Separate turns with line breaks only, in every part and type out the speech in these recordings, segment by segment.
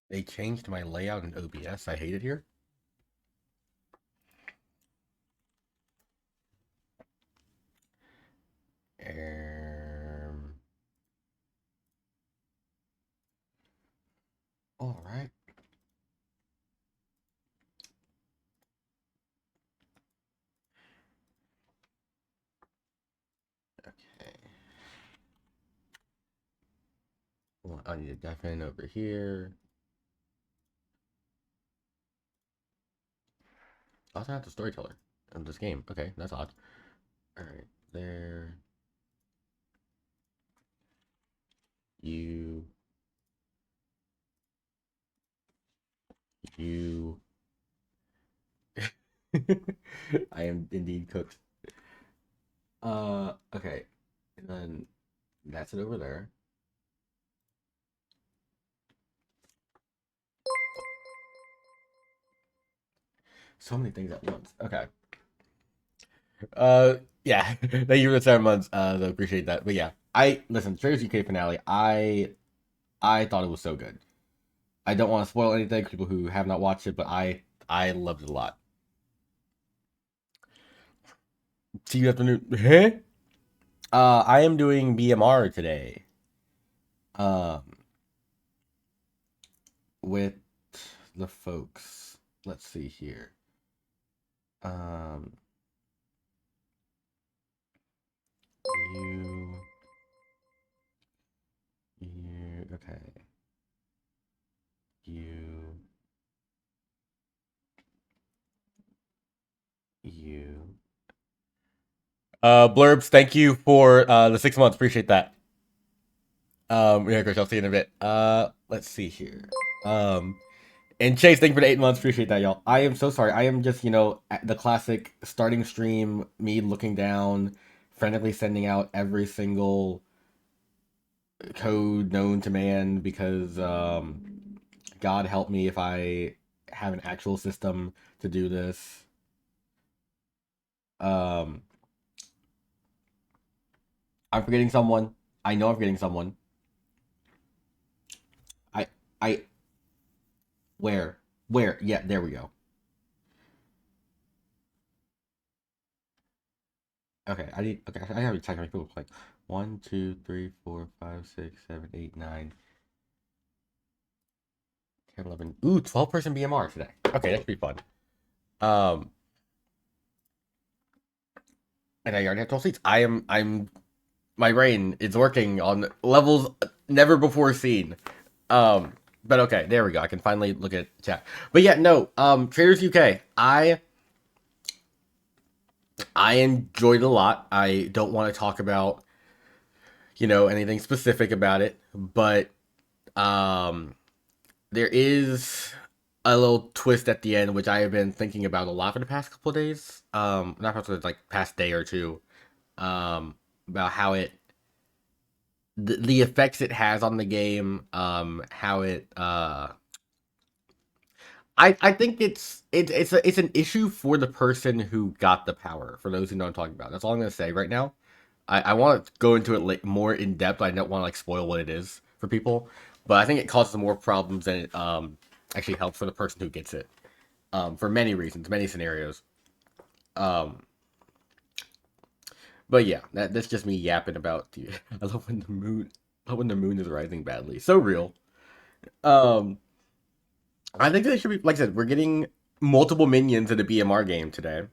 They changed my layout in OBS. I hate it here. Um, all right. Okay. Well, I need to definitely over here. Also, not the storyteller of this game. Okay, that's odd. All right, there. You, you. I am indeed cooked. Okay, and then that's it over there. So many things at once. Okay. Yeah. Thank you for the 7 months. I appreciate that. But yeah, I listen. Trader's UK finale. I thought it was so good. I don't want to spoil anything for people who have not watched it, but I loved it a lot. See you afternoon. Huh? I am doing BMR today. Um, with the folks. Let's see here. Um, you, okay. You, you. Blurbs, thank you for the 6 months. Appreciate that. Yeah, Chris, I'll see you in a bit. Let's see here. Um, and Chase, thank you for the 8 months. Appreciate that, y'all. I am so sorry. I am just, at the classic starting stream, me looking down, frantically sending out every single code known to man because God help me if I have an actual system to do this. Um, I'm forgetting someone. I know I'm forgetting someone. I I where where? Yeah, there we go. Okay, I need. Okay, I have to check my people. Like 1, 2, 3, 4, 5, 6, 7, 8, 9, 10, 11. Ooh, 12-person BMR today. Okay, that should be fun. Um, and I already have 12 seats. I'm my brain is working on levels never before seen. Um, but okay, there we go. I can finally look at chat. But yeah, no. Traders UK. I enjoyed it a lot. I don't want to talk about anything specific about it, but um there is a little twist at the end, which I have been thinking about a lot for the past couple of days. Not for like past day or two. About how the effects it has on the game. How it I think it's an issue for the person who got the power. For those who know what I'm talking about, that's all I'm gonna say right now. I want to go into it like more in depth. I don't want to like spoil what it is for people, but I think it causes more problems than it actually helps for the person who gets it. For many reasons, many scenarios. Um, but yeah, that's just me yapping about. I love when the moon. I love when the moon is rising badly. So real. Um, I think they should be like I said. We're getting multiple minions in the BMR game today.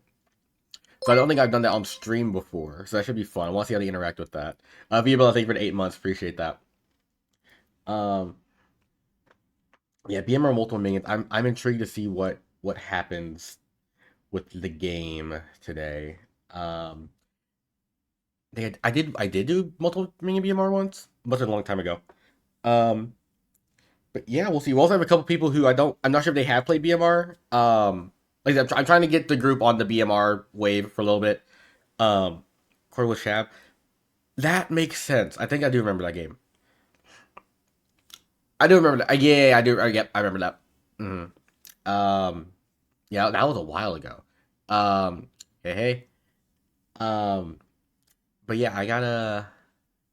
So I don't think I've done that on stream before. So that should be fun. I want to see how they interact with that. Viable, thank you for the 8 months. Appreciate that. Um, yeah, BMR multiple minions. I'm intrigued to see what happens with the game today. Um, I did do multiple mini BMR once, but a long time ago. Um, but yeah, we'll see. We also have a couple people who I'm not sure if they have played BMR. Like I'm trying to get the group on the BMR wave for a little bit. Cordless Shab. That makes sense. I think I do remember that game. I do remember that. Yeah, I do. Yep, I remember that. Um, yeah, that was a while ago. Hey, hey. Um, but yeah, I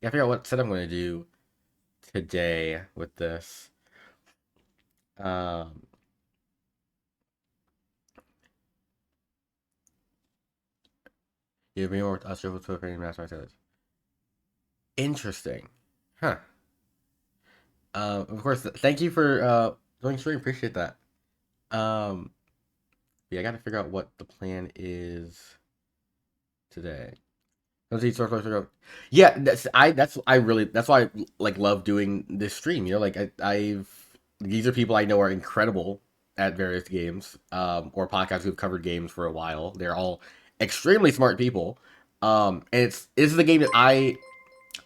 figure out what set I'm going to do today with this. Um, you've been more with us with Twitter master. Interesting, huh? Of course. Thank you for joining stream. Appreciate that. Um, yeah, I got to figure out what the plan is today. Let's see, yeah, I really that's why I like love doing this stream. You know, like I've these are people I know are incredible at various games, or podcasts who've covered games for a while. They're all extremely smart people. And this is a game that I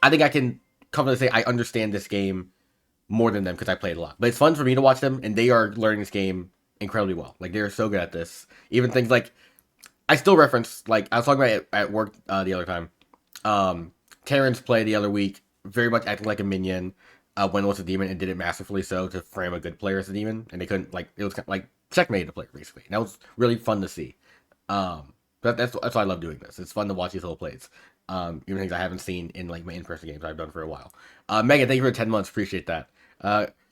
think I can confidently say I understand this game more than them because I played a lot. But it's fun for me to watch them, and they are learning this game incredibly well. Like they're so good at this. Even things like I still reference like I was talking about it at work the other time. Um, Terrence play the other week, very much acting like a minion when it was a demon and did it masterfully so to frame a good player as a demon, and they couldn't like it was kind of like checkmate the player basically. And that was really fun to see. But that's why I love doing this. It's fun to watch these little plays. Even things I haven't seen in like my in-person games I've done for a while. Megan, thank you for 10 months. Appreciate that.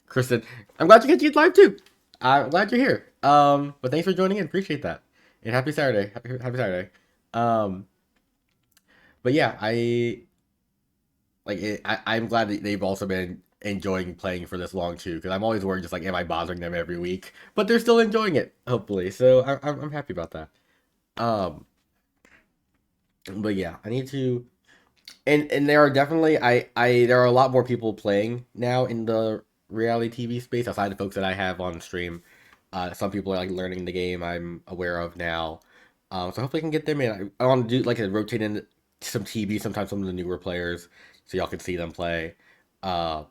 Kristen, I'm glad you get you live too. I'm glad you're here. But thanks for joining in. Appreciate that. And happy Saturday. Happy Saturday. Um, but yeah, I'm glad that they've also been enjoying playing for this long too. Because I'm always worried, just like, am I bothering them every week? But they're still enjoying it, hopefully. So I'm happy about that. Um, but yeah, I need to, and there are definitely there are a lot more people playing now in the reality TV space outside the folks that I have on stream. Some people are like learning the game I'm aware of now. So hopefully I can get them in. I want to do like a rotate in some TV, sometimes some of the newer players, so y'all can see them play. Uh,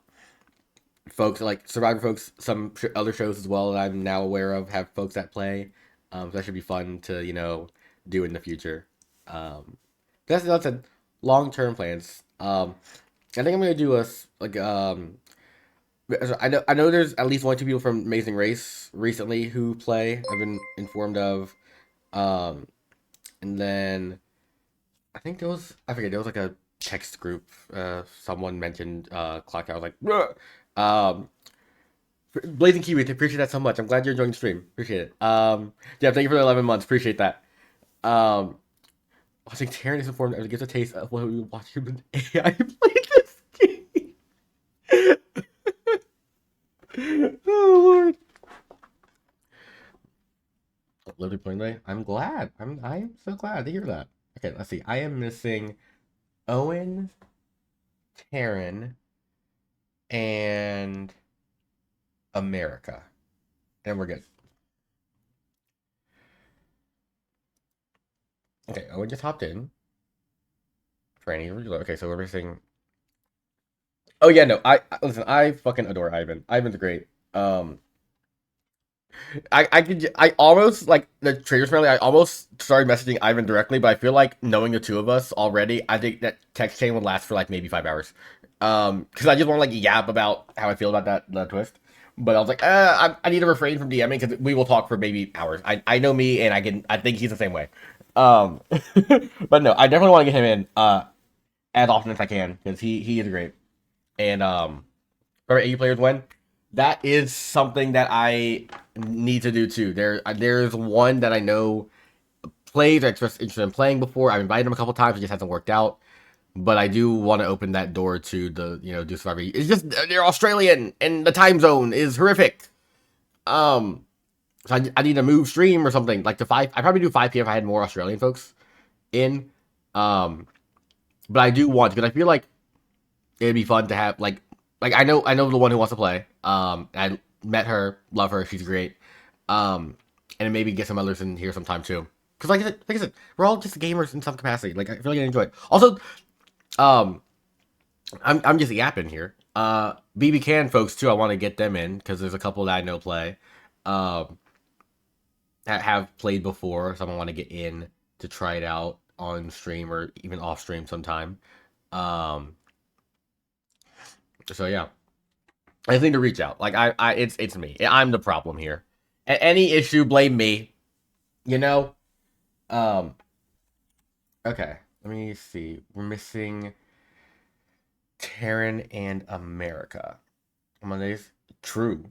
Folks like Survivor folks, some other shows as well that I'm now aware of have folks that play. So that should be fun to do in the future. Um, that's a long term plans. I think I'm gonna do like I know there's at least one or two people from Amazing Race recently who play. I've been informed of. Um, and then I think I forget there was like a text group. Someone mentioned Clocktower. I was like, "Bruh." Blazing Kiwi, appreciate that so much. I'm glad you're enjoying the stream. Appreciate it. Yeah, thank you for the 11 months. Appreciate that. Um, I think Taryn is informed and gives a taste of what we watch human AI play this game. Oh Lord. Literally playing today. I'm glad. I'm so glad to hear that. Okay, let's see. I am missing Owen, Taryn, and America. And we're good. Okay, Owen just hopped in. Franny, okay, so we're missing. Oh yeah, no. Listen. I fucking adore Ivan. Ivan's great. Um, I almost like the traders friendly. I almost started messaging Ivan directly, but I feel like knowing the two of us already, I think that text chain would last for like maybe 5 hours. Because I just want to like yap about how I feel about the twist. But I was like, I need to refrain from DMing because we will talk for maybe hours. I know me, and I think he's the same way. Um, but no, I definitely want to get him in as often as I can because he is great. And or 80 players win. That is something that I need to do too. There's one that I know plays. I expressed interest in playing before. I've invited him a couple times. It just hasn't worked out. But I do want to open that door to the do Survivor. It's just they're Australian and the time zone is horrific. So I need to move stream or something like to 5. I probably do 5 p.m. if I had more Australian folks in. Um, but I do want because I feel like it'd be fun to have like I know the one who wants to play. I met her, love her, she's great. And maybe get some others in here sometime too. Because like I said, we're all just gamers in some capacity. Like I feel like I enjoy it. Also, um, I'm just yapping here. BB Can folks too. I want to get them in because there's a couple that I know play. Um, that have played before. So I want to get in to try it out on stream or even off stream sometime. Um, so yeah. I just need to reach out. Like it's me. I'm the problem here. Any issue, blame me. You know. Um. Okay. Let me see. We're missing Taryn and America. Mondays. True.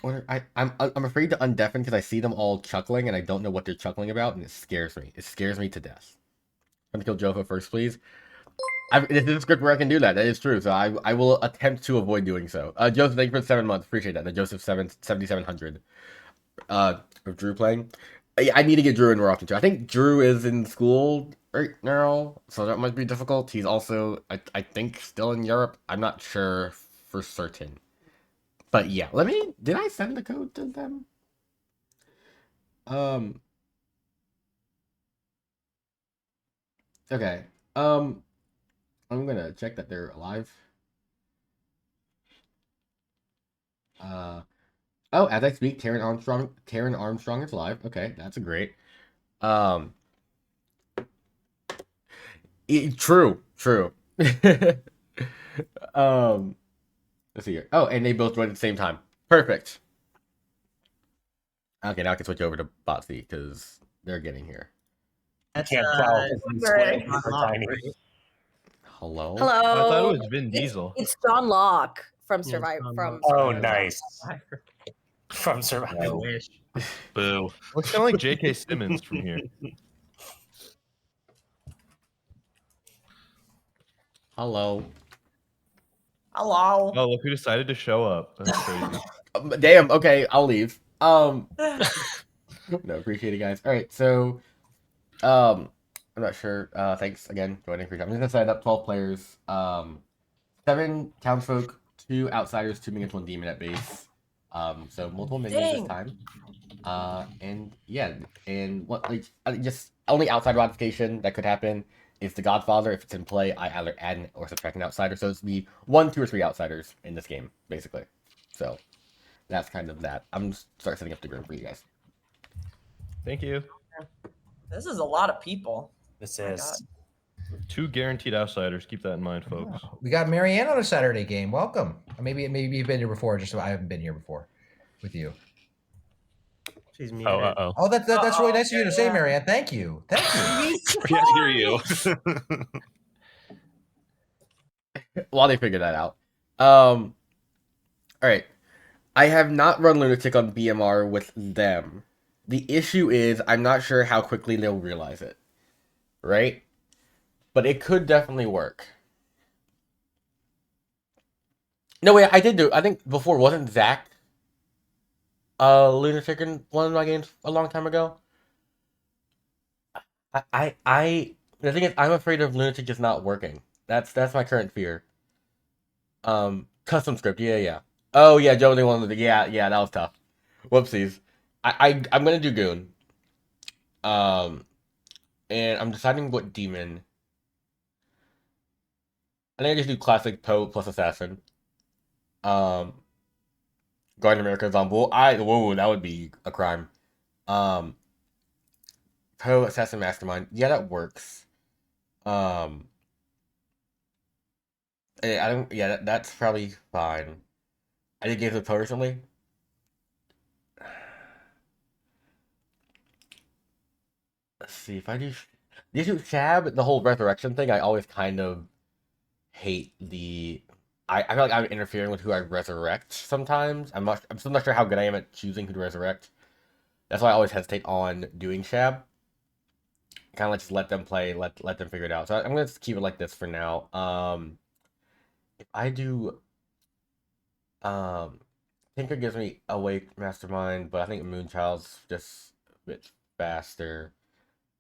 I'm afraid to undeafen because I see them all chuckling and I don't know what they're chuckling about, and it scares me. It scares me to death. I'm gonna kill Jofa first, please. This is a script where I can do that. That is true. So I will attempt to avoid doing so. Joseph, thank you for the 7 months. Appreciate that. The Joseph 7700. Of Drew playing. I need to get Drew in more often too. I think Drew is in school right now, so that might be difficult. He's also, I think, still in Europe. I'm not sure for certain. But yeah, did I send the code to them? Um, okay. Um, I'm gonna check that they're alive. Uh, oh, as I speak, Taryn Armstrong is alive. Okay, that's a great. Um, true. um, let's see here. Oh, and they both joined at the same time. Perfect. Okay, now I can switch over to Botsy because they're getting here.
That's
Can't tell because these squares are tiny.
Hello?
Hello.
I thought it was Vin Diesel.
It's John Locke from
Yeah,
Survive.
John
From
Locke.
Oh,
Survivor.
nice. From
I
Survival.
wish.
Boo.
Looks kind of like J.K. Simmons from here.
Hello.
Hello.
Oh, look who decided to show up. That's crazy.
Damn, okay, I'll leave. No, appreciate it, guys. All right, so, I'm not sure. Thanks again for joining. I'm just gonna sign up 12 players. 7 townsfolk, 2 outsiders, 2 minions, 1 demon at base. So multiple minions this time. And yeah, and what just only outside modification that could happen is the Godfather. If it's in play, I either add or subtract an outsider. So it's be 1, 2, or 3 outsiders in this game, basically. So that's kind of that. I'm just start setting up the group for you guys.
Thank you.
This is a lot of people.
This
My
is.
God.
2 guaranteed outsiders. Keep that in mind, folks.
We got Marianne on a Saturday game. Welcome. Maybe you've been here before, just so I haven't been here before with you.
She's muted.
Oh.
Oh, that's really nice of you to say,
Yeah.
Marianne. Thank you. Thank you.
Can't hear you.
While they figure that out. All right. I have not run Lunatic on BMR with them. The issue is I'm not sure how quickly they'll realize it. Right? But it could definitely work. No, wait, I did do. I think before wasn't Zach Lunatic in one of my games a long time ago. The thing is, I'm afraid of Lunatic just not working. That's my current fear. Custom script, yeah. Oh yeah, Joe, they wanted to, yeah, that was tough. Whoopsies. I'm gonna do Goon. And I'm deciding what demon. I think I just do classic Poe plus Assassin. Guardian America Zombull. Whoa, that would be a crime. Poe Assassin Mastermind. Yeah, that works. I don't. Yeah, that's probably fine. I did games with Poe recently. Let's see if I do. The issue with Shab, the whole resurrection thing, I always kind of hate the. I feel like I'm interfering with who I resurrect sometimes. I'm still not sure how good I am at choosing who to resurrect. That's why I always hesitate on doing Shab. Kind of like just let them play, let them figure it out. So I'm gonna just keep it like this for now. If I do, Tinker gives me Awake Mastermind, but I think Moonchild's just a bit faster.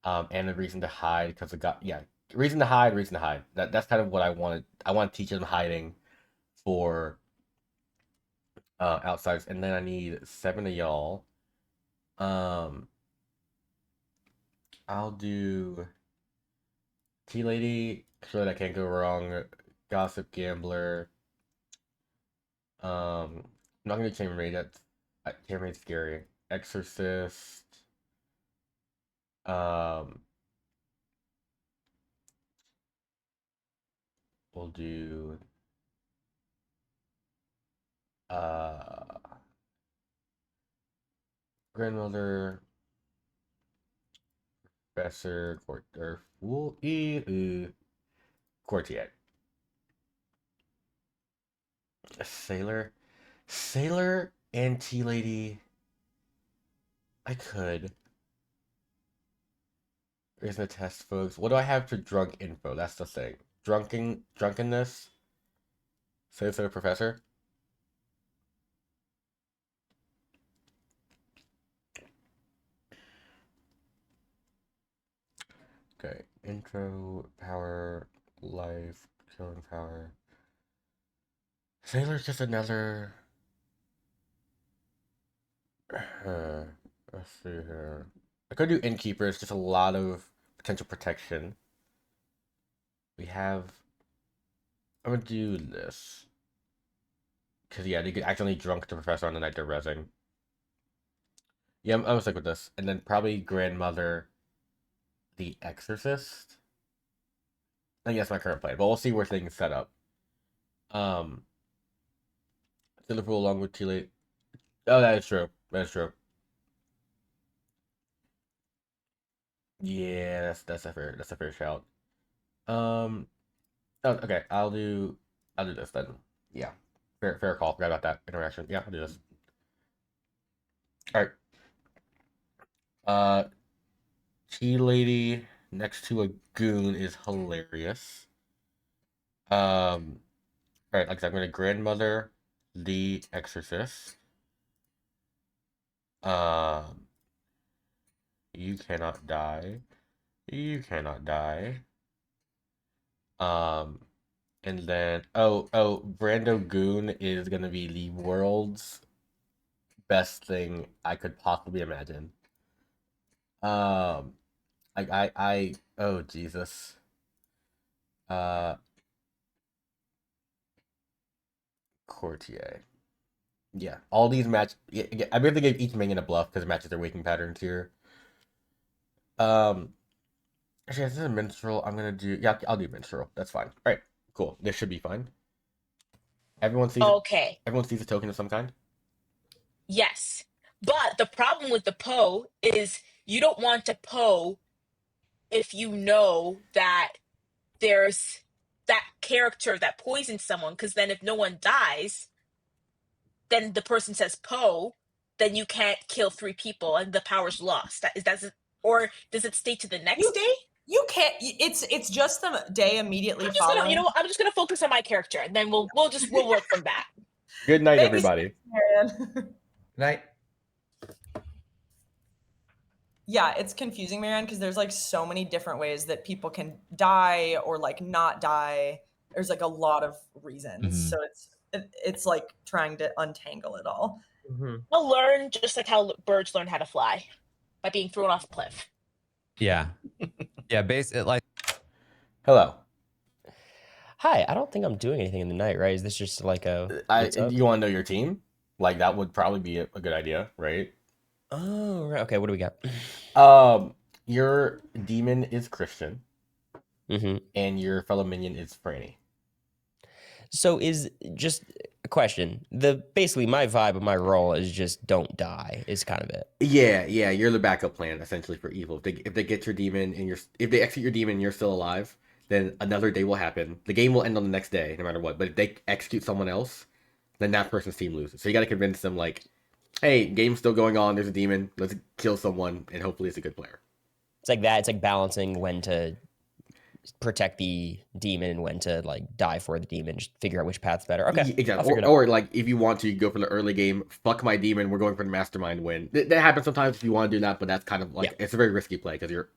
And a reason to hide because reason to hide. That's kind of what I wanted. I want to teach them hiding for outsiders, and then I need 7 of y'all. I'll do Tea Lady. Sure, that can't go wrong. Gossip Gambler. I'm not gonna do Chambermaid. Chambermaid's scary. Exorcist. We'll do Grandmother, Professor, Courtier. A Sailor and Tea Lady. I could. Here's the test, folks. What do I have for drunk info? That's the thing. Drunkenness. Say so, Professor. Okay. Intro, power, life, killing power. Sailor's just another. Let's see here. I could do Innkeeper. It's just a lot of potential protection. We have. I'm gonna do this. Because, yeah, they could accidentally drunk the Professor on the night they're rezzing. Yeah, I'm gonna stick with this. And then probably Grandmother, the Exorcist. I think that's my current plan, but we'll see where things set up. Liverpool along with Chile. Oh, that is true. That is true. Yeah, that's a fair shout. Oh, okay, I'll do this then. Yeah, fair call. Forgot about that interaction. Yeah, I'll do this. All right. Tea Lady next to a goon is hilarious. All right, like I said, I'm gonna Grandmother the Exorcist. You cannot die. You cannot die. And then Brando Goon is gonna be the world's best thing I could possibly imagine. Oh Jesus. Courtier. Yeah, all these yeah, I really gave each minion a bluff because it matches their waking patterns here. Actually, this is a minstrel. I'm gonna do I'll do minstrel. That's fine. All right, cool. This should be fine. Everyone sees
Okay.
Everyone sees a token of some kind.
Yes. But the problem with the Poe is you don't want to Poe if you know that there's that character that poisons someone, because then if no one dies, then the person says Poe, then you can't kill 3 people and the power's lost. Or does it stay to the next day?
You can't. It's just the day immediately
I'm just
following.
gonna, you know, I'm just gonna focus on my character, and then we'll work from that.
Good night,
Maybe
everybody.
Marianne.
Night.
Yeah, it's confusing, Marianne, because there's like so many different ways that people can die or like not die. There's like a lot of reasons, so it's like trying to untangle it all.
I'll learn just like how birds learn how to fly, by being thrown off a cliff.
Yeah. Yeah, basically, like.
Hello.
Hi, I don't think I'm doing anything in the night, right? Is this just like a...
You want to know your team? Like, that would probably be a good idea, right?
Oh, right. Okay, what do we got?
Your demon is Christian,
Mm-hmm.
and your fellow minion is Franny.
So is just a question. Basically my vibe of my role is just don't die is kind of it.
Yeah, you're the backup plan essentially for evil. If they get your demon and if they execute your demon and you're still alive, then another day will happen. The game will end on the next day, no matter what. But if they execute someone else, then that person's team loses. So you got to convince them, like, hey, game's still going on. There's a demon. Let's kill someone, and hopefully it's a good player.
It's like that. It's like balancing when to protect the demon and when to like die for the demon. Just figure out which path's better. Okay,
exactly. Or like if you want to go for the early game, fuck my demon. We're going for the mastermind win. That happens sometimes if you want to do that, but that's kind of like it's a very risky play because you're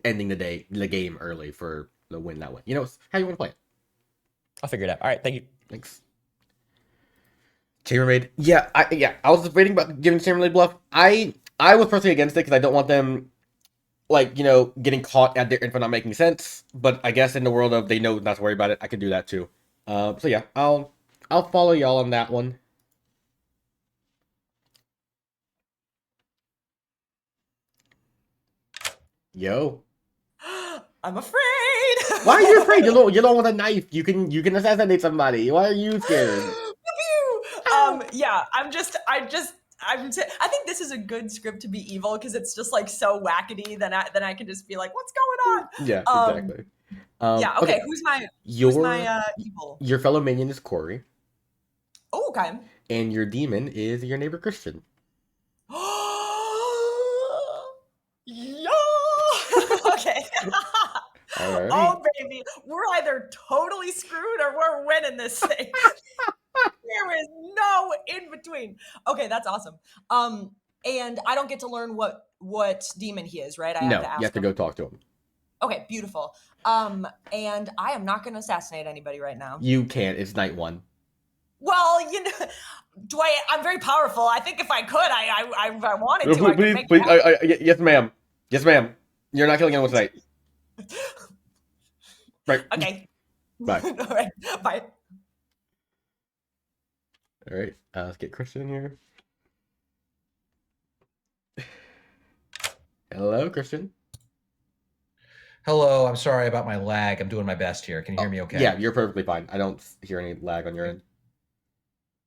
ending the game early for the win that way. You know, it's how you want to play it.
I'll figure it out. All right, thank you.
Thanks. Chambermaid. Yeah, I was debating about giving Chambermaid bluff. I was personally against it because I don't want them, like, you know, getting caught at their info not making sense. But I guess in the world of they know not to worry about it, I could do that too. So yeah, I'll follow y'all on that one. Yo.
I'm afraid.
Why are you afraid? You don't want a knife. You can assassinate somebody. Why are you scared?
Yeah, I think this is a good script to be evil because it's just like so wackety. Then I can just be like, what's going on?
Yeah, exactly.
Yeah. Okay. Who's my evil?
Your fellow minion is Corey.
Oh, okay.
And your demon is your neighbor Christian.
Yeah. Okay.
All right.
Oh baby, we're either totally screwed or we're winning this thing. There is no in between. Okay, that's awesome. And I don't get to learn what demon he is, right? I have
No,
to ask
you have to
him.
go talk to him.
Okay, beautiful. And I am not going to assassinate anybody right now.
You can't. It's night 1.
Well, you know, I'm very powerful. I think if I could, I wanted to, I could
Please,
make
please.
it happen.
Yes, ma'am. Yes, ma'am. You're not killing anyone tonight. Right.
Okay.
Bye.
All right. Bye.
All right. Let's get Christian in here. Hello, Christian.
Hello, I'm sorry about my lag. I'm doing my best here. Can you hear me okay?
Yeah, you're perfectly fine. I don't hear any lag on your end.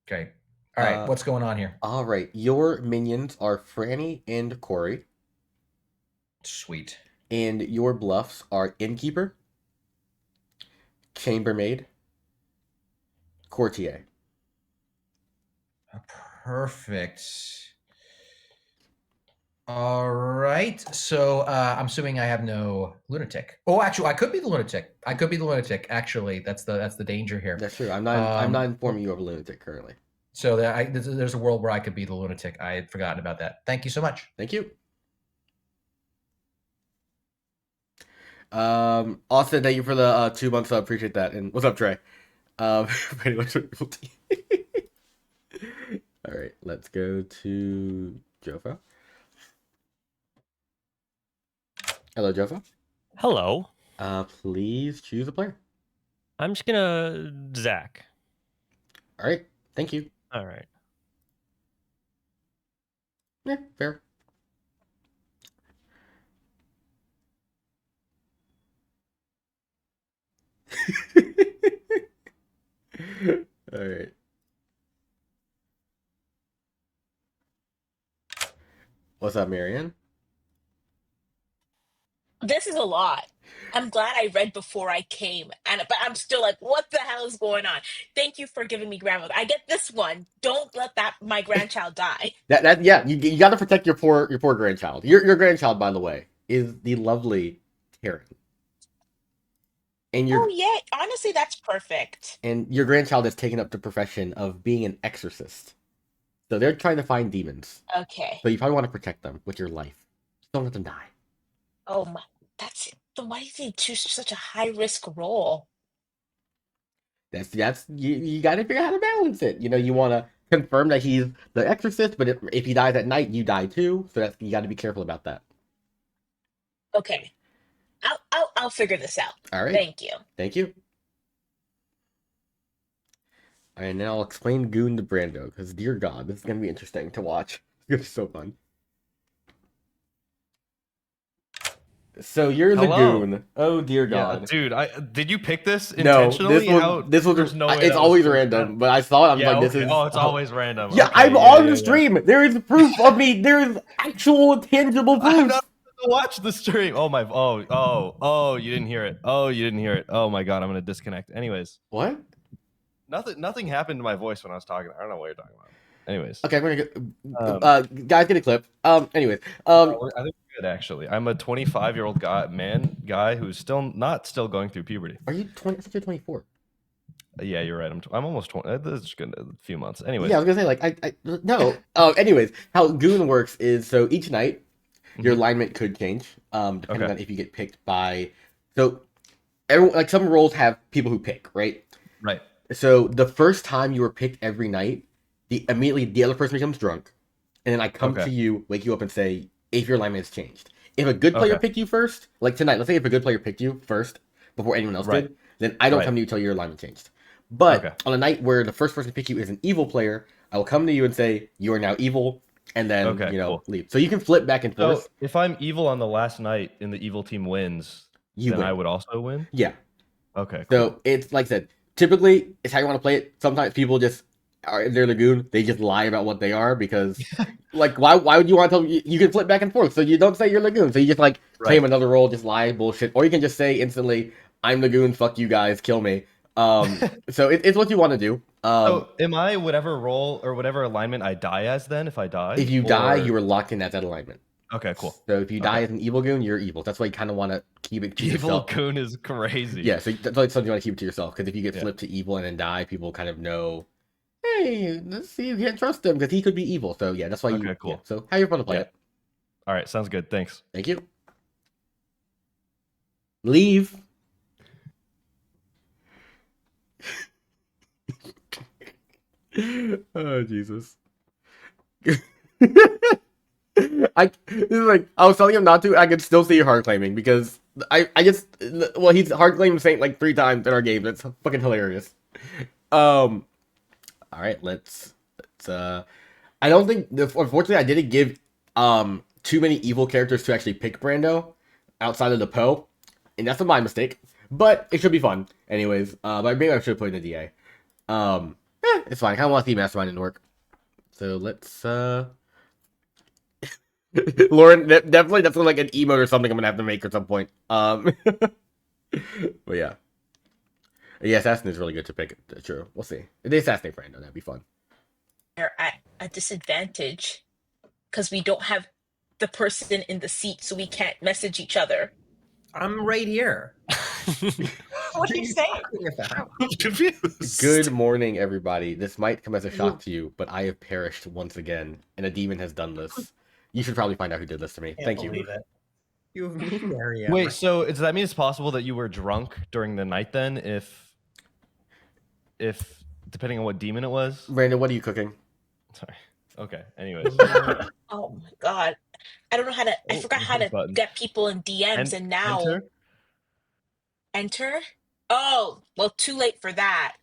Okay. All right. What's going on here?
All right. Your minions are Franny and Corey.
Sweet.
And your bluffs are Innkeeper, Chambermaid, Courtier.
Perfect. All right. So I'm assuming I have no lunatic. Oh, actually, I could be the lunatic. Actually, that's the danger here.
That's true. I'm not informing you of a lunatic currently.
So there's a world where I could be the lunatic. I had forgotten about that. Thank you so much.
Thank you. Austin, thank you for the 2 months. I appreciate that. And what's up, Trey? Pretty much. All right, let's go to Jofa. Hello, Jofa.
Hello.
Please choose a player.
I'm just gonna Zach.
All right, thank you.
All right.
Yeah, fair. All right. What's up, Marianne?
This is a lot. I'm glad I read before I came, but I'm still like, what the hell is going on? Thank you for giving me grandmother. I get this one. Don't let my grandchild die.
Yeah, you got to protect your poor grandchild. Your grandchild, by the way, is the lovely Taryn. And
Oh yeah, honestly, that's perfect.
And your grandchild has taken up the profession of being an exorcist. So they're trying to find demons.
Okay.
So you probably want to protect them with your life. Don't let them die.
Oh my, why do they choose such a high risk role?
That's you got to figure out how to balance it. You know, you want to confirm that he's the exorcist, but if he dies at night, you die too. So you got to be careful about that.
Okay, I'll figure this out.
All right.
Thank you.
Thank you. All right, now I'll explain Goon to Brando, because dear God, this is going to be interesting to watch. It's going to be so fun. So you're the Goon. Oh dear God,
dude! Did you pick this intentionally?
No, this was
there's no way
it's always random. But I saw it. I'm like, this is.
Oh, it's always random.
Yeah,
okay,
I'm on the stream. There is proof of me. There is actual tangible proof.
I'm not to watch the stream. Oh my! Oh! You didn't hear it. Oh, you didn't hear it. Oh my God! I'm gonna disconnect. Anyways,
what?
Nothing happened to my voice when I was talking. I don't know what you're talking about. Anyways,
okay, we're gonna go. Guys, get a clip. Anyways,
I think we're good actually. I'm a 25-year-old guy who's still going through puberty.
Are you 20? I think you're 24.
Yeah, you're right. I'm almost 20. This is good. A few months. Anyways.
Yeah, I was gonna say like no. Anyways, how Goon works is so each night your alignment could change depending on if you get picked by. So everyone, like some roles have people who pick, right?
Right.
So the first time you were picked every night, immediately the other person becomes drunk, and then I come to you, wake you up, and say if your alignment has changed. If a good player picked you first, like tonight, let's say if a good player picked you first before anyone else did, then I don't come to you until your alignment changed. But on a night where the first person to pick you is an evil player, I will come to you and say you are now evil, and then leave. So you can flip back and forth.
So if I'm evil on the last night and the evil team wins, then I would also win?
Yeah.
Okay.
Cool. So it's like I said, typically it's how you want to play it. Sometimes people just they're Lagoon, they just lie about what they are because like why would you want to tell you can flip back and forth, so you don't say you're Lagoon, so you just like claim another role, just lie, bullshit, or you can just say instantly I'm Lagoon, fuck you guys, kill me. So it's what you want to do.
So am I whatever role or whatever alignment I die as then if I die?
If you die,
Or-
you are locked in at that alignment.
Okay, cool.
So if you die
Okay.
as an evil goon, you're evil. That's why you kind of want to keep it to
Evil
yourself.
goon is crazy.
Yeah, so that's why something you want to keep it to yourself. Because if you get
Yeah.
flipped to evil and then die, people kind of know, hey, let's see, you can't trust him because he could be evil. So yeah, that's why you.
Okay, cool.
Yeah, so how you want to play
Yeah.
it?
All right, sounds good. Thanks.
Thank you. Leave. Oh Jesus. I this is like I was telling him not to. I could still see hard claiming because I just he's hard claimed Saint like 3 times in our game. That's fucking hilarious. All right, let's I don't think unfortunately I didn't give too many evil characters to actually pick Brando outside of the Poe, and that's my mistake. But it should be fun anyways. But maybe I should have played in the DA. It's fine. I kind of want to see Mastermind didn't work. So let's Lauren, definitely that's like an emote or something I'm gonna have to make at some point. But yeah. Yeah, Assassin is really good to pick. True. We'll see. If they assassinate Brando, that'd be fun.
They're at a disadvantage because we don't have the person in the seat, so we can't message each other.
I'm right here.
What are you saying?
I'm confused.
Good morning, everybody. This might come as a shock to you, but I have perished once again, and a demon has done this. You should probably find out who did this to me.
Can't
Thank you.
believe it. You have me, Marianne.
Wait, so does that mean it's possible that you were drunk during the night then? If depending on what demon it was?
Brandon, what are you cooking?
Sorry. Okay. Anyways.
Oh my god. I don't know how to I forgot how to
button.
get people in DMs and now enter? Oh, well, too late for that.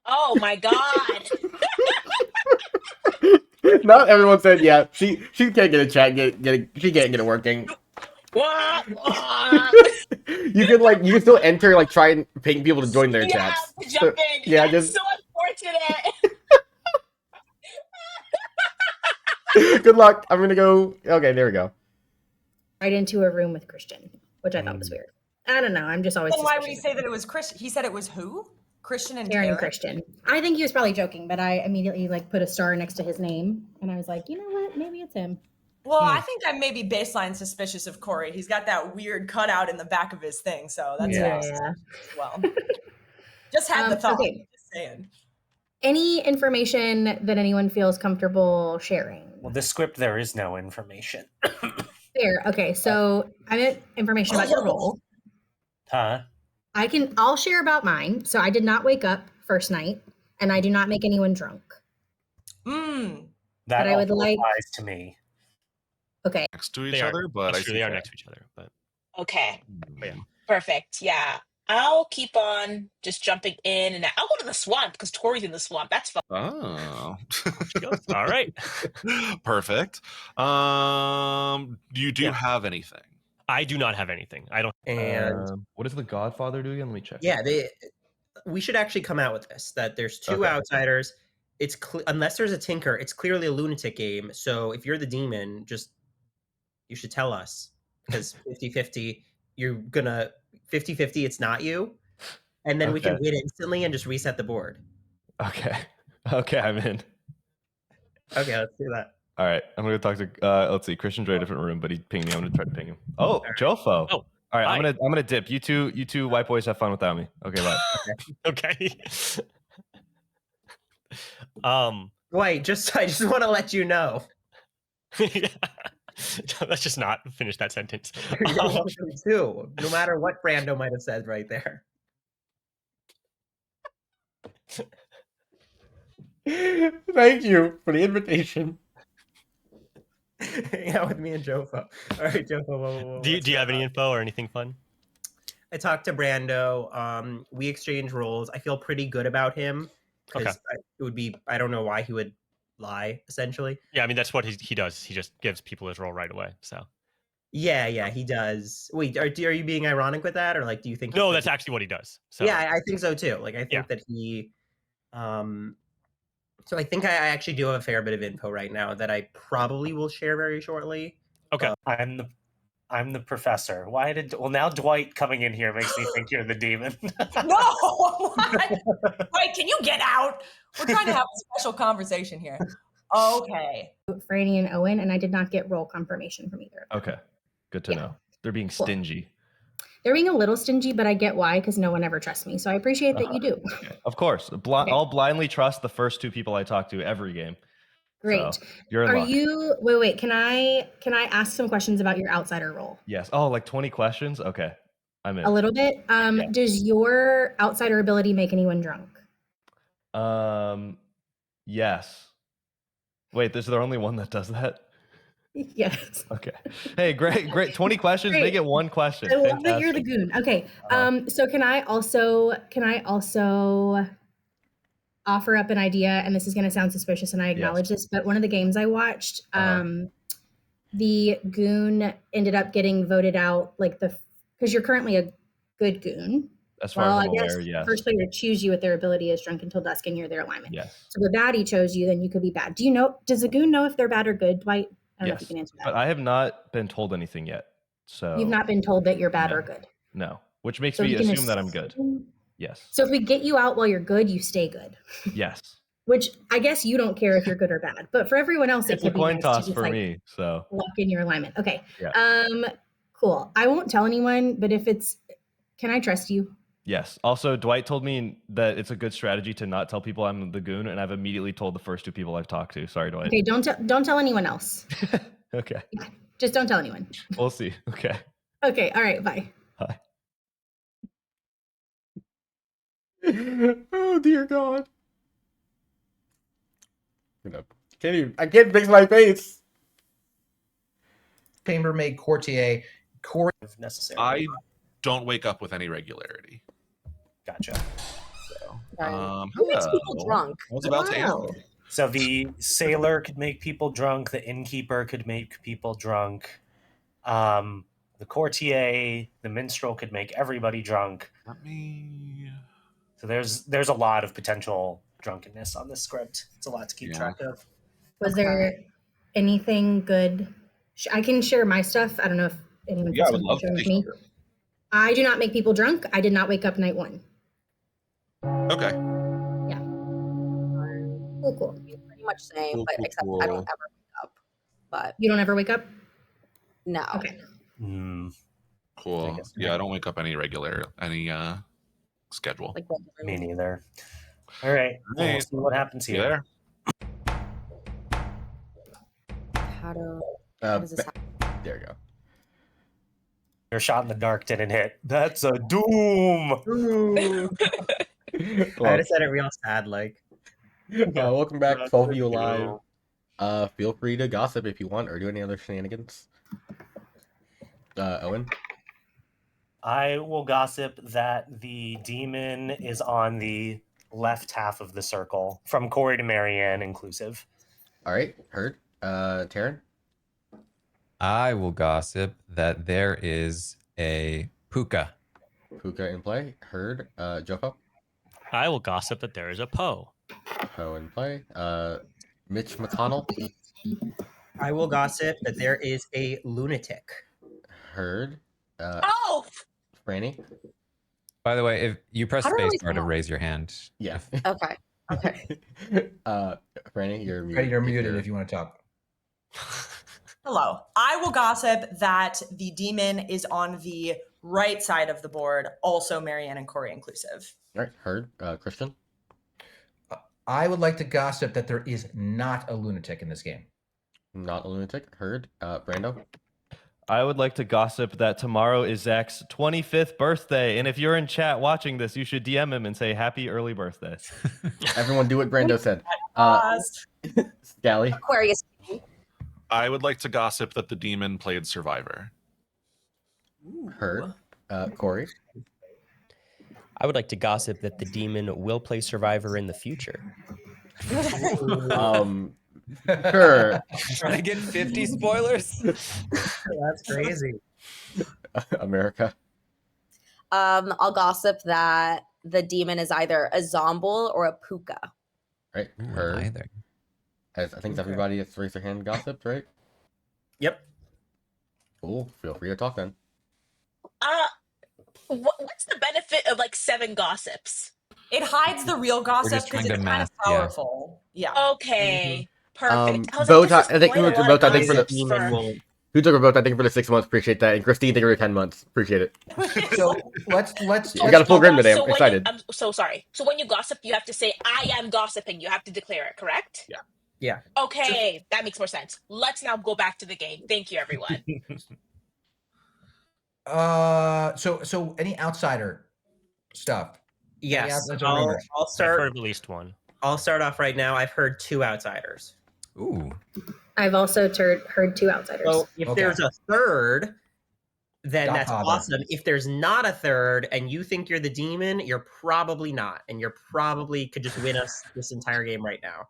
Oh my god.
Not everyone said yeah. She can't get a chat. She can't get it working.
Wah, wah.
You can still enter try and ping people to join their
Yeah,
chats.
jump in.
Yeah,
That's
just
so unfortunate.
good luck. I'm gonna go. Okay, there we go.
Right into a room with Christian, which I thought was weird. I don't know. I'm just always.
Then why would he
suspicious
say
of
that
him.
it was Christian? He said it was who? Christian and
Aaron
Karen?
Christian. I think he was probably joking, but I immediately put a star next to his name, and I was like, you know what? Maybe it's him.
Well, I think I'm maybe baseline suspicious of Corey. He's got that weird cutout in the back of his thing, so that's
Yeah.
well. Just had the thought.
Okay.
Just saying.
Any information that anyone feels comfortable sharing?
Well, this script, there is no information.
Fair. Okay, so I meant information about your role.
Huh?
I'll share about mine. So I did not wake up first night, and I do not make anyone drunk.
Mm.
That
But I would
also
like-
applies to me.
Okay.
Next to each
They are-
other, but
That's
I
true,
see
they are
that.
next to each other, but
Okay.
yeah.
Perfect. Yeah. I'll keep on just jumping in and I'll go to the swamp because Tori's in the swamp. That's fun.
Oh.
All right.
Perfect. You do
Yeah.
have anything?
I do not have anything. I don't.
And
What does the Godfather do again? Let me check.
yeah, we should actually come out with this, that there's two
Okay.
outsiders. It's unless there's a tinker, it's clearly a lunatic game. So if you're the demon, you should tell us, because 50-50, you're gonna 50-50, it's not you, and then we can
Okay.
win instantly and just reset the board.
Okay. Okay, I'm in.
Okay, let's do that.
All right, I'm gonna talk to. Let's see. Christian's in a different room, but he pinged me. I'm gonna try to ping him. Oh, Jofo.
Oh,
all right.
hi.
I'm gonna dip. You two white boys have fun without me. Okay, bye.
Okay.
Wait, I just want to let you know.
Let's just not finish that sentence.
You're welcome too, no matter what Brando might have said right there.
Thank you for the invitation.
Hang out with me and Jofo. All right, Jofo.
Do you have any info or anything fun?
I talked to Brando. We exchanged roles. I feel pretty good about him.
Okay.
It would be, I don't know why he would lie, essentially.
Yeah, I mean that's what he does. He just gives people his role right away. So
Yeah, he does. Wait, are you being ironic with that, or do you think?
no, that's actually what he does. So
Yeah, I think so too. I think
Yeah.
that he. So I think I actually do have a fair bit of info right now that I probably will share very shortly.
Okay.
I'm I'm the professor. Why did? Well, now Dwight coming in here makes me think you're the demon.
No! What? Wait, can you get out? We're trying to have a special conversation here. Okay.
Franny and Owen, and I did not get role confirmation from either of them.
Okay, good to know. They're being
Cool.
stingy.
They're being a little stingy, but I get why, because no one ever trusts me. So I appreciate that you do.
Okay. Of course, I'll blindly trust the first 2 people I talk to every game.
Great.
So, you're in
Are
luck.
you? Wait. Can I ask some questions about your outsider role?
Yes. Oh, like 20 questions? Okay, I'm in.
A little bit. Does your outsider ability make anyone drunk?
Yes. Wait, is there only one that does that?
Yes.
Okay. Hey, great. 20 questions.
Great.
Make it 1 question.
I love that you're the
Fantastic.
goon. Okay. So can I also offer up an idea? And this is going to sound suspicious, and I acknowledge this, but one of the games I watched, the goon ended up getting voted out, like because you're currently a good goon.
As far as I'm aware,
the
yes.
first player to choose you with their ability is drunk until dusk, and you're their alignment.
Yes.
So with that, he chose you. Then you could be bad. Does the goon know if they're bad or good, Dwight? I don't know if you can answer that.
But I have not been told anything yet. So
You've not been told that you're bad or good.
No, which makes
So
me
we can
assume that I'm good. Yes.
So if we get you out while you're good, you stay good.
Yes.
Which I guess you don't care if you're good or bad, but for everyone else,
It's
it
a
could be
coin
nice
toss
to
for me. So
lock in your alignment. Okay.
Yeah.
Cool. I won't tell anyone, but can I trust you?
Yes. Also, Dwight told me that it's a good strategy to not tell people I'm the goon, and I've immediately told the first 2 people I've talked to. Sorry, Dwight.
Okay. Don't tell anyone else.
Okay.
Just don't tell anyone.
We'll see. Okay.
Okay. All right. Bye.
Bye.
Oh dear God. I can't fix my face.
Chambermaid, courtier,
if necessary.
I don't wake up with any regularity.
Gotcha.
Who makes people drunk?
I was about to
Wow.
answer.
So the sailor could make people drunk. The innkeeper could make people drunk. The courtier, the minstrel could make everybody drunk.
Let me.
So there's a lot of potential drunkenness on this script. It's a lot to keep track of.
Was there anything good? I can share my stuff. I don't know if anyone
Yeah, I
feels
would love to
comfortable with me. I do not make people drunk. I did not wake up night 1.
Okay.
Yeah. Cool.
Pretty much same,
Cool,
but
cool,
except
cool.
I don't ever wake up. But
You don't ever wake up?
no.
Okay.
Cool. Yeah, I don't wake up any schedule.
Like
Me neither. All right. We'll
Right.
see what happens here.
How does this happen?
There you go.
Your shot in the dark didn't hit. That's a doom.
I would have said it real sad, like.
Welcome back,
That's
12
a
of you alive.
doom.
Feel free to gossip if you want or do any other shenanigans. Owen?
I will gossip that the demon is on the left half of the circle, from Corey to Marianne inclusive.
All right, heard. Taryn?
I will gossip that there is a puka.
Puka in play. Heard. Joko?
I will gossip that there is a Poe.
Poe in play. Mitch McConnell?
I will gossip that there is a lunatic.
Heard.
Oh!
Franny?
By the way, if you press
How do I
spacebar to
know?
raise your hand.
Yeah.
Okay. Okay.
Franny, you're muted.
Freddie, you're muted if you want to talk.
Hello. I will gossip that the demon is on the right side of the board, also Marianne and Corey inclusive.
All right, heard. Christian?
I would like to gossip that there is not a lunatic in this game.
Not a lunatic. Heard. Brando?
I would like to gossip that tomorrow is Zach's 25th birthday, and if you're in chat watching this, you should DM him and say happy early birthday.
Everyone do what Brando said. Scally?
Aquarius.
I would like to gossip that the demon played Survivor.
Heard. Corey?
I would like to gossip that the demon will play Survivor in the future.
Sure.
Trying to get 50 spoilers?
That's crazy.
America?
I'll gossip that the demon is either a zomble or a puka.
Right. Heard.
Either.
As I think everybody that's raised their hand gossiped, right?
Yep.
Cool. Feel free to talk then.
What's the benefit of like 7 gossips?
It hides the real gossip
just
because
trying
it's
to
kind of
mask, yeah.
powerful. Yeah.
Okay, perfect. I was
Bow
like,
tie.
this
I
is
think
quite a lot
bow
of
tie. Thank you for the
gossips
Demon
for.
won't.
who took a vote. I think for the 6 months. Appreciate that. And Christine, thank you for the 10 months. Appreciate it.
So let's
We
let's
got a full grim today.
So
I'm
when
excited.
I'm so sorry. So when you gossip, you have to say, "I am gossiping." You have to declare it, correct?
Yeah.
Yeah.
Okay, that makes more sense. Let's now go back to the game. Thank you, everyone.
So any outsider stuff?
Yes.
outsider
I'll
rumors?
I've
start.
heard of at least one.
I'll start off right now. I've heard 2 outsiders.
Ooh.
I've also heard 2 outsiders.
So if
Okay.
there's a third, then
Don't
that's
bother.
awesome. If there's not a third and you think you're the demon, you're probably not, and you're probably could just win us this entire game right now.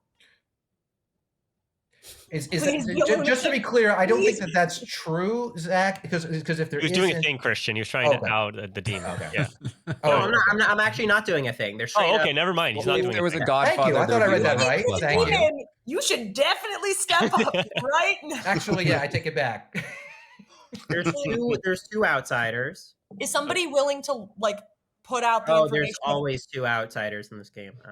Is
Please
that,
be a
just to be
lunatic.
clear? I don't think
Please.
that that's true, Zach. Because if there
He was doing a
isn't-
thing, Christian. He was trying
Okay.
to out the demon.
Okay.
Yeah.
Oh,
Oh,
I'm actually not doing a thing. They're straight
Oh,
up.
okay. Never mind. He's
Well,
not
if
doing
there was a
thing.
Godfather,
Thank you. I thought I
there'd
read
be
that
like
right.
plus
Thank
one.
you.
Demon, you should definitely step up right now.
Actually, yeah, I take it back.
There's two outsiders.
Is somebody willing to like put out the
Oh,
information?
there's always 2 outsiders in this game. Oh.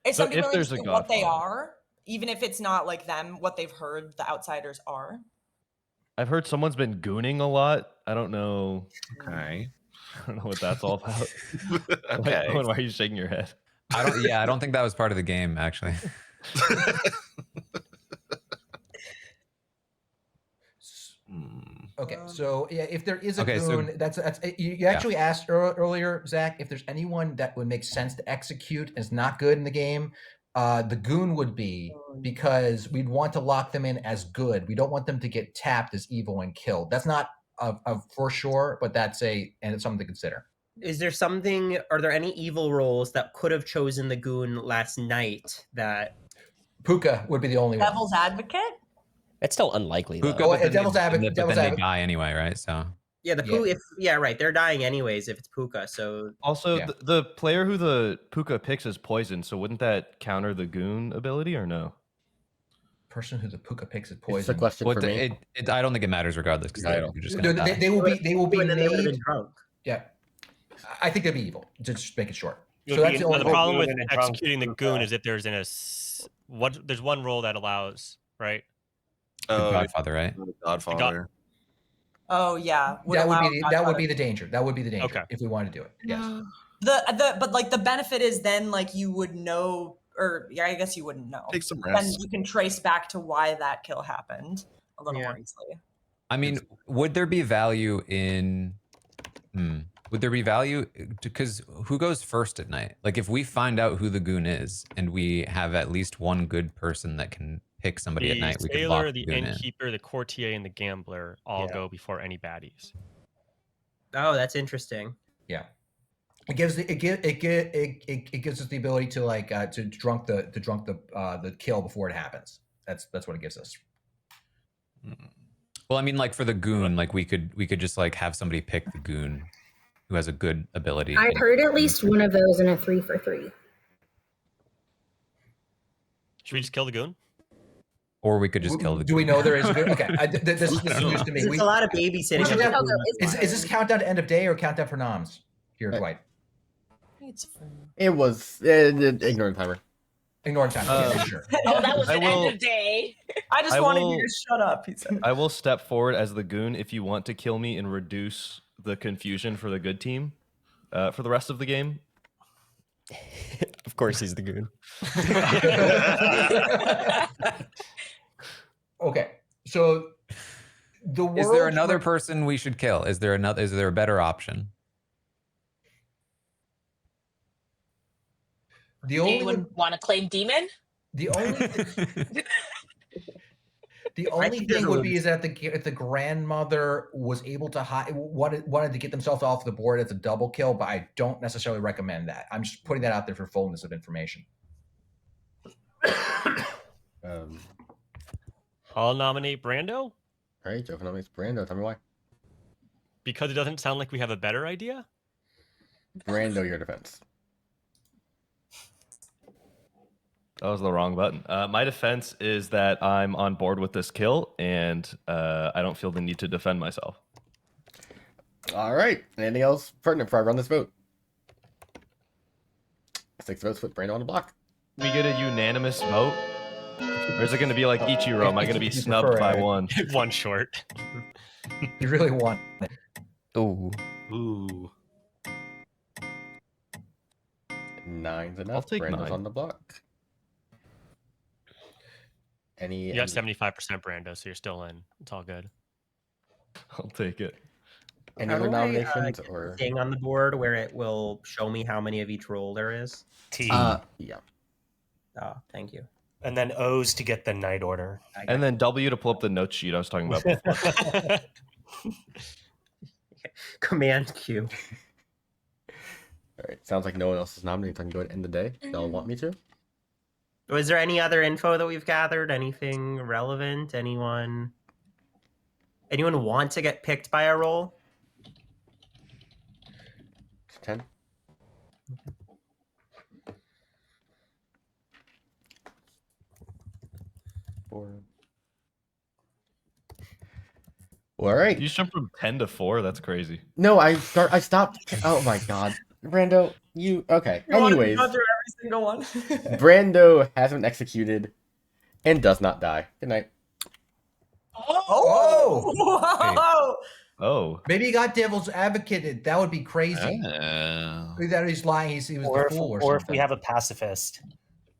Is
So
somebody
if
willing
there's
to
a
say what they
Godfather.
are, even if it's not like them, what they've heard the outsiders are?
I've heard someone's been gooning a lot. I don't know.
Okay.
I don't know what that's all about.
Okay.
Owen, why are you shaking your head?
I don't think that was part of the game actually.
Okay, so yeah, if there is a
Okay, so-
goon, that's you actually asked earlier, Zach, if there's anyone that would make sense to execute and is not good in the game. The goon would be, because we'd want to lock them in as good. We don't want them to get tapped as evil and killed. That's not for sure, but and it's something to consider.
Is there something? Are there any evil roles that could have chosen the goon last night? That
Puka would be the only one.
Devil's advocate?
It's still unlikely though.
Puka, but then
Devil's
they-
advocate-
but
Devil's
then they
advocate.
die anyway, right? So
yeah, the Puka. Right. They're dying anyways if it's Puka. So
Also,
Yeah.
the player who the Puka picks is poisoned, so wouldn't that counter the goon ability or no?
Person who the Puka picks is
It's a
poison.
question
Well,
for me.
I don't think it matters regardless because
I
they're
don't.
just gonna die.
They will be
and then they would have
made.
been drunk.
Yeah, I think they'd be evil. Just make it short.
It
So
would
that's
be
the only
The
another
problem
goon
with
and a drunk
executing the
Puka.
goon is that there's there's one role that allows, right?
The
Oh,
Godfather, right?
Godfather.
Oh yeah,
that would
allow
be that would be
Godfather.
the danger. That would be the danger
Okay.
if we wanted to do it. Yes.
But like the benefit is then like you would know, or yeah, I guess you wouldn't know.
Take some
Then
rest.
you can trace back to why that kill happened a little
Yeah.
more easily.
I mean, would there be value in? Would there be value because who goes first at night? Like if we find out who the goon is and we have at least one good person that can pick somebody at
The
night, we could
sailor,
lock
the
goon in.
innkeeper, the courtier, and the gambler all
Yeah.
go before any baddies.
Oh, that's interesting.
Yeah. It gives it gives us the ability to like to drunk the kill before it happens. That's what it gives us.
Well, I mean, like for the goon, like we could just like have somebody pick the goon who has a good ability.
I've heard at least one of those in a 3 for 3.
Should we just kill the goon?
Or we could just kill the.
Do we know there is a good? Okay, this is news to me.
It's a lot of babysitting.
We should
of the
have-
goon.
is this countdown to end of day or countdown for noms? Here, Dwight.
It's
It was ignorant timer.
Ignore time. Yeah, sure.
Oh, that was
I
the
will-
end of day.
I just
I
wanted
will-
you to shut up. He said.
I will step forward as the goon if you want to kill me and reduce the confusion for the good team for the rest of the game.
Of course, he's the goon.
Okay, so the world.
Is there another person we should kill? Is there a better option?
The only
Anyone want to claim demon?
the only the
I
only
think there's
thing
a
would
limit.
be is that the grandmother was able to wanted to get themselves off the board as a double kill, but I don't necessarily recommend that. I'm just putting that out there for fullness of information.
I'll nominate Brando
All right, Joe nominates Brando. Tell me why.
because it doesn't sound like we have a better idea.
Brando, your defense.
That was the wrong button. My defense is that I'm on board with this kill, and I don't feel the need to defend myself.
All right. Anything else pertinent before I run this vote? 6 votes put Brando on the block.
We get a unanimous vote? Or is it going to be like Ichiro? Am I going to be
If you
snubbed
prefer
by
it.
one?
One short.
You really want it.
Ooh.
Ooh.
9's enough.
I'll take
Brando's
9.
on the block.
You got 75% Brando, so you're still in. It's all good.
I'll take it.
Any
How
other
do I,
nominations
get
or
the thing on the board where it will show me how many of each role there is?
T.
yeah.
Oh, thank you.
And then O's to get the night order.
And then W to pull up the note sheet I was talking about before.
Command Q.
All right. Sounds like no one else is nominated. So I can go ahead and end the day. Y'all want me to?
Was there any other info that we've gathered? Anything relevant? Anyone want to get picked by a role?
10. Four. Well, all right.
You jumped from 10 to 4? That's crazy.
No, I stopped. Oh my god. Brando, you okay.
You wanted to
Anyways,
go through every single one.
Brando has been executed and does not die. Good night.
Oh!
Whoa!
Oh.
Maybe he got devil's advocated. That would be crazy. Maybe that he's lying. He was
Or
the fool or
if
something.
we have a pacifist.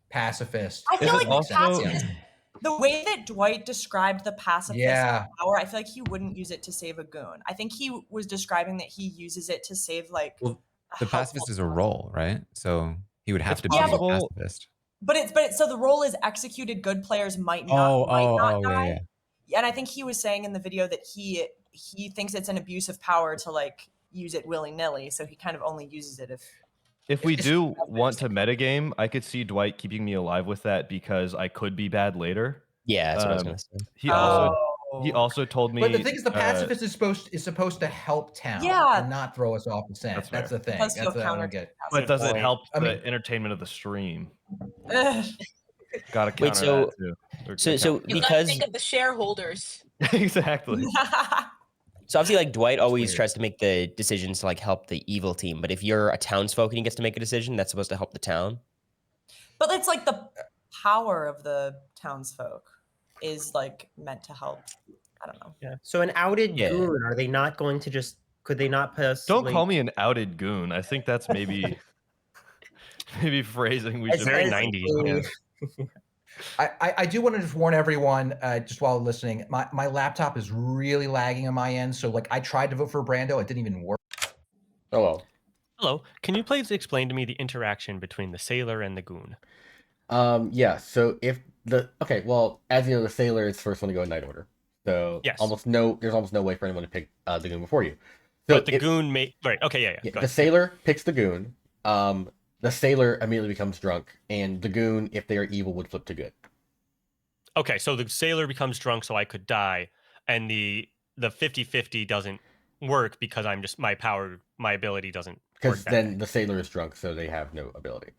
Pacifist.
I feel
Is it
like the
also-
pacifist, the way that Dwight described the pacifist
Yeah.
power, I feel like he wouldn't use it to save a goon. I think he was describing that he uses it to save like
Well,
a
the
helpful
pacifist is a role, right? So he would have
It's
to be a
possible-
pacifist.
But it's so the role is executed good players might not die.
yeah.
And I think he was saying in the video that he thinks it's an abuse of power to like use it willy-nilly, so he kind of only uses it
If we do want to metagame, I could see Dwight keeping me alive with that because I could be bad later.
Yeah, that's what I was gonna say.
He also told me.
But the thing is, the pacifist is supposed to help town,
Yeah.
and not throw us off the scent. That's the thing.
Because
That's
he'll
what I
counter
don't get.
But does it help
I mean-
the entertainment of the stream?
Ugh.
Gotta counter
Wait, so-
that too. Or
So
You gotta
because
think of the shareholders.
exactly.
So obviously, like Dwight always tries to make the decisions to like help the evil team. But if you're a townsfolk and he gets to make a decision, that's supposed to help the town.
But it's like the power of the townsfolk is like meant to help. I don't know.
Yeah. So an outed
Yeah.
goon, are they not going to just? Could they not post?
Don't call me an outed goon. I think that's maybe phrasing we should.
Very 90s.
Yeah.
I do want to just warn everyone, just while listening, my laptop is really lagging on my end. So like I tried to vote for Brando, it didn't even work.
Oh well.
Hello. Can you please explain to me the interaction between the sailor and the goon?
Yeah. So if well, as you know, the sailor is the first one to go in night order. So
Yes.
there's almost no way for anyone to pick the goon before you. So
But the goon may right. Okay, yeah. Go
the
ahead.
sailor picks the goon. The sailor immediately becomes drunk, and the goon, if they are evil, would flip to good.
Okay, so the sailor becomes drunk, so I could die, and the 50-50 doesn't work because I'm just my ability doesn't work.
Because
that
then
way.
the sailor is drunk, so they have no ability.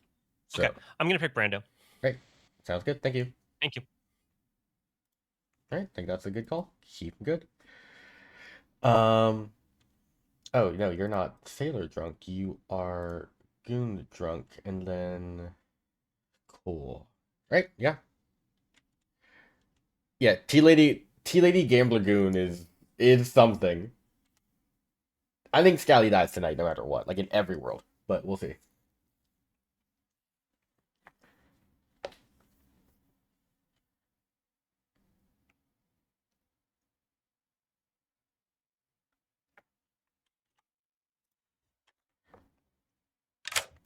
So,
Okay, I'm gonna pick Brando.
Great. Sounds good. Thank you.
Thank you.
All right. I think that's a good call. Keep 'em good. Oh no, you're not sailor drunk. You are goon drunk, and then cool. Right? Yeah. Yeah. Tea lady gambler goon is something. I think Scally dies tonight, no matter what. Like in every world, but we'll see.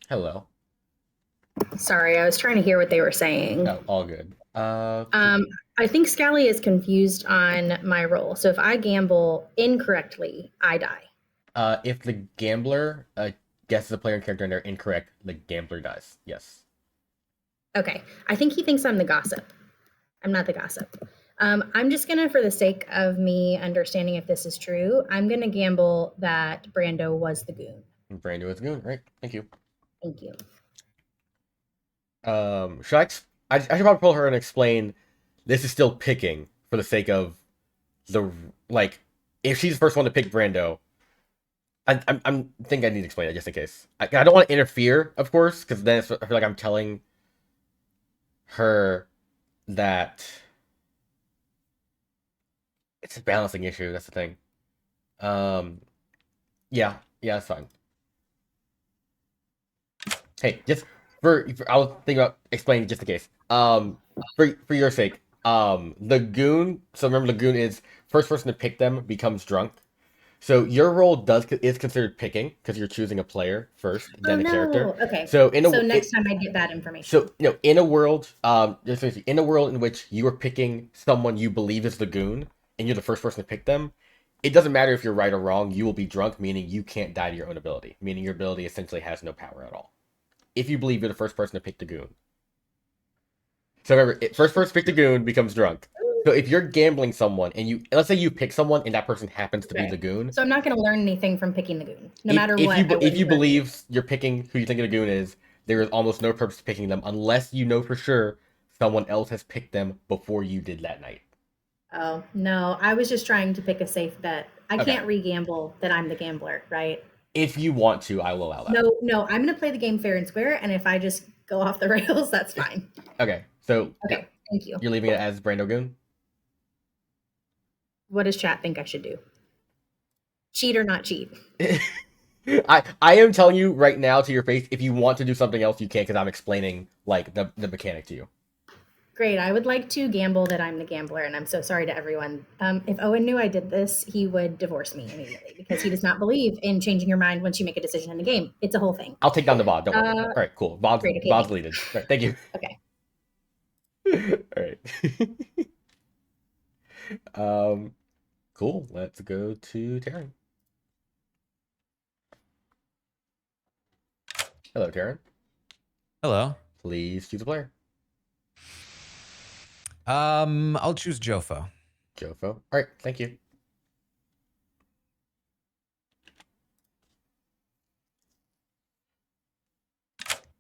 Hello.
Sorry, I was trying to hear what they were saying.
Oh, all good.
I think Scally is confused on my role. So if I gamble incorrectly, I die.
If the gambler guesses a player and character and they're incorrect, the gambler dies. Yes.
Okay. I think he thinks I'm the gossip. I'm not the gossip. I'm just gonna, for the sake of me understanding if this is true, I'm gonna gamble that Brando was the goon.
Brando is a goon, right? Thank you.
Thank you.
Should I I should probably pull her and explain this is still picking for the sake of the like. If she's the first one to pick Brando, I think I need to explain it just in case. I don't want to interfere, of course, because then I feel like I'm telling her that it's a balancing issue. That's the thing. Yeah, that's fine. Hey, just I was thinking about explaining just in case. For your sake, the goon. So remember, the goon is first person to pick them becomes drunk. So your role is considered picking because you're choosing a player first, then a character.
Okay.
So
next time I get that information.
So in a world, in a world in which you are picking someone you believe is the goon, and you're the first person to pick them, it doesn't matter if you're right or wrong. You will be drunk, meaning you can't die to your own ability, meaning your ability essentially has no power at all. If you believe you're the first person to pick the goon. So remember, first person to pick the goon becomes drunk. So if you're gambling someone and let's say you pick someone and that person happens to be the goon.
So I'm not going to learn anything from picking the goon, no matter what.
If you believe you're picking who you think the goon is, there is almost no purpose to picking them unless you know for sure someone else has picked them before you did that night.
Oh, no. I was just trying to pick a safe bet. I can't re-gamble that I'm the gambler, right?
If you want to, I will allow that.
No, I'm going to play the game fair and square, and if I just go off the rails, that's fine.
Okay, so
thank you.
You're leaving it as Brando Goon?
What does chat think I should do? Cheat or not cheat?
I am telling you right now to your face, if you want to do something else, you can, because I'm explaining like the mechanic to you.
Great. I would like to gamble that I'm the gambler, and I'm so sorry to everyone. If Owen knew I did this, he would divorce me immediately because he does not believe in changing your mind once you make a decision in the game. It's a whole thing.
I'll take down the VOD. Don't worry. All right, cool. VOD's deleted. All right, thank you.
Okay.
All right. Cool. Let's go to Taryn. Hello, Taryn.
Hello.
Please choose a player.
I'll choose Jofo.
Jofo. All right, thank you.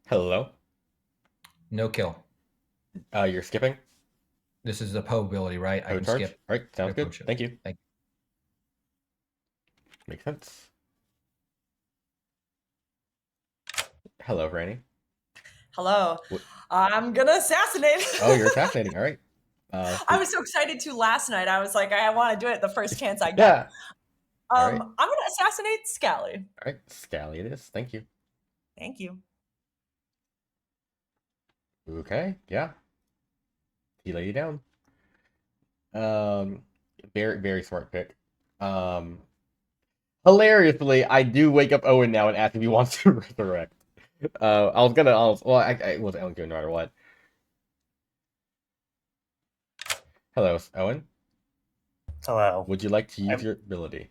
Hello.
No kill.
You're skipping?
This is the Poe ability, right? I can
charge?
skip.
All right, sounds good.
Charge.
Thank you. Makes sense. Hello, Franny.
Hello. I'm gonna assassinate.
Oh, you're assassinating. All right.
I was so excited to last night. I was like, I want to do it the first chance I get.
Yeah. All right.
I'm gonna assassinate Scally.
All right, Scally it is. Thank you.
Thank you.
Okay, yeah. He laid you down. Very, very smart pick. Hilariously, I do wake up Owen now and ask if he wants to resurrect. I was gonna, I wasn't doing no matter what. Hello, Owen.
Hello.
Would you like to use your ability?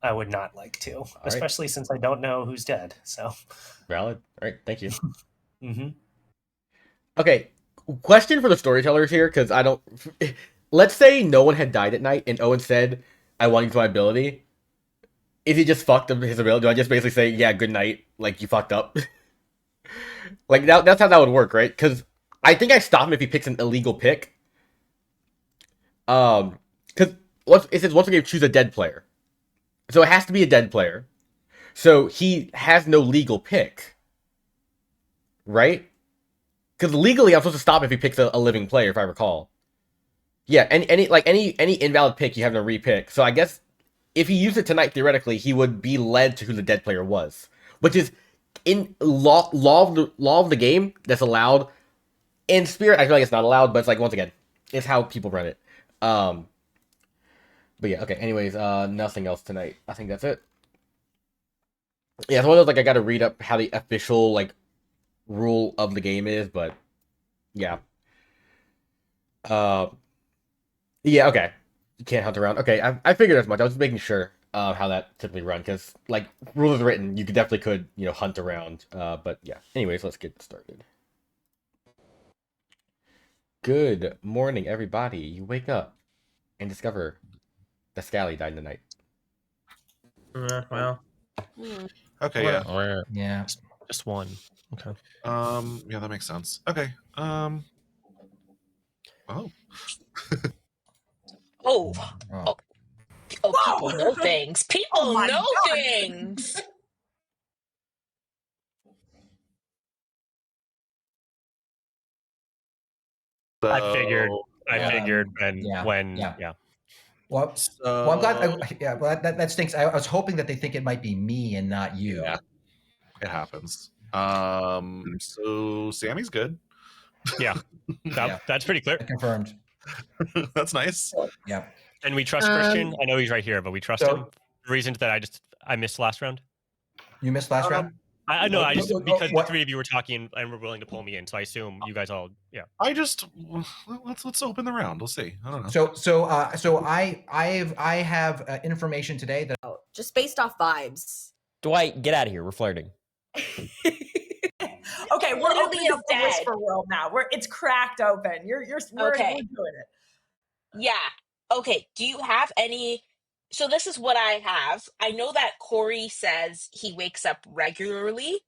I would not like to, especially since I don't know who's dead. So
valid. All right, thank you.
Mm-hmm.
Okay, question for the storytellers here, because I don't. Let's say no one had died at night, and Owen said, "I want to use my ability." Is he just fucked up his ability? Do I just basically say, "Yeah, good night," like you fucked up? Like that's how that would work, right? Because I think I stop him if he picks an illegal pick. Because it says once again choose a dead player, so it has to be a dead player. So he has no legal pick, right? Because legally I'm supposed to stop if he picks a living player, if I recall. Yeah, any invalid pick you have to repick. So I guess if he used it tonight, theoretically, he would be led to who the dead player was, which is in law of the game that's allowed. In Spirit, I feel like it's not allowed, but it's like once again, it's how people run it. But yeah, okay. Anyways, nothing else tonight. I think that's it. Yeah, it's one of those like I got to read up how the official like rule of the game is, but yeah. Yeah, okay. You can't hunt around. Okay, I figured as much. I was just making sure how that typically run, because like rules are written, you definitely could hunt around. But yeah. Anyways, let's get started. Good morning, everybody. You wake up and discover that Scally died in the night.
Well.
Okay,
yeah.
Just one. Okay.
Yeah, that makes sense. Okay. Oh.
Oh.
Oh.
Oh, people know things. People
Oh my
know
God.
things.
I figured. I
yeah.
figured, and
yeah,
when
yeah.
yeah.
Well,
So,
I'm glad. Yeah, well, that stinks. I was hoping that they think it might be me and not you.
Yeah, it happens. So Sammy's good.
Yeah,
Yeah.
that's pretty clear.
Confirmed.
That's nice.
Yeah.
And we trust Christian. I know he's right here, but we trust
So-
him. Reasons that I missed last round.
You missed last round.
I know. I just because
what?
the three of you were talking and were willing to pull me in, so I assume you guys all. Yeah.
I just let's open the round. We'll see. I don't know.
So I have information today that
Just based off vibes.
Dwight, get out of here. We're flirting.
Okay, we're
Literally
opening
is
up the
dead.
whisper world now. It's cracked open. We're
Okay.
doing it.
Yeah. Okay. Do you have any? So this is what I have. I know that Corey says he wakes up regularly.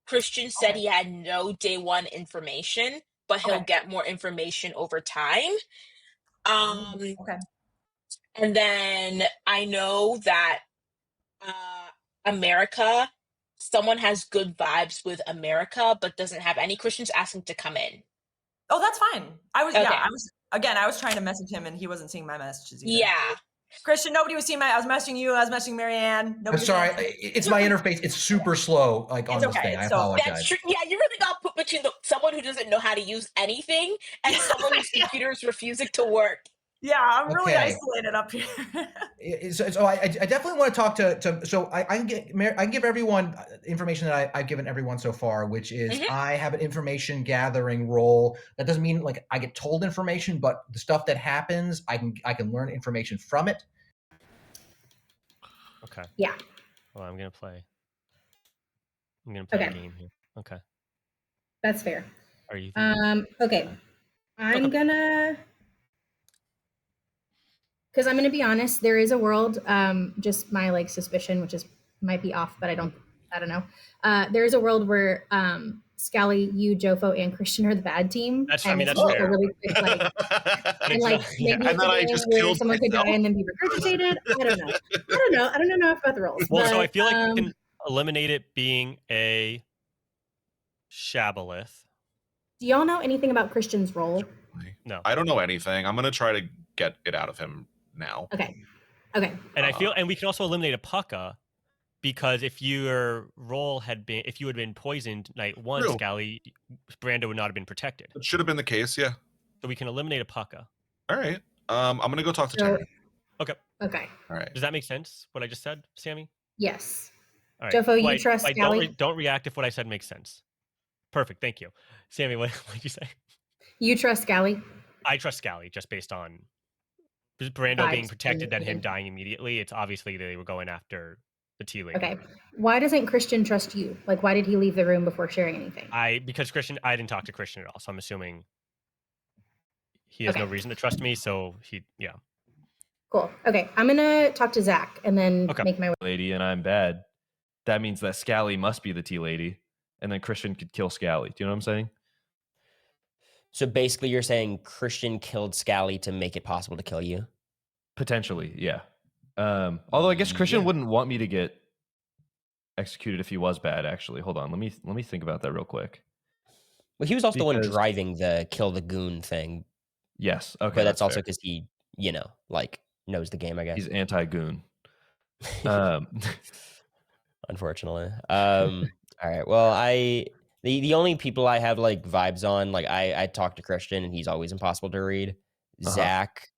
Christian said he had no day one information, but he'll get more information over time.
Okay.
And then I know that America, someone has good vibes with America, but doesn't have any. Christians asking to come in.
Oh, that's fine. I was
Okay.
I was trying to message him and he wasn't seeing my messages either.
Yeah.
Christian, nobody was seeing I was messaging you, I was messaging Marianne.
I'm sorry. It's my interface. It's super slow, like on
It's
this
okay,
thing. I
it's so-
apologize.
That's true. Yeah, you really got put between someone who doesn't know how to use anything and someone whose computer is refusing to work.
Yeah, I'm really
Okay.
isolated up here.
So I definitely want to talk to so I can give everyone information that I've given everyone so far, which is I have an information gathering role. That doesn't mean like I get told information, but the stuff that happens, I can learn information from it.
Okay.
Yeah.
Well, I'm gonna play a
Okay.
game here. Okay.
That's fair.
Are you?
Okay. I'm gonna, because I'm gonna be honest, there is a world, just my like suspicion, which is might be off, but I don't know. There is a world where Scally, you, Jofo, and Christian are the bad team.
That's.
And
I mean,
it's
that's
just a
fair.
really quick, like, and like maybe
And then I just
where
killed
someone could
myself.
die and then be regurgitated. I don't know. I don't know enough about the roles.
Well, so
but,
I feel like we can eliminate it being a Shabalith.
do y'all know anything about Christian's role?
No.
I don't know anything. I'm gonna try to get it out of him now.
Okay.
And I feel, and we can also eliminate a Pucka, because if your role had been, if you had been poisoned night one,
True.
Scally, Brando would not have been protected.
It should have been the case, yeah.
So we can eliminate a Pucka.
All right. I'm gonna go talk to
So-
Terry.
Okay.
Okay.
All right.
Does that make sense? What I just said, Sammy?
Yes.
All right.
Jofo, you
Dwight,
trust
Dwight,
Scally?
don't react if what I said makes sense. Perfect. Thank you, Sammy. What did you say?
You trust Scally?
I trust Scally just based on Brando being
Vibes.
protected, then him dying immediately. It's obviously they were going after the tea lady.
Okay. Why doesn't Christian trust you? Like, why did he leave the room before sharing anything?
Because Christian, I didn't talk to Christian at all, so I'm assuming he has no
Okay.
reason to trust me. So yeah.
Cool. Okay. I'm going to talk to Zach and then make my way.
Lady, and I'm bad. That means that Scally must be the tea lady, and then Christian could kill Scally. Do you know what I'm saying?
So basically, you're saying Christian killed Scally to make it possible to kill you?
Potentially, yeah. Although I guess Christian wouldn't want me to get executed if he was bad. Actually, hold on. Let me think about that real quick.
Well, he was also the one driving the kill the goon thing.
Yes. Okay.
But that's also
fair.
because he, like knows the game, I guess.
He's anti-goon.
Unfortunately. All right. Well, the only people I have like vibes on, like I talk to Christian and he's always impossible to read. Zach,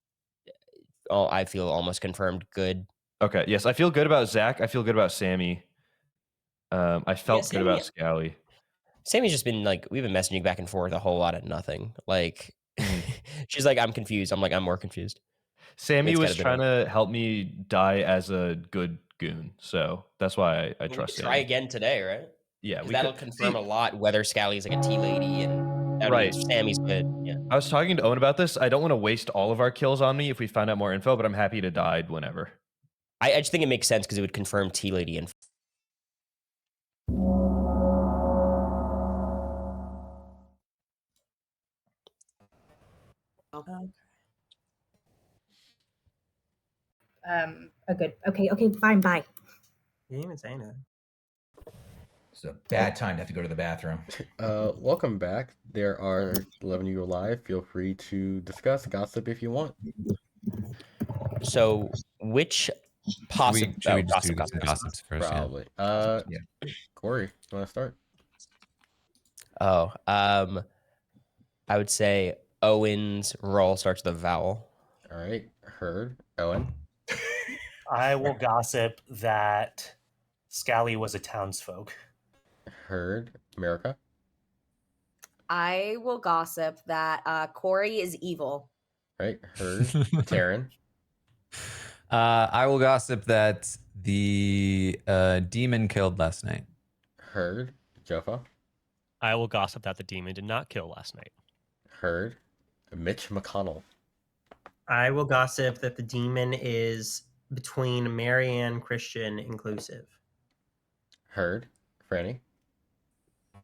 I feel almost confirmed good.
Okay. Yes, I feel good about Zach. I feel good about Sammy. I felt good about Scally.
Sammy's just been like, we've been messaging back and forth a whole lot of nothing. Like, she's like, I'm confused. I'm like, I'm more confused.
Sammy was trying to help me die as a good goon, so that's why I trust Sammy.
Try again today, right?
Yeah,
that'll confirm a lot whether Scally's like a tea lady and that means Sammy's good. Yeah.
I was talking to Owen about this. I don't want to waste all of our kills on me if we find out more info, but I'm happy to die whenever.
I just think it makes sense because it would confirm tea lady info.
Okay, fine, bye.
You didn't even say that.
It's a bad time to have to go to the bathroom.
Welcome back. There are 11 of you alive. Feel free to discuss, gossip if you want.
So, which possible?
Should we just do some gossips first?
Probably.
Yeah.
Corey, you want to start?
Oh, I would say Owen's roll starts with a vowel.
All right, heard. Owen.
I will gossip that Scally was a townsfolk.
Heard. America.
I will gossip that Corey is evil.
Right, heard. Taryn.
I will gossip that the demon killed last night.
Heard. Joffa.
I will gossip that the demon did not kill last night.
Heard. Mitch McConnell.
I will gossip that the demon is between Marianne, Christian, inclusive.
Heard. Franny.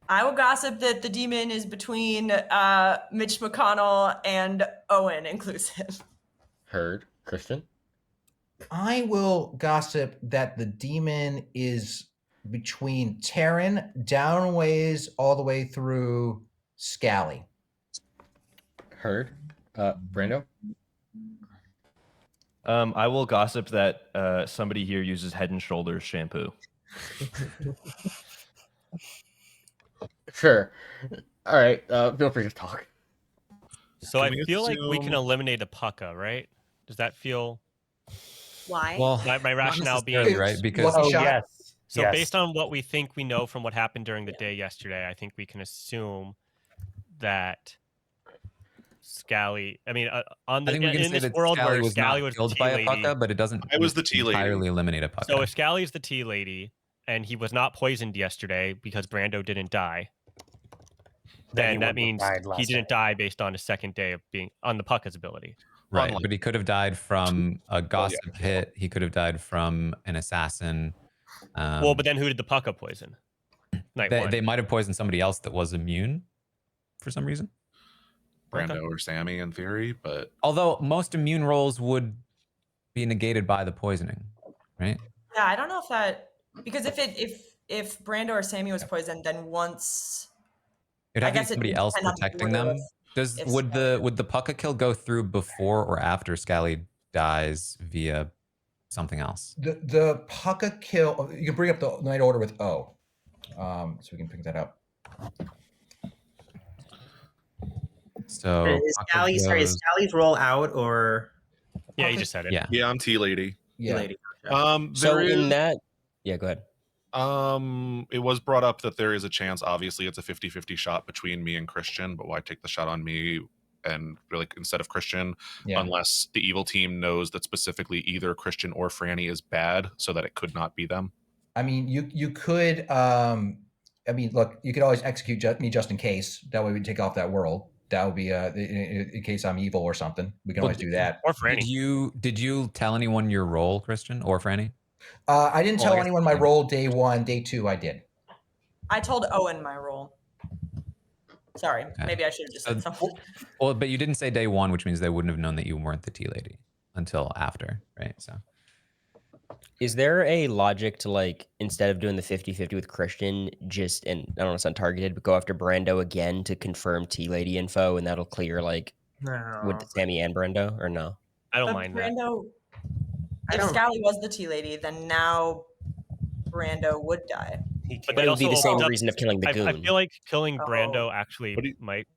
I will gossip that the demon is between Mitch McConnell and Owen, inclusive.
Heard. Christian.
I will gossip that the demon is between Taryn, downways, all the way through Scally.
Heard. Brando.
I will gossip that somebody here uses Head and Shoulders shampoo.
Sure. All right. Feel free to talk.
So I feel like we can eliminate a pucka, right? Does that feel?
Why?
Well,
my rationale
necessarily,
being
right? Because
yes.
So
yes.
based on what we think we know from what happened during the day yesterday, I think we can assume that Scally. I mean, on the
I think we can
in
say
this
that
world
Scally
where
was
Scally
not
was
killed
the
by
tea
a
lady.
pucka, but it doesn't
I was the tea lady.
entirely eliminate a pucka.
So if Scally's the tea lady and he was not poisoned yesterday because Brando didn't die, then that means he didn't die based on his second day of being on the pucka's ability.
Right, but he could have died from a gossip
yeah.
hit. He could have died from an assassin.
Well, but then who did the pucka poison?
They might have poisoned somebody else that was immune for some reason.
Brando or Sammy in theory, but
although most immune rolls would be negated by the poisoning, right?
Yeah, I don't know if that because if Brando or Sammy was poisoned, then once
It'd have to be somebody else
depend on
protecting
the order
them. Would the pucka kill go through before or after Scally dies via something else?
The pucka kill. You can bring up the night order with O, so we can pick that up.
So
is Scally's roll out or?
Yeah, you just said it.
Yeah,
I'm Tea Lady.
Yeah.
Lady.
So in that, yeah, go ahead.
It was brought up that there is a chance, obviously it's a 50-50 shot between me and Christian, but why take the shot on me and really instead of Christian, unless the evil team knows that specifically either Christian or Franny is bad so that it could not be them?
I mean, you could, look, you could always execute me just in case. That way we take off that world. That would be in case I'm evil or something. We can always do that.
Or Franny.
Did you tell anyone your role, Christian or Franny?
I didn't tell anyone my role day 1. Day 2, I did.
I told Owen my role. Sorry, maybe I should have just said something.
Well, but you didn't say day 1, which means they wouldn't have known that you weren't the tea lady until after, right? So,
is there a logic to like instead of doing the 50-50 with Christian, just and I don't know, it's untargeted, but go after Brando again to confirm tea lady info, and that'll clear like with Sammy and Brando, or no?
I don't mind
Brando, if Scally was the tea lady, then now Brando would die.
But it would be the same reason of killing the goon.
I feel like killing Brando actually might.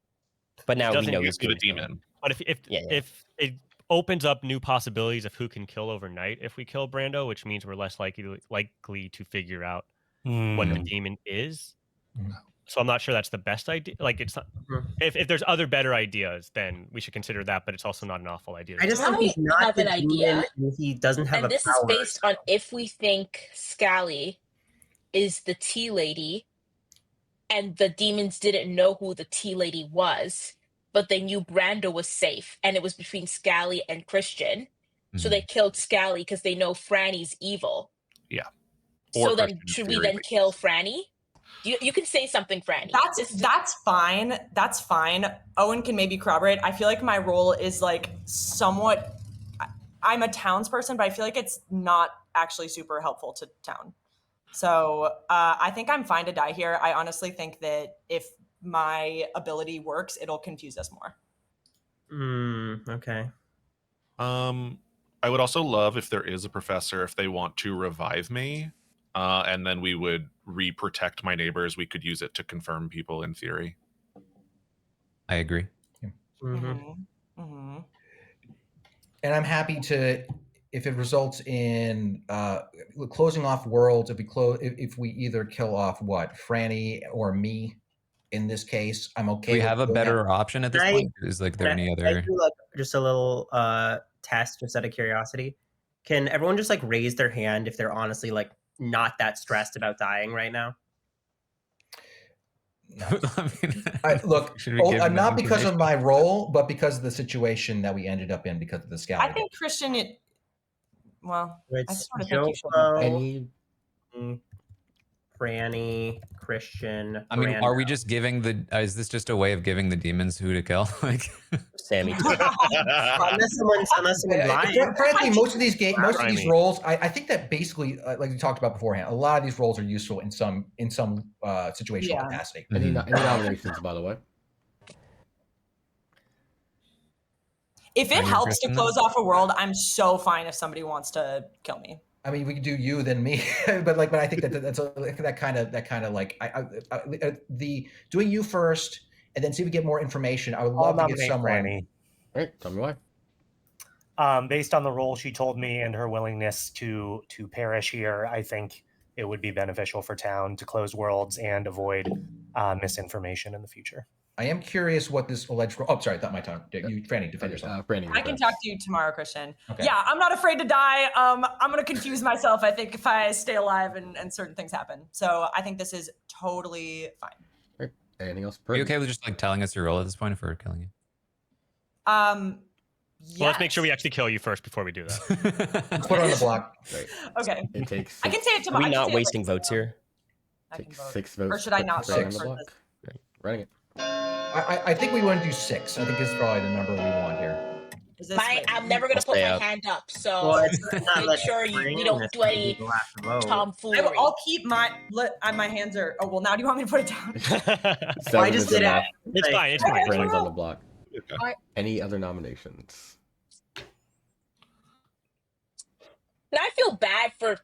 But now we know
he's the demon.
But if it opens up new possibilities of who can kill overnight if we kill Brando, which means we're less likely to figure out what the demon is. So I'm not sure that's the best idea. Like it's not. If there's other better ideas, then we should consider that. But it's also not an awful idea.
I just think he's not
have an idea.
He doesn't have
and this is based on if we think Scally is the tea lady and the demons didn't know who the tea lady was, but they knew Brando was safe and it was between Scally and Christian. So they killed Scally because they know Franny's evil.
Yeah.
So then should we then kill Franny? You can say something, Franny.
That's fine. That's fine. Owen can maybe corroborate. I feel like my role is like somewhat. I'm a townsperson, but I feel like it's not actually super helpful to town. So I think I'm fine to die here. I honestly think that if my ability works, it'll confuse us more.
Okay.
I would also love if there is a professor, if they want to revive me, and then we would re-protect my neighbors. We could use it to confirm people in theory.
I agree.
And I'm happy to, if it results in closing off worlds, if we either kill off Franny or me. In this case, I'm okay.
Do we have a better
that.
option at this point? Is like there any other?
I do like just a little test, just out of curiosity. Can everyone just like raise their hand if they're honestly like not that stressed about dying right now?
No. Look, not because of my role, but because of the situation that we ended up in because of the scout.
I think Christian. I sort of think you should.
Franny, Christian.
I mean,
Brando.
are we just giving the? Is this just a way of giving the demons who to kill? Like
Sammy.
unless someone's lying.
Frankly, most of these roles, I think that basically, like we talked about beforehand, a lot of these roles are useful in some situational capacity.
Any nominations, by the way?
If it helps to close off a world, I'm so fine if somebody wants to kill me.
I mean, we could do you then me, but I think that's that kind of like the doing you first and then see if we get more information. I would love to get someone.
Franny.
Right, tell me why.
Based on the role she told me and her willingness to perish here, I think it would be beneficial for town to close worlds and avoid misinformation in the future.
I am curious what this alleged. Oh, sorry, I thought my turn. You, Franny, defend yourself.
Franny,
I can talk to you tomorrow, Christian.
Okay.
Yeah, I'm not afraid to die. I'm going to confuse myself, I think, if I stay alive and certain things happen. So I think this is totally fine.
Right. Anything else?
Are you okay with just like telling us your role at this point if we're killing you?
Yes.
Well, let's make sure we actually kill you first before we do that.
Let's put it on the block.
Right.
Okay.
It takes.
I can say it tomorrow.
Are we not wasting votes here?
Take 6 votes.
Or should I not vote for this?
Right. Running it.
I think we want to do 6. I think this is probably the number we want here.
I'm never going to put my hand up, so make sure we don't do any tomfoolery.
I'll keep my hands are. Oh well, now do you want me to put it down?
I just did it.
It's fine. It's fine.
Brandon's on the block.
Okay.
Any other nominations?
And I feel bad for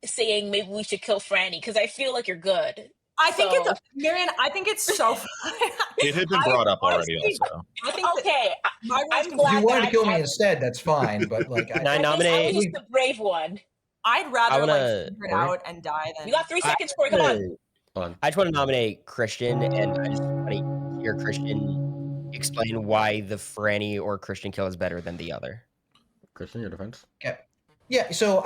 saying maybe we should kill Franny because I feel like you're good.
I think it's Marianne. I think it's so fun.
It had been brought up already, also.
I think
okay.
If you wanted to kill me instead, that's fine. But like,
I nominate.
I was the brave one.
I'd rather figure it out and die than.
You got 3 seconds for it. Come on.
I just want to nominate Christian, and I just want to hear Christian explain why the Franny or Christian kill is better than the other.
Christian, your defense.
Okay. Yeah. So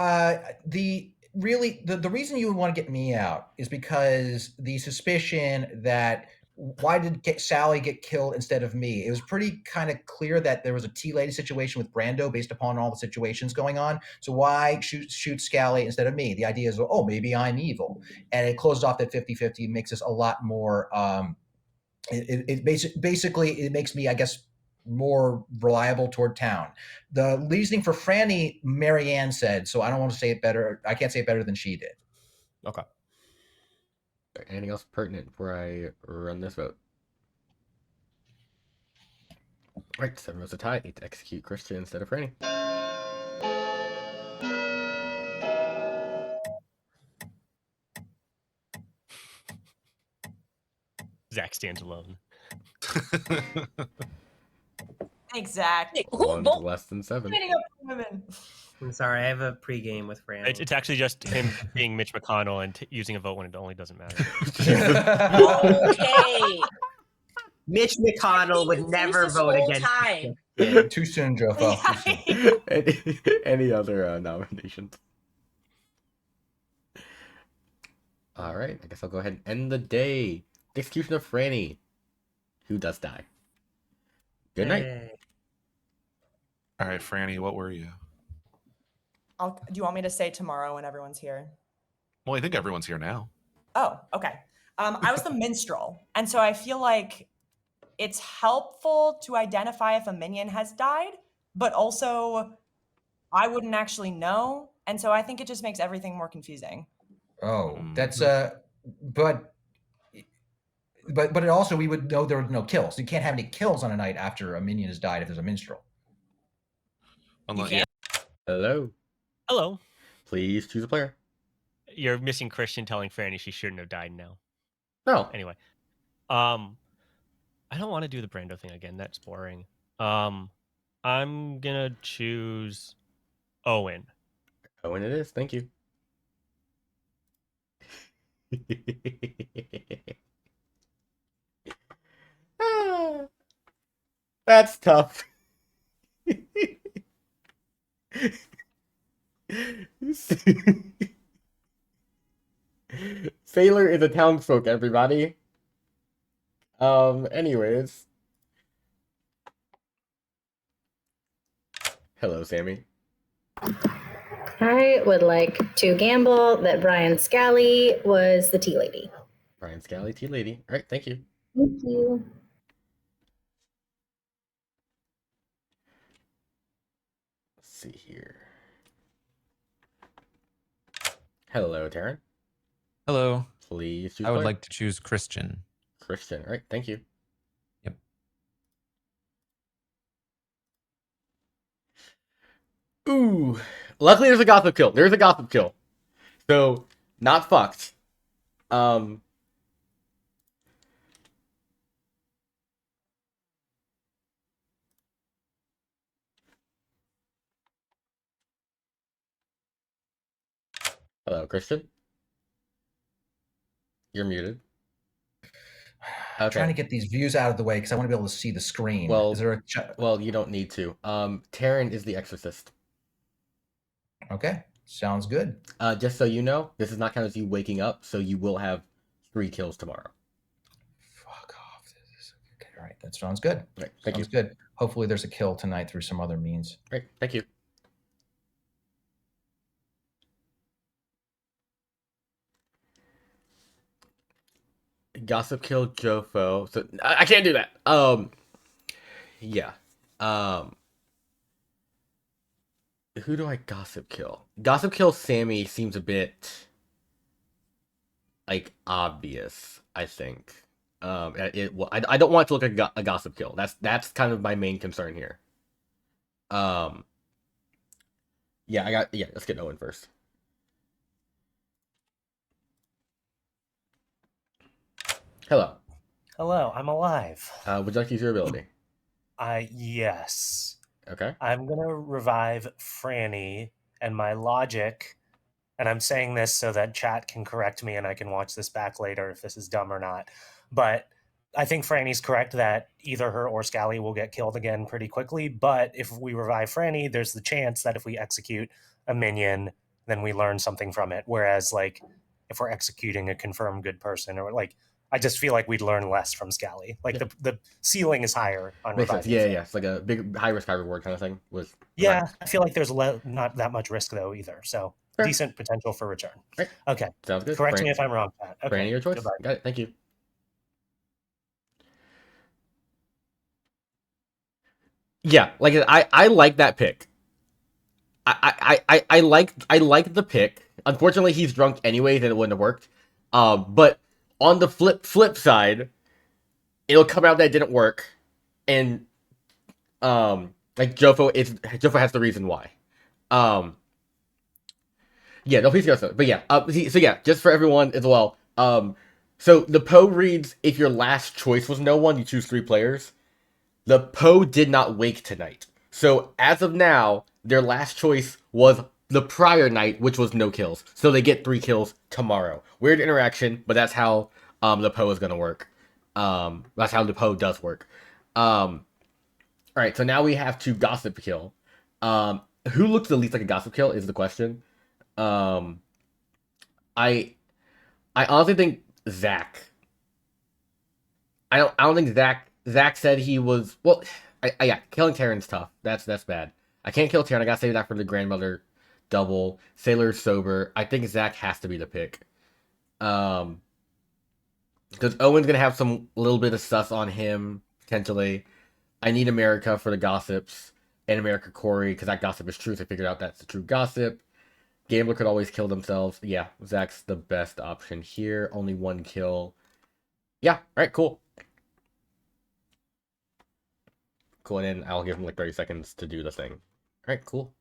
the reason you would want to get me out is because the suspicion that why did Sally get killed instead of me? It was pretty kind of clear that there was a tea lady situation with Brando based upon all the situations going on. So why shoot Scally instead of me? The idea is, oh, maybe I'm evil. And it closed off that 50-50, makes us a lot more, it makes me, I guess, more reliable toward town. The reasoning for Franny, Marianne said, so I don't want to say it better. I can't say it better than she did.
Okay.
Anything else pertinent before I run this vote? Right, 7 votes a tie. 8 to execute Christian instead of Franny.
Zach stands alone.
Thanks, Zach.
One's less than 7.
I'm sorry, I have a pregame with Franny.
It's actually just him being Mitch McConnell and using a vote when it only doesn't matter.
Okay. Mitch McConnell would never vote against.
Yeah, too soon, Joe.
Any other nominations? All right, I guess I'll go ahead and end the day. Execution of Franny, who does die. Good night.
All right, Franny, what were you?
Do you want me to say tomorrow when everyone's here?
Well, I think everyone's here now.
Oh, okay. I was the minstrel, and so I feel like it's helpful to identify if a minion has died, but also I wouldn't actually know, and so I think it just makes everything more confusing.
Oh, that's but it also, we would know there were no kills. You can't have any kills on a night after a minion has died if there's a minstrel.
Yeah.
Hello.
Hello.
Please choose a player.
You're missing Christian telling Franny she shouldn't have died now.
No.
Anyway. I don't want to do the Brando thing again. That's boring. I'm gonna choose Owen.
Owen it is. Thank you. That's tough. Sailor is a townsfolk, everybody. Anyways. Hello, Sammy.
I would like to gamble that Brian Scally was the tea lady.
Brian Scally, tea lady. All right, thank you.
Thank you.
Let's see here. Hello, Taryn.
Hello.
Please choose
I would
player.
like to choose Christian.
Christian. All right, thank you.
Yep.
Ooh. Luckily, there's a gossip kill. There's a gossip kill. So, not fucked. Hello, Christian. You're muted.
I'm trying to get these views out of the way because I want to be able to see the screen.
Well,
is there a
well, you don't need to. Taryn is the exorcist.
Okay, sounds good.
Just so you know, this is not kind of you waking up, so you will have 3 kills tomorrow.
Fuck off. Okay, all right, that sounds good.
Right, thank
sounds
you.
good. Hopefully there's a kill tonight through some other means.
Great, thank you. Gossip kill Jofo. So I can't do that. Yeah. Who do I gossip kill? Gossip kill Sammy seems a bit like obvious, I think. I don't want it to look like a gossip kill. That's kind of my main concern here. Yeah, let's get Owen first. Hello.
Hello, I'm alive.
Would you like to use your ability?
Yes.
Okay.
I'm gonna revive Franny, and my logic, and I'm saying this so that chat can correct me and I can watch this back later if this is dumb or not. But I think Franny's correct that either her or Scally will get killed again pretty quickly. But if we revive Franny, there's the chance that if we execute a minion, then we learn something from it. Whereas, like, if we're executing a confirmed good person, or like, I just feel like we'd learn less from Scally. Like the ceiling is higher on
Makes sense.
reviving.
Yeah. It's like a big high risk, high reward kind of thing.
I feel like there's not that much risk though either. So
Fair.
Decent potential for return.
Right.
Okay.
Sounds good.
Correct me if I'm wrong, Pat. Okay.
Franny, your choice.
Goodbye.
Got it. Thank you. Yeah, like I like that pick. I like the pick. Unfortunately, he's drunk anyways, and it wouldn't have worked. But on the flip side, it'll come out that it didn't work, and like Jofo has the reason why. Yeah, no, please go. But yeah, so yeah, just for everyone as well. So the Poe reads, if your last choice was no one, you choose 3 players. The Poe did not wake tonight. So as of now, their last choice was the prior night, which was no kills. So they get 3 kills tomorrow. Weird interaction, but that's how the Poe is gonna work. That's how the Poe does work. Alright, so now we have to gossip kill. Who looks the least like a gossip kill is the question. I honestly think Zach. I don't think Zach said he was yeah, killing Terran's tough. That's bad. I can't kill Terran. I gotta save that for the grandmother double. Sailor's sober. I think Zach has to be the pick. Because Owen's gonna have some little bit of sus on him potentially. I need America for the gossips, and America Corey because that gossip is truth. I figured out that's the true gossip. Gambler could always kill themselves. Yeah, Zach's the best option here. Only 1 kill. Yeah. All right. Cool. Cool. And then I'll give him like 30 seconds to do the thing. All right. Cool.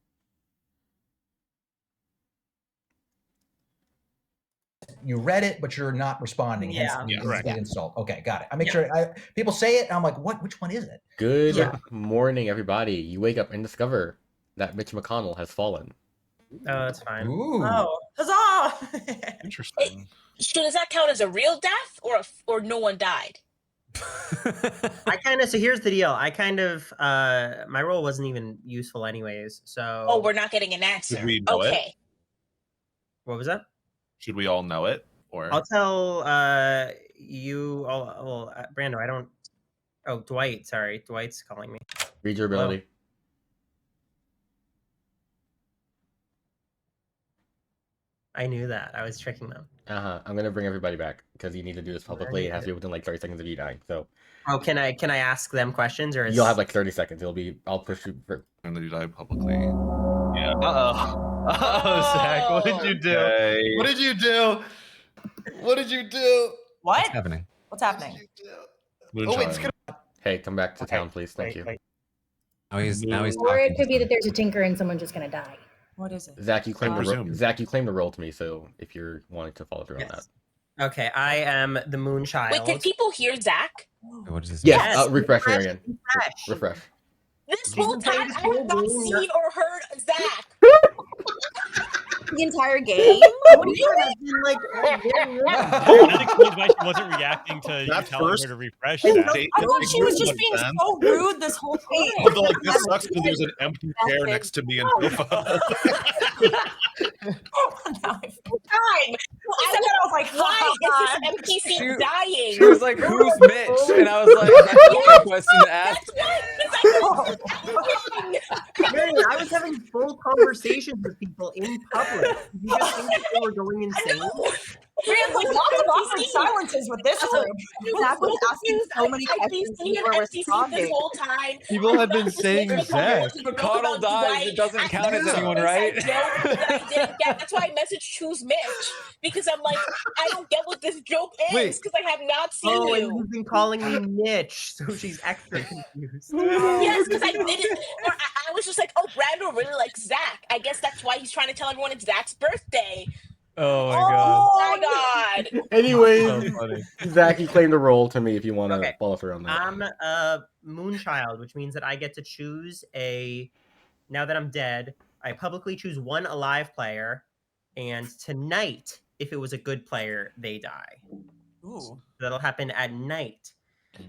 You read it, but you're not responding. Hence the insult. Okay, got it. I make sure people say it, and I'm like, what? Which one is it?
Good morning, everybody. You wake up and discover that Mitch McConnell has fallen.
Oh, that's fine.
Ooh.
Oh, huzzah!
Interesting.
So does that count as a real death or no one died?
I kind of so here's the deal. I kind of my role wasn't even useful anyways. So
Oh, we're not getting an answer.
Should we know it?
Okay.
What was that?
Should we all know it? Or
I'll tell you all. Brando, I don't. Oh, Dwight. Sorry, Dwight's calling me.
Read your ability.
I knew that. I was tricking them.
I'm gonna bring everybody back because you need to do this publicly. It has to be within like 30 seconds of you dying. So.
Oh, can I ask them questions or?
You'll have like 30 seconds. I'll push you.
I'm gonna die publicly. Yeah.
Zach, what did you do?
Okay.
What did you do? What did you do?
What?
What's happening?
What's happening?
Moonchild.
Hey, come back to town, please. Thank you.
Oh, he's
Or
talking.
it could be that there's a tinker and someone's just gonna die.
What is it?
Zach, you claimed
presume.
Zach, you claimed the role to me. So if you're wanting to follow through on that.
Okay, I am the Moonchild.
Wait, can people hear Zach?
What is this?
Yes. Refresh here again. Refresh.
This whole time I have not seen or heard Zach.
The entire game?
What do you mean? Like,
That explains why she wasn't reacting to you
That
telling
first-
her to refresh
I
that.
I thought she was just being so rude this whole time.
But like, this sucks because there's an empty chair next to me and Sofa.
Now I feel
Time.
I was like,
Why is this NPC
She-
dying?
She was like, "Who's Mitch?" And I was like, "That's a good question to ask."
Marion, I was having full conversations with people in public. You just think that they were going insane?
We had like lots of awkward silences with this group.
Zach was asking so many
I've been
questions.
seeing
You
an
were
NPC this
responding.
whole time.
People had been saying Zach.
If McConnell dies, it doesn't count as anyone, right?
I didn't get. That's why I messaged Choose Mitch because I'm like, I don't get what this joke is
Wait.
because I have not seen
Oh, and
you.
you've been calling me Mitch, so she's extra confused.
Yes, because I didn't. Or I was just like, oh, Brando really likes Zach. I guess that's why he's trying to tell everyone it's Zach's birthday.
Oh my god.
Oh my god.
Anyways,
So funny.
Zach, you claimed the role to me if you want to
Okay.
follow through on that.
I'm a Moonchild, which means that I get to choose now that I'm dead, I publicly choose one alive player, and tonight, if it was a good player, they die.
Ooh.
That'll happen at night.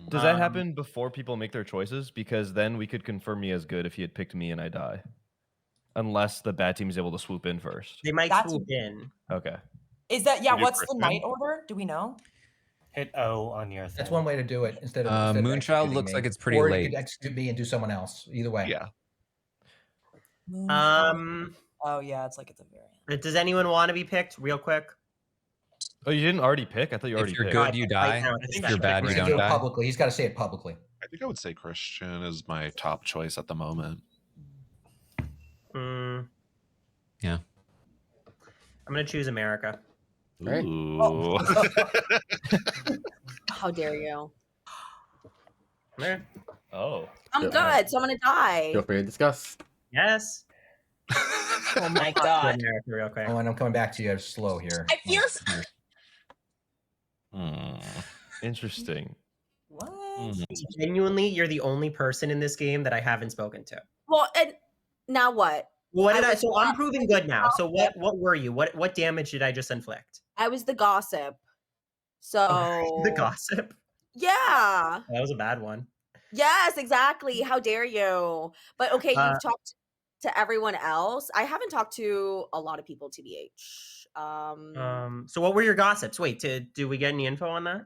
Does that happen before people make their choices? Because then we could confirm me as good if he had picked me and I die. Unless the bad team is able to swoop in first.
They might
That's-
swoop in.
Okay.
Is that
Can you
what's the
press
night
them?
order? Do we know?
Hit O on your thing.
That's one way to do it instead of
Moonchild
executing
looks
me.
like it's pretty
or
late.
you could execute me and do someone else. Either way.
Yeah.
Oh yeah, it's like at the very end.
Does anyone want to be picked real quick?
Oh, you didn't already pick? I thought you
If
already
you're
picked.
good, you die.
now,
If you're bad, you
He's gonna
don't
do it
die.
publicly. He's got to say it publicly.
I think I would say Christian is my top choice at the moment.
Yeah.
I'm gonna choose America.
Right.
Ooh.
How dare you?
Eh,
Oh.
I'm
Yeah.
good, so I'm gonna die.
Feel free to discuss.
Yes.
Oh my
I'll do
god.
America real quick.
Oh, and I'm coming back to you slow here.
I feel
Interesting.
What?
Genuinely, you're the only person in this game that I haven't spoken to.
Well, and now what?
What did
I
I?
was
So I'm
not-
proving good now. So what were you? What damage did I just inflict?
I was the gossip. So
The gossip.
Yeah.
That was a bad one.
Yes, exactly. How dare you? But okay, you've talked to everyone else. I haven't talked to a lot of people, TBH.
So what were your gossips? Wait, do we get any info on that?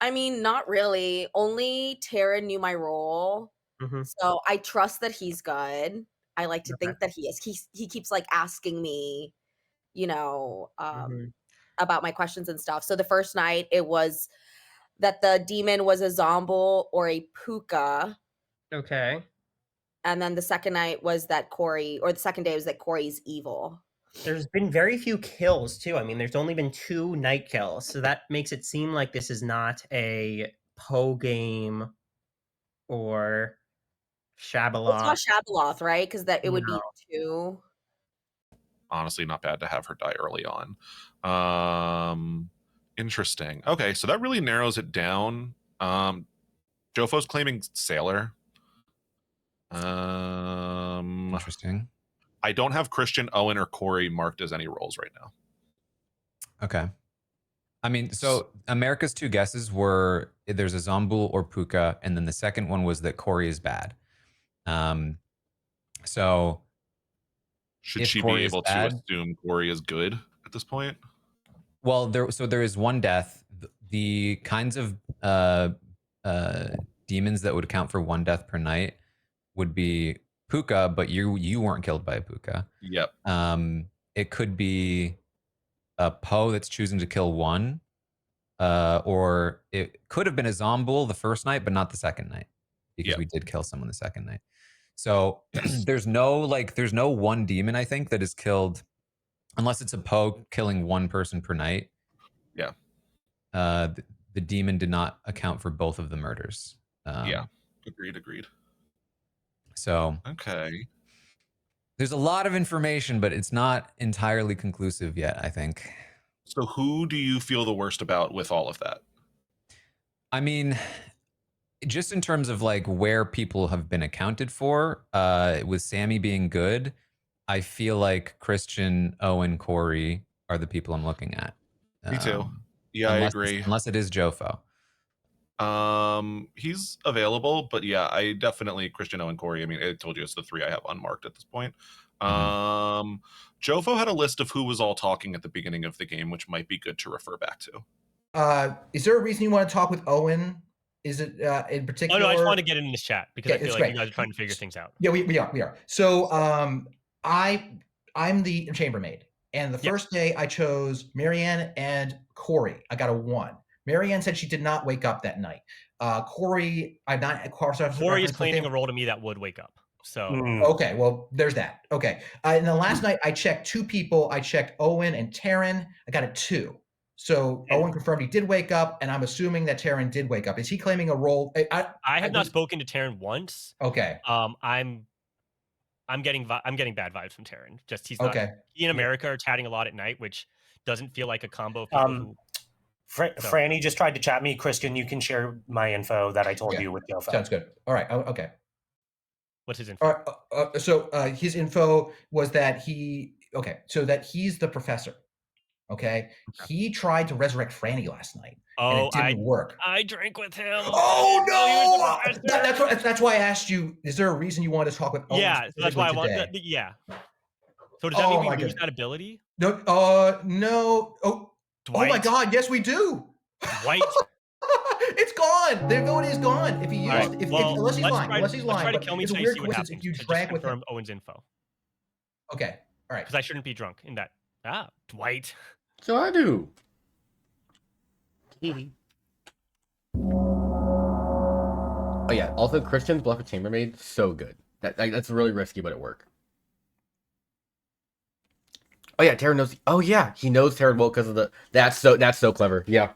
I mean, not really. Only Tara knew my role.
Mhm.
So I trust that he's good. I like to
Okay.
think that he is. He keeps like asking me, you know,
Mhm.
about my questions and stuff. So the first night it was that the demon was a Zomble or a Puka.
Okay.
And then the second night was that Corey, or the second day was that Corey's evil.
There's been very few kills too. I mean, there's only been 2 night kills, so that makes it seem like this is not a Poe game or Shabaloth.
Well, it's not Shabaloth, right? Because that it would be 2.
Honestly, not bad to have her die early on. Interesting. Okay, so that really narrows it down. Jofo's claiming Sailor.
Interesting.
I don't have Christian, Owen, or Corey marked as any roles right now.
Okay. I mean, so America's 2 guesses were there's a Zombul or Puka, and then the second one was that Corey is bad. So
should she be able to assume Corey is good at this point?
Well, there is 1 death. The kinds of demons that would count for 1 death per night would be Puka, but you weren't killed by a Puka.
Yep.
It could be a Poe that's choosing to kill 1, or it could have been a Zombul the first night, but not the second night, because we did kill someone the second night. So there's no 1 demon, I think, that is killed unless it's a Poe killing 1 person per night.
Yeah.
The demon did not account for both of the murders.
Yeah. Agreed.
So
okay.
There's a lot of information, but it's not entirely conclusive yet, I think.
So who do you feel the worst about with all of that?
I mean, just in terms of like where people have been accounted for, with Sammy being good, I feel like Christian, Owen, Corey are the people I'm looking at.
Me too. Yeah, I agree.
Unless it is Jofo.
He's available, but yeah, I definitely Christian, Owen, Corey. I mean, I told you it's the 3 I have unmarked at this point. Jofo had a list of who was all talking at the beginning of the game, which might be good to refer back to.
Is there a reason you want to talk with Owen? Is it in particular?
Oh no, I just want to get in this chat because I feel like you guys are trying to figure things out.
Yeah, we are. So I'm the chambermaid, and the first day I chose Marianne and Corey. I got a 1. Marianne said she did not wake up that night. Corey, I've not.
Corey is claiming a role to me that would wake up. So
okay, well, there's that. Okay, and the last night I checked 2 people. I checked Owen and Taryn. I got a 2. So Owen confirmed he did wake up, and I'm assuming that Taryn did wake up. Is he claiming a role?
I have not spoken to Taryn once.
Okay.
I'm getting bad vibes from Taryn. Just he's not.
Okay.
He and America are chatting a lot at night, which doesn't feel like a combo of people who.
Franny just tried to chat me. Christian, you can share my info that I told you with Jofo.
Sounds good. All right. Okay.
What's his info?
So his info was that that he's the professor. Okay. He tried to resurrect Franny last night. And it didn't work.
I drank with him.
Oh no! That's why I asked you. Is there a reason you want to talk with Owen?
Yeah, that's why I want. Yeah. So does that mean we lose that ability?
No. No. Oh.
Dwight.
Oh my God! Yes, we do.
Dwight.
It's gone. The ability is gone. If he used,
right.
unless he's lying,
let's try to kill me.
It's a weird coincidence if you drank with him.
Owen's info.
Okay. All right.
Because I shouldn't be drunk in that. Dwight.
So I do. Oh yeah. Also, Christian's bluff of chambermaid, so good. That's really risky, but it worked. Oh yeah, Taryn knows. Oh yeah, he knows Taryn well because of the. That's so clever. Yeah.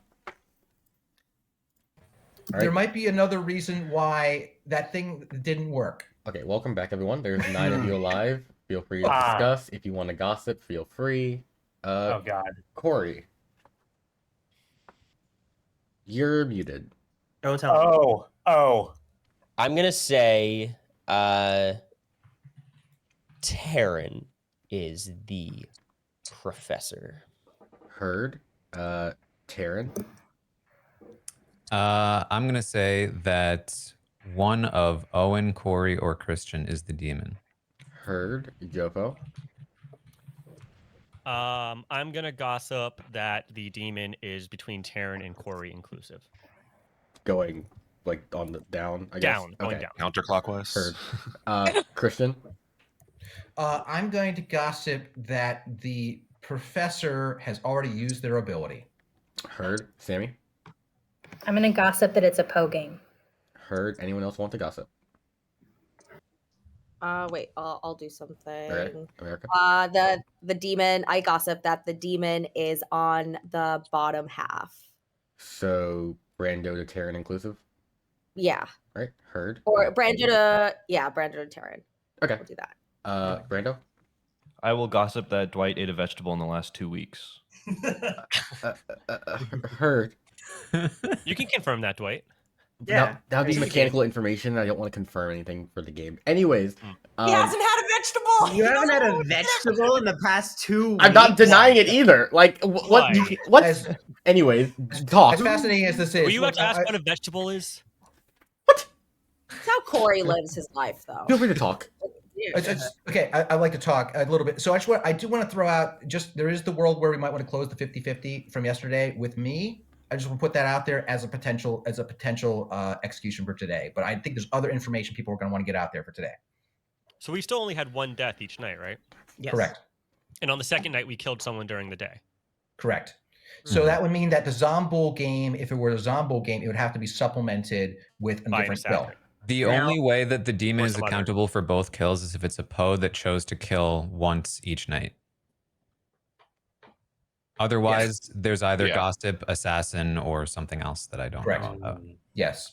There might be another reason why that thing didn't work.
Okay, welcome back, everyone. There's 9 of you alive. Feel free to discuss. If you want to gossip, feel free.
Oh God,
Corey, you're muted.
Don't tell me.
Oh.
I'm gonna say, Taryn is the professor.
Heard. Taryn.
I'm gonna say that one of Owen, Corey, or Christian is the demon.
Heard. Jofo.
I'm gonna gossip that the demon is between Taryn and Corey inclusive.
Going like on the down, I guess.
Going down.
Counterclockwise.
Heard. Christian.
I'm going to gossip that the professor has already used their ability.
Heard. Sammy.
I'm gonna gossip that it's a Poe game.
Heard. Anyone else want to gossip?
Wait, I'll do something.
All right, America.
The demon. I gossip that the demon is on the bottom half.
So Brando to Terran inclusive.
Yeah.
Right. Heard.
Or Brando to Terran.
Okay.
We'll do that.
Brando.
I will gossip that Dwight ate a vegetable in the last 2 weeks.
Heard.
You can confirm that, Dwight.
Yeah,
that would be mechanical information. I don't want to confirm anything for the game. Anyways,
he hasn't had a vegetable.
You haven't had a vegetable in the past 2 weeks.
I'm not denying it either. Like what? Anyways, talk.
As fascinating as this is,
Were you about to ask what a vegetable is?
That's how Corey lives his life, though.
Feel free to talk.
Okay, I like to talk a little bit. So I do want to throw out there is the world where we might want to close the 50-50 from yesterday with me. I just want to put that out there as a potential execution for today. But I think there's other information people are going to want to get out there for today.
So we still only had one death each night, right?
Yes.
Correct.
And on the second night, we killed someone during the day.
Correct. So that would mean that the Zomboul game, if it were a Zomboul game, it would have to be supplemented with a different kill.
The only way that the demon is accountable for both kills is if it's a Poe that chose to kill once each night. Otherwise, there's either gossip, assassin, or something else that I don't know about.
Yes.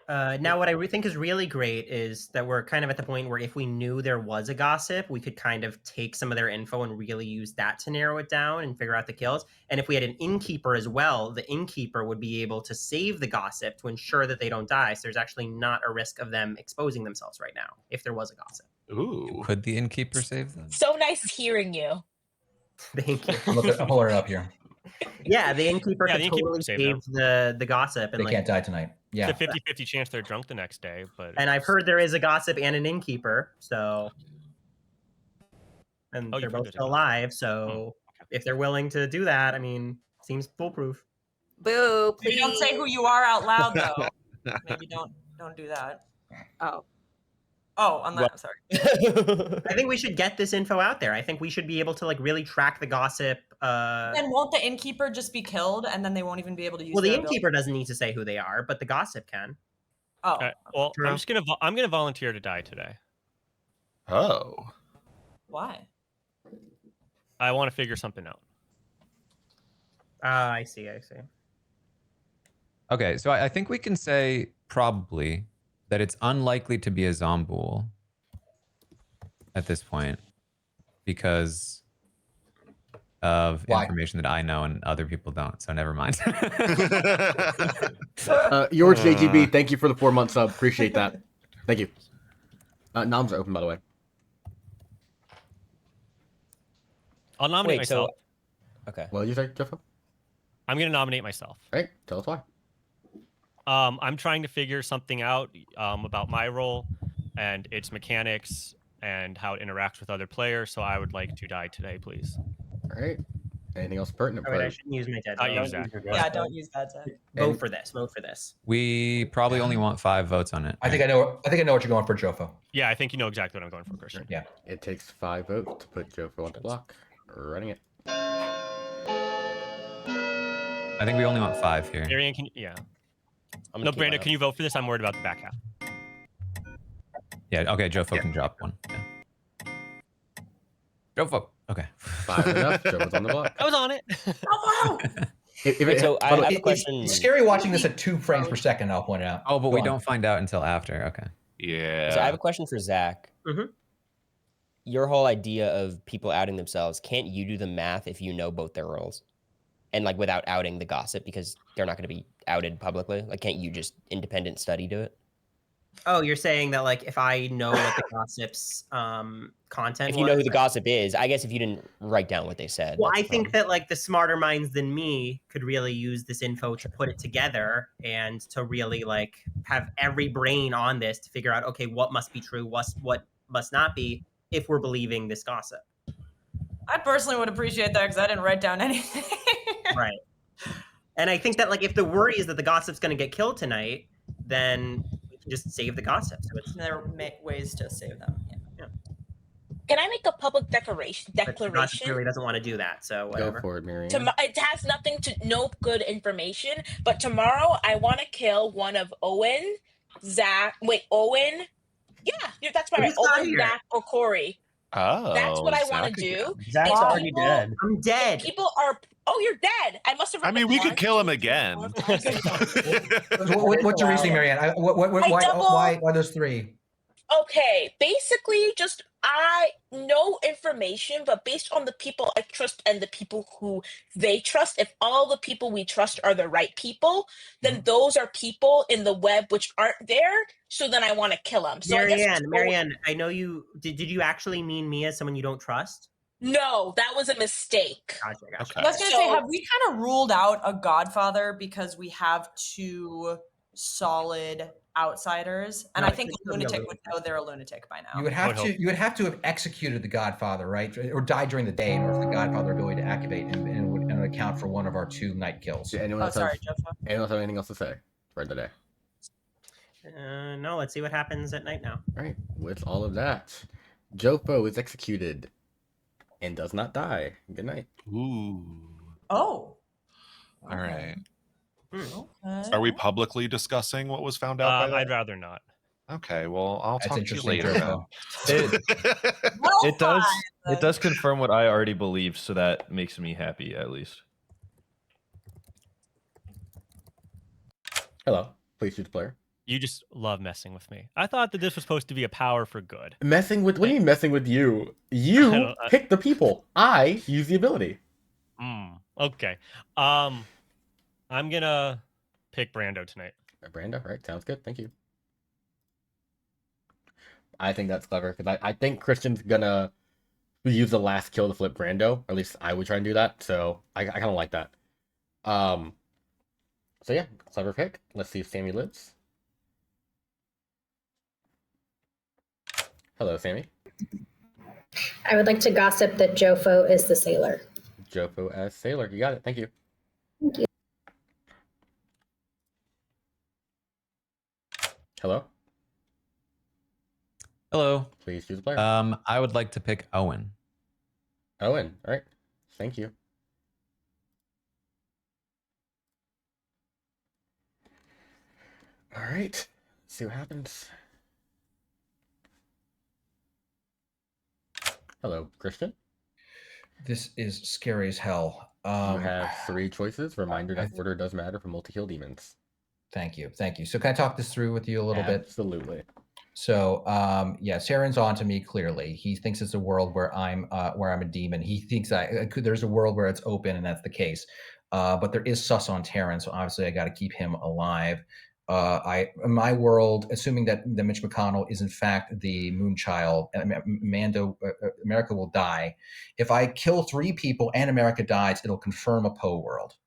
Now, what I think is really great is that we're kind of at the point where if we knew there was a gossip, we could kind of take some of their info and really use that to narrow it down and figure out the kills. And if we had an innkeeper as well, the innkeeper would be able to save the gossip to ensure that they don't die. So there's actually not a risk of them exposing themselves right now if there was a gossip.
Ooh.
Could the innkeeper save them?
So nice hearing you.
Thank you.
I'll pull her up here.
Yeah, the innkeeper
Yeah,
could
the innkeeper
totally
could save
save the gossip. And
They can't die tonight. Yeah.
It's a 50-50 chance they're drunk the next day, but
And I've heard there is a gossip and an innkeeper, so and they're both still alive. So if they're willing to do that, I mean, seems foolproof.
Boo! Please
Maybe don't say who you are out loud, though. Maybe don't do that. Oh, on that. Sorry.
I think we should get this info out there. I think we should be able to really track the gossip.
Then won't the innkeeper just be killed, and then they won't even be able to use?
Well, the
their
innkeeper doesn't need to say who they are, but the gossip can.
Oh.
Well, I'm gonna volunteer to die today.
Oh.
Why?
I want to figure something out.
I see.
Okay, so I think we can say probably that it's unlikely to be a Zomboul at this point because of information that I know and other people don't. So never mind.
George JGB, thank you for the 4-month sub. Appreciate that. Thank you. Noms are open, by the way.
I'll nominate myself.
Okay.
What did you say, Jeff?
I'm gonna nominate myself.
All right, tell us why.
I'm trying to figure something out about my role and its mechanics and how it interacts with other players. So I would like to die today, please.
All right. Anything else pertinent?
All right, I shouldn't use my dead.
Yeah, don't use that.
Vote for this. Vote for this.
We probably only want 5 votes on it.
I think I know what you're going for, Jofo.
Yeah, I think you know exactly what I'm going for, Christian.
Yeah.
It takes 5 votes to put Jofo on the block. Running it.
I think we only want 5 here.
Arian, no, Brando, can you vote for this? I'm worried about the back half.
Yeah, okay, Jofo can drop 1. Yeah. Jofo. Okay.
5 enough. Jofo's on the block.
I was on it.
So I have a question.
It's scary watching this at 2 frames per second, I'll point out.
Oh, but we don't find out until after. Okay.
Yeah.
So I have a question for Zach.
Mm-hmm.
Your whole idea of people outing themselves, can't you do the math if you know both their roles? And without outing the gossip because they're not going to be outed publicly? Can't you just independent study do it?
Oh, you're saying that if I know what the gossip's content
if you know who the gossip is, I guess if you didn't write down what they said.
Well, I think that the smarter minds than me could really use this info to put it together and to really have every brain on this to figure out, okay, what must be true, what must not be, if we're believing this gossip.
I personally would appreciate that because I didn't write down anything.
Right. And I think that if the worry is that the gossip's going to get killed tonight, then we can just save the gossip. So
there are ways to save them. Yeah.
Can I make a public declaration?
But Gossip really doesn't want to do that, so whatever.
Go for it, Marianne.
It has nothing to no good information, but tomorrow I want to kill one of Owen, Zach. Wait, Owen. Yeah, that's right. Owen, Zach, or Corey.
Oh,
that's what I want to do.
Zach's already dead. I'm dead.
People are. Oh, you're dead. I must have.
I mean, we could kill him again.
What's your reasoning, Marianne? Why those 3?
Okay, basically, just I know information, but based on the people I trust and the people who they trust, if all the people we trust are the right people, then those are people in the web which aren't there. So then I want to kill them. So
Marianne, I know you did. Did you actually mean me as someone you don't trust?
No, that was a mistake.
Gotcha.
I was gonna say, have we kind of ruled out a Godfather because we have 2 solid outsiders, and I think a lunatic would know they're a lunatic by now.
You would have to have executed the Godfather, right, or died during the day in order for the Godfather ability to activate and account for one of our 2 night kills.
Anyone else have anything else to say for today?
No. Let's see what happens at night now.
All right. With all of that, Jofo is executed and does not die. Good night.
Ooh.
Oh.
All right.
Okay.
Are we publicly discussing what was found out by that?
I'd rather not.
Okay, well, I'll
That's
talk to you
interesting,
later.
It does confirm what I already believed, so that makes me happy at least.
Hello. Please choose player.
You just love messing with me. I thought that this was supposed to be a power for good.
Messing with? What do you mean messing with you? You pick the people. I use the ability.
Okay. I'm gonna pick Brando tonight.
Brando, right? Sounds good. Thank you. I think that's clever because I think Christian's gonna use the last kill to flip Brando. Or at least I would try and do that. So I kind of like that. So yeah, clever pick. Let's see if Sammy lives. Hello, Sammy.
I would like to gossip that Jofo is the sailor.
Jofo as sailor. You got it. Thank you.
Thank you.
Hello.
Hello.
Please choose a player.
I would like to pick Owen.
Owen. All right. Thank you. All right. Let's see what happens. Hello, Christian.
This is scary as hell.
You have 3 choices. Reminder that order does matter for multi-kill demons.
Thank you. So can I talk this through with you a little bit?
Absolutely.
So, Saren's on to me clearly. He thinks it's a world where I'm a demon. He thinks there's a world where it's open, and that's the case. But there is sus on Terran, so obviously I got to keep him alive. In my world, assuming that Mitch McConnell is in fact the Moonchild, America will die. If I kill 3 people and America dies, it'll confirm a Poe world.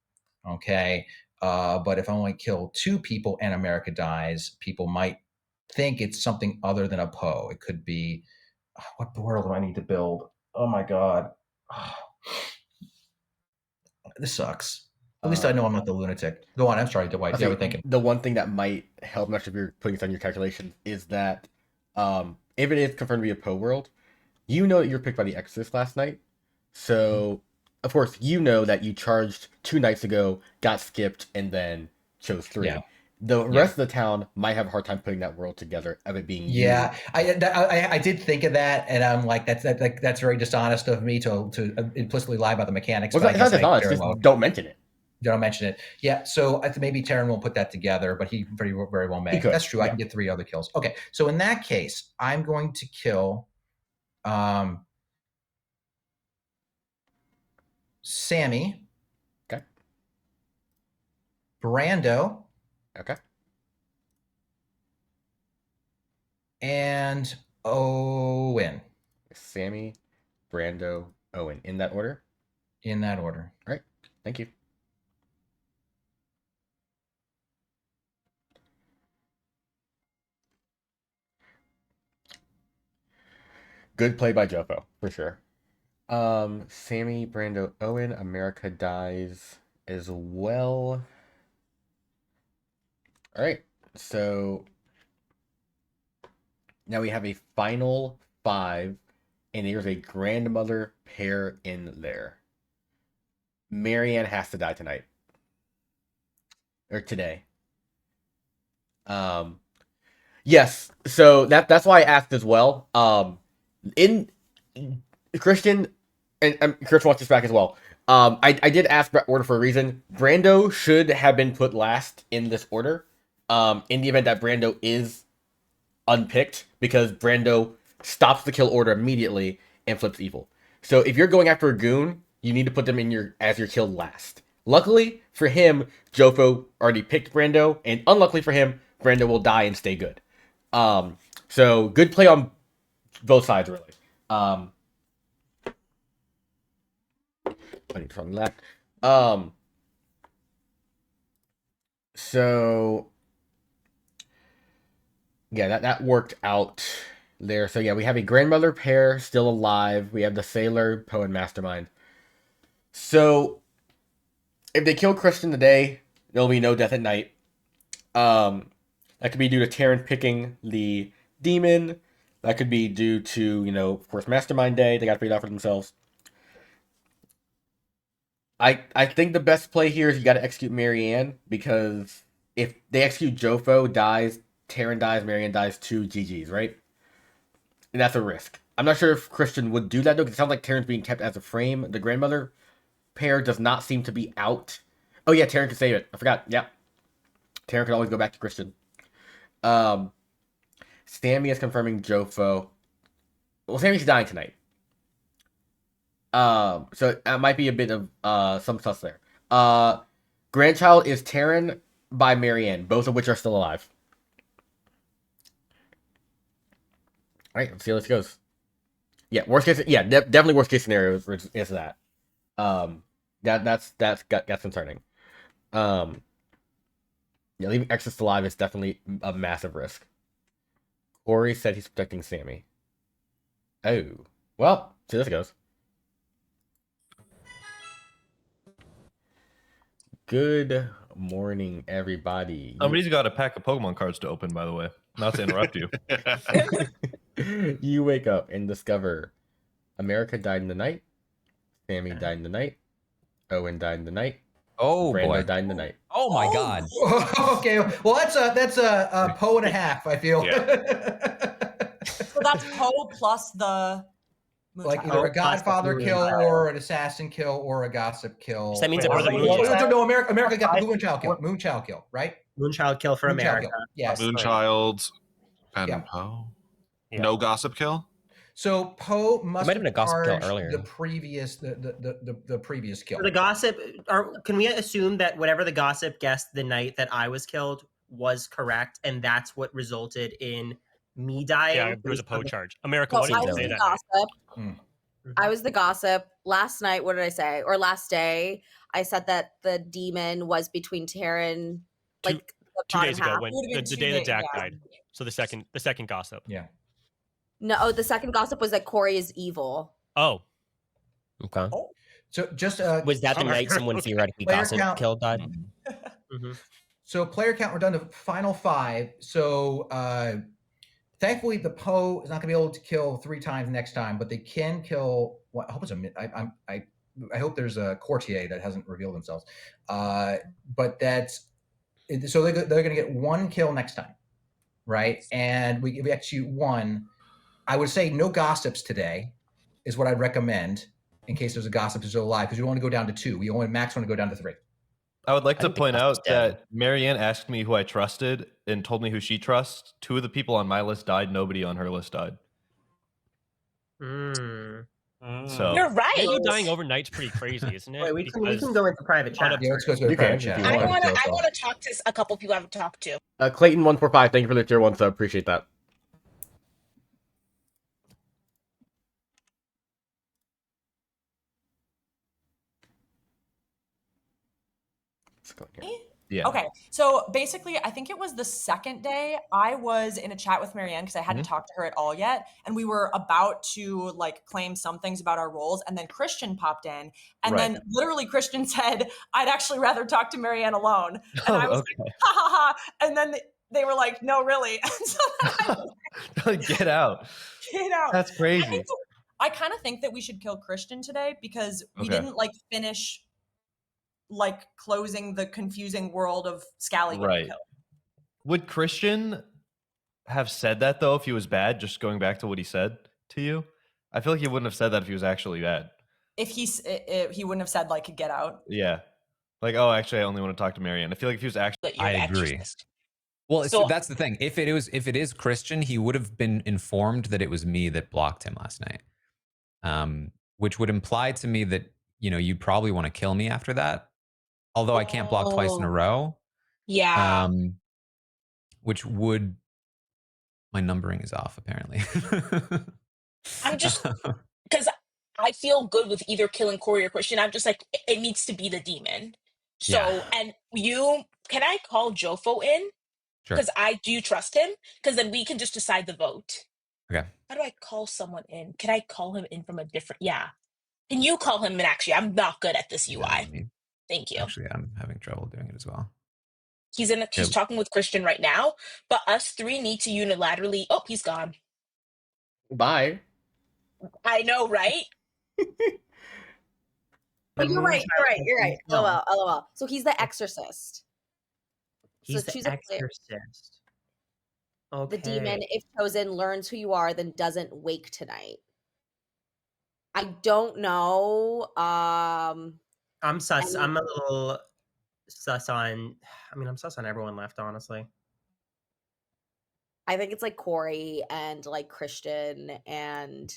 Okay. But if I only kill 2 people and America dies, people might think it's something other than a Poe. It could be, what world do I need to build? Oh my God. This sucks. At least I know I'm not the lunatic. Go on. I'm sorry, Dwight. Yeah, we're thinking.
The one thing that might help much if you're putting this on your calculation is that if it is confirmed to be a Poe world, you know that you were picked by the Exorcist last night. So, of course, you know that you charged 2 nights ago, got skipped, and then chose 3. Yeah. The rest of the town might have a hard time putting that world together of it being you.
I did think of that, and I'm like, that's very dishonest of me to implicitly lie about the mechanics.
Well, it's not dishonest, just don't mention it.
Don't mention it. Yeah, so maybe Terran won't put that together, but he very well may. That's true. I can get 3 other kills. Okay, so in that case, I'm going to kill Sammy.
Okay.
Brando.
Okay.
And Owen.
Sammy, Brando, Owen. In that order?
In that order.
All right. Thank you. Good play by Jofo, for sure. Sammy, Brando, Owen, America dies as well. All right, so now we have a final 5 and there's a grandmother pair in there. Marianne has to die tonight. Or today. Yes, so that's why I asked as well. In Christian and Chris wants this back as well. I did ask about order for a reason. Brando should have been put last in this order. In the event that Brando is unpicked, because Brando stops the kill order immediately and flips evil. So if you're going after a goon, you need to put them in as your kill last. Luckily for him, Jofo already picked Brando, and unluckily for him, Brando will die and stay good. So good play on both sides, really. Putting from left. So yeah, that worked out there. So yeah, we have a grandmother pair still alive. We have the sailor, Poe, and Mastermind. So if they kill Christian today, there'll be no death at night. That could be due to Terran picking the demon. That could be due to, of course, Mastermind Day. They got to figure it out for themselves. I think the best play here is you got to execute Marianne, because if they execute Jofo, dies, Terran dies, Marianne dies, 2 GGs, right? And that's a risk. I'm not sure if Christian would do that, though, because it sounds like Terran's being kept as a frame. The grandmother pair does not seem to be out. Oh, yeah, Terran can save it. I forgot. Yep. Terran can always go back to Christian. Sammy is confirming Jofo. Well, Sammy's dying tonight. So that might be a bit of some sus there. Grandchild is Terran by Marianne, both of which are still alive. All right, let's see how this goes. Yeah, worst case. Yeah, definitely worst case scenario is that. That's concerning. Yeah, leaving Exodus alive is definitely a massive risk. Corey said he's protecting Sammy. Oh, well, see how this goes. Good morning, everybody.
Somebody's got a pack of Pokemon cards to open, by the way. Not to interrupt you.
You wake up and discover America died in the night. Sammy died in the night. Owen died in the night.
Oh,
Brando
boy.
died in the night.
Oh, my God.
Okay, well, that's a Poe and a half, I feel.
So that's Poe plus the
like either a Godfather kill or an assassin kill or a gossip kill.
So that means
no, America got the Moonchild kill. Moonchild kill, right?
Moonchild kill for America.
Yes.
Moonchild and Poe.
Yeah.
No gossip kill.
So Poe must
might have been a gossip kill
charged
earlier.
the previous the previous kill.
For the gossip, can we assume that whatever the gossip guessed the night that I was killed was correct, and that's what resulted in me dying?
Yeah, there was a Poe charge. America,
So
what did
I
you
was
say
the
that?
gossip. I was the gossip. Last night, what did I say? Or last day, I said that the demon was between Terran, like the
2 days ago,
half.
when the day that Jack died. So the second gossip.
Yeah.
No, the second gossip was that Corey is evil.
Oh.
Okay.
So just
was that the night someone theoretically gossip killed died?
So player count, we're done to final 5. So thankfully the Poe is not gonna be able to kill 3 times next time, but they can kill. What I hope I hope there's a courtier that hasn't revealed themselves. But that's so they're gonna get 1 kill next time, right? And we execute 1. I would say no gossips today is what I'd recommend in case there's a gossip who's still alive, because we want to go down to 2. We only max want to go down to 3.
I would like to point out that Marianne asked me who I trusted and told me who she trusts. 2 of the people on my list died. Nobody on her list died. So
You're right.
Brando dying overnight's pretty crazy, isn't it?
Wait, we can go into private chat.
Yeah, let's go to private chat.
I want to talk to a couple people I haven't talked to.
Clayton145, thank you for the tier 1 sub. Appreciate that.
Yeah.
Okay, so basically, I think it was the second day I was in a chat with Marianne because I hadn't talked to her at all yet, and we were about to like claim some things about our roles, and then Christian popped in, and then literally Christian said, "I'd actually rather talk to Marianne alone," and I was like, "Ha ha ha!" And then they were like, "No, really." And so then
Get out.
Get out.
That's crazy.
I kind of think that we should kill Christian today because we didn't like finish like closing the confusing world of Scally getting killed.
Would Christian have said that though if he was bad? Just going back to what he said to you, I feel like he wouldn't have said that if he was actually bad.
If he wouldn't have said like get out.
Yeah, like oh, actually, I only want to talk to Marianne. I feel like if he was actually,
I agree. Well, so that's the thing. If it is Christian, he would have been informed that it was me that blocked him last night, which would imply to me that you'd probably want to kill me after that. Although I can't block twice in a row.
Yeah.
Which would my numbering is off apparently.
I'm just because I feel good with either killing Corey or Christian. I'm just like it needs to be the demon. So and can I call Jofo in? Because I do trust him. Because then we can just decide the vote.
Okay.
How do I call someone in? Can I call him in from a different? Yeah. Can you call him in? Actually, I'm not good at this UI. Thank you.
Actually, I'm having trouble doing it as well.
He's talking with Christian right now, but us three need to unilaterally. Oh, he's gone.
Bye.
I know, right?
But you're right. LOL. So he's the exorcist.
He's the exorcist. Okay.
The demon, if chosen, learns who you are, then doesn't wake tonight. I don't know.
I'm sus. I'm a little sus on. I mean, I'm sus on everyone left, honestly.
I think it's like Corey and like Christian and.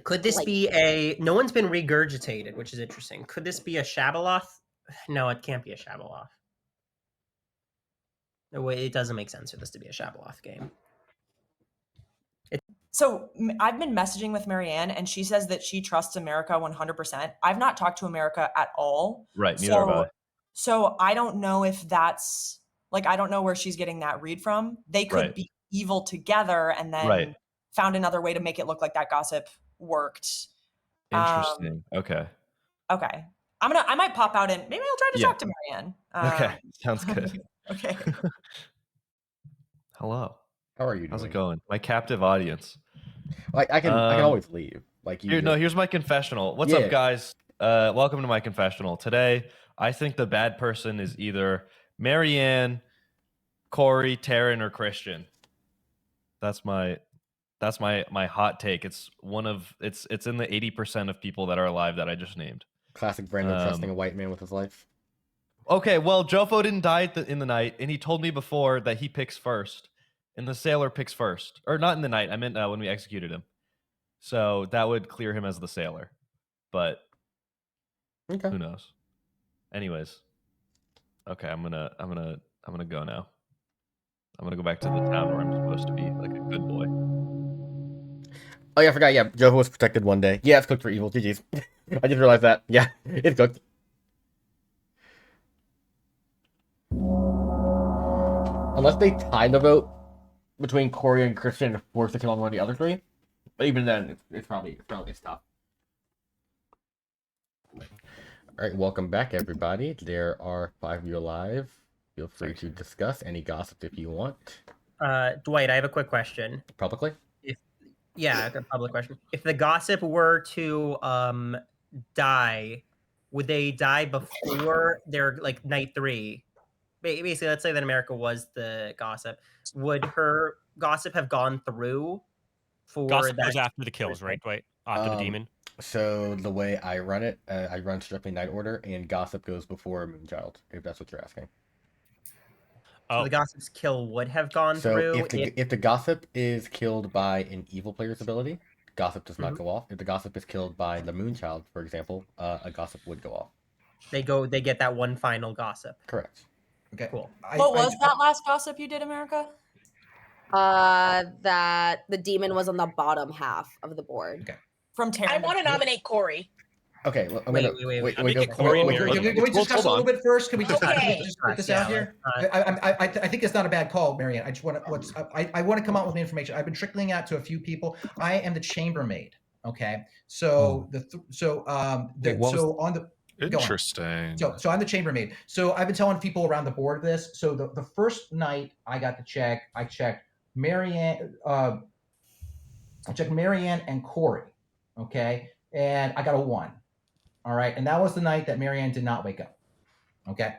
Could this be a? No one's been regurgitated, which is interesting. Could this be a Shabaloth? No, it can't be a Shabaloth. No, it doesn't make sense for this to be a Shabaloth game.
So I've been messaging with Marianne, and she says that she trusts America 100%. I've not talked to America at all.
Right, neither have I.
So I don't know if that's like I don't know where she's getting that read from. They could be evil together, and then found another way to make it look like that gossip worked.
Interesting. Okay.
I might pop out and maybe I'll try to talk to Marianne.
Okay, sounds good.
Okay.
Hello.
How are you doing?
How's it going? My captive audience.
Like I can always leave. Like you.
Here's my confessional. What's up, guys? Welcome to my confessional. Today, I think the bad person is either Marianne, Corey, Taryn, or Christian. That's my hot take. It's it's in the 80% of people that are alive that I just named.
Classic Brandon trusting a white man with his life.
Okay, well, Jofo didn't die in the night, and he told me before that he picks first, and the sailor picks first. Or not in the night, I meant when we executed him. So that would clear him as the sailor. But who knows? Anyways. Okay, I'm gonna go now. I'm gonna go back to the town where I'm supposed to be, like a good boy.
Oh yeah, I forgot. Yeah, Jofo was protected one day. Yeah, it's cooked for evil. GG's. I just realized that. Yeah, it's cooked. Unless they tie the vote between Corey and Christian and force to kill on one of the other three. But even then, it's probably tough. Alright, welcome back everybody. There are 5 of you alive. Feel free to discuss any gossip if you want.
Dwight, I have a quick question.
Publicly?
A public question. If the gossip were to die, would they die before their like night 3? Basically, let's say that America was the gossip. Would her gossip have gone through for
gossip
that?
goes after the kills, right, Dwight? After the demon.
So the way I run it, I run strictly night order, and gossip goes before Moonchild. If that's what you're asking.
So the gossip's kill would have gone through.
If the gossip is killed by an evil player's ability, gossip does not go off. If the gossip is killed by the Moonchild, for example, a gossip would go off.
They get that one final gossip.
Correct.
Okay,
cool.
What was that last gossip you did, America?
That the demon was on the bottom half of the board.
Okay.
From Taryn.
I want to nominate Corey.
Okay, well,
wait.
Can we
discuss a little bit first? Can we just put this out here?
I
think it's not a bad call, Marianne. I just want to I want to come out with the information. I've been trickling out to a few people. I am the chambermaid. Okay, so
Interesting.
So I'm the chambermaid. So I've been telling people around the board this. So the first night I got the check, I checked Marianne. I checked Marianne and Corey. Okay, and I got a 1. All right, and that was the night that Marianne did not wake up. Okay,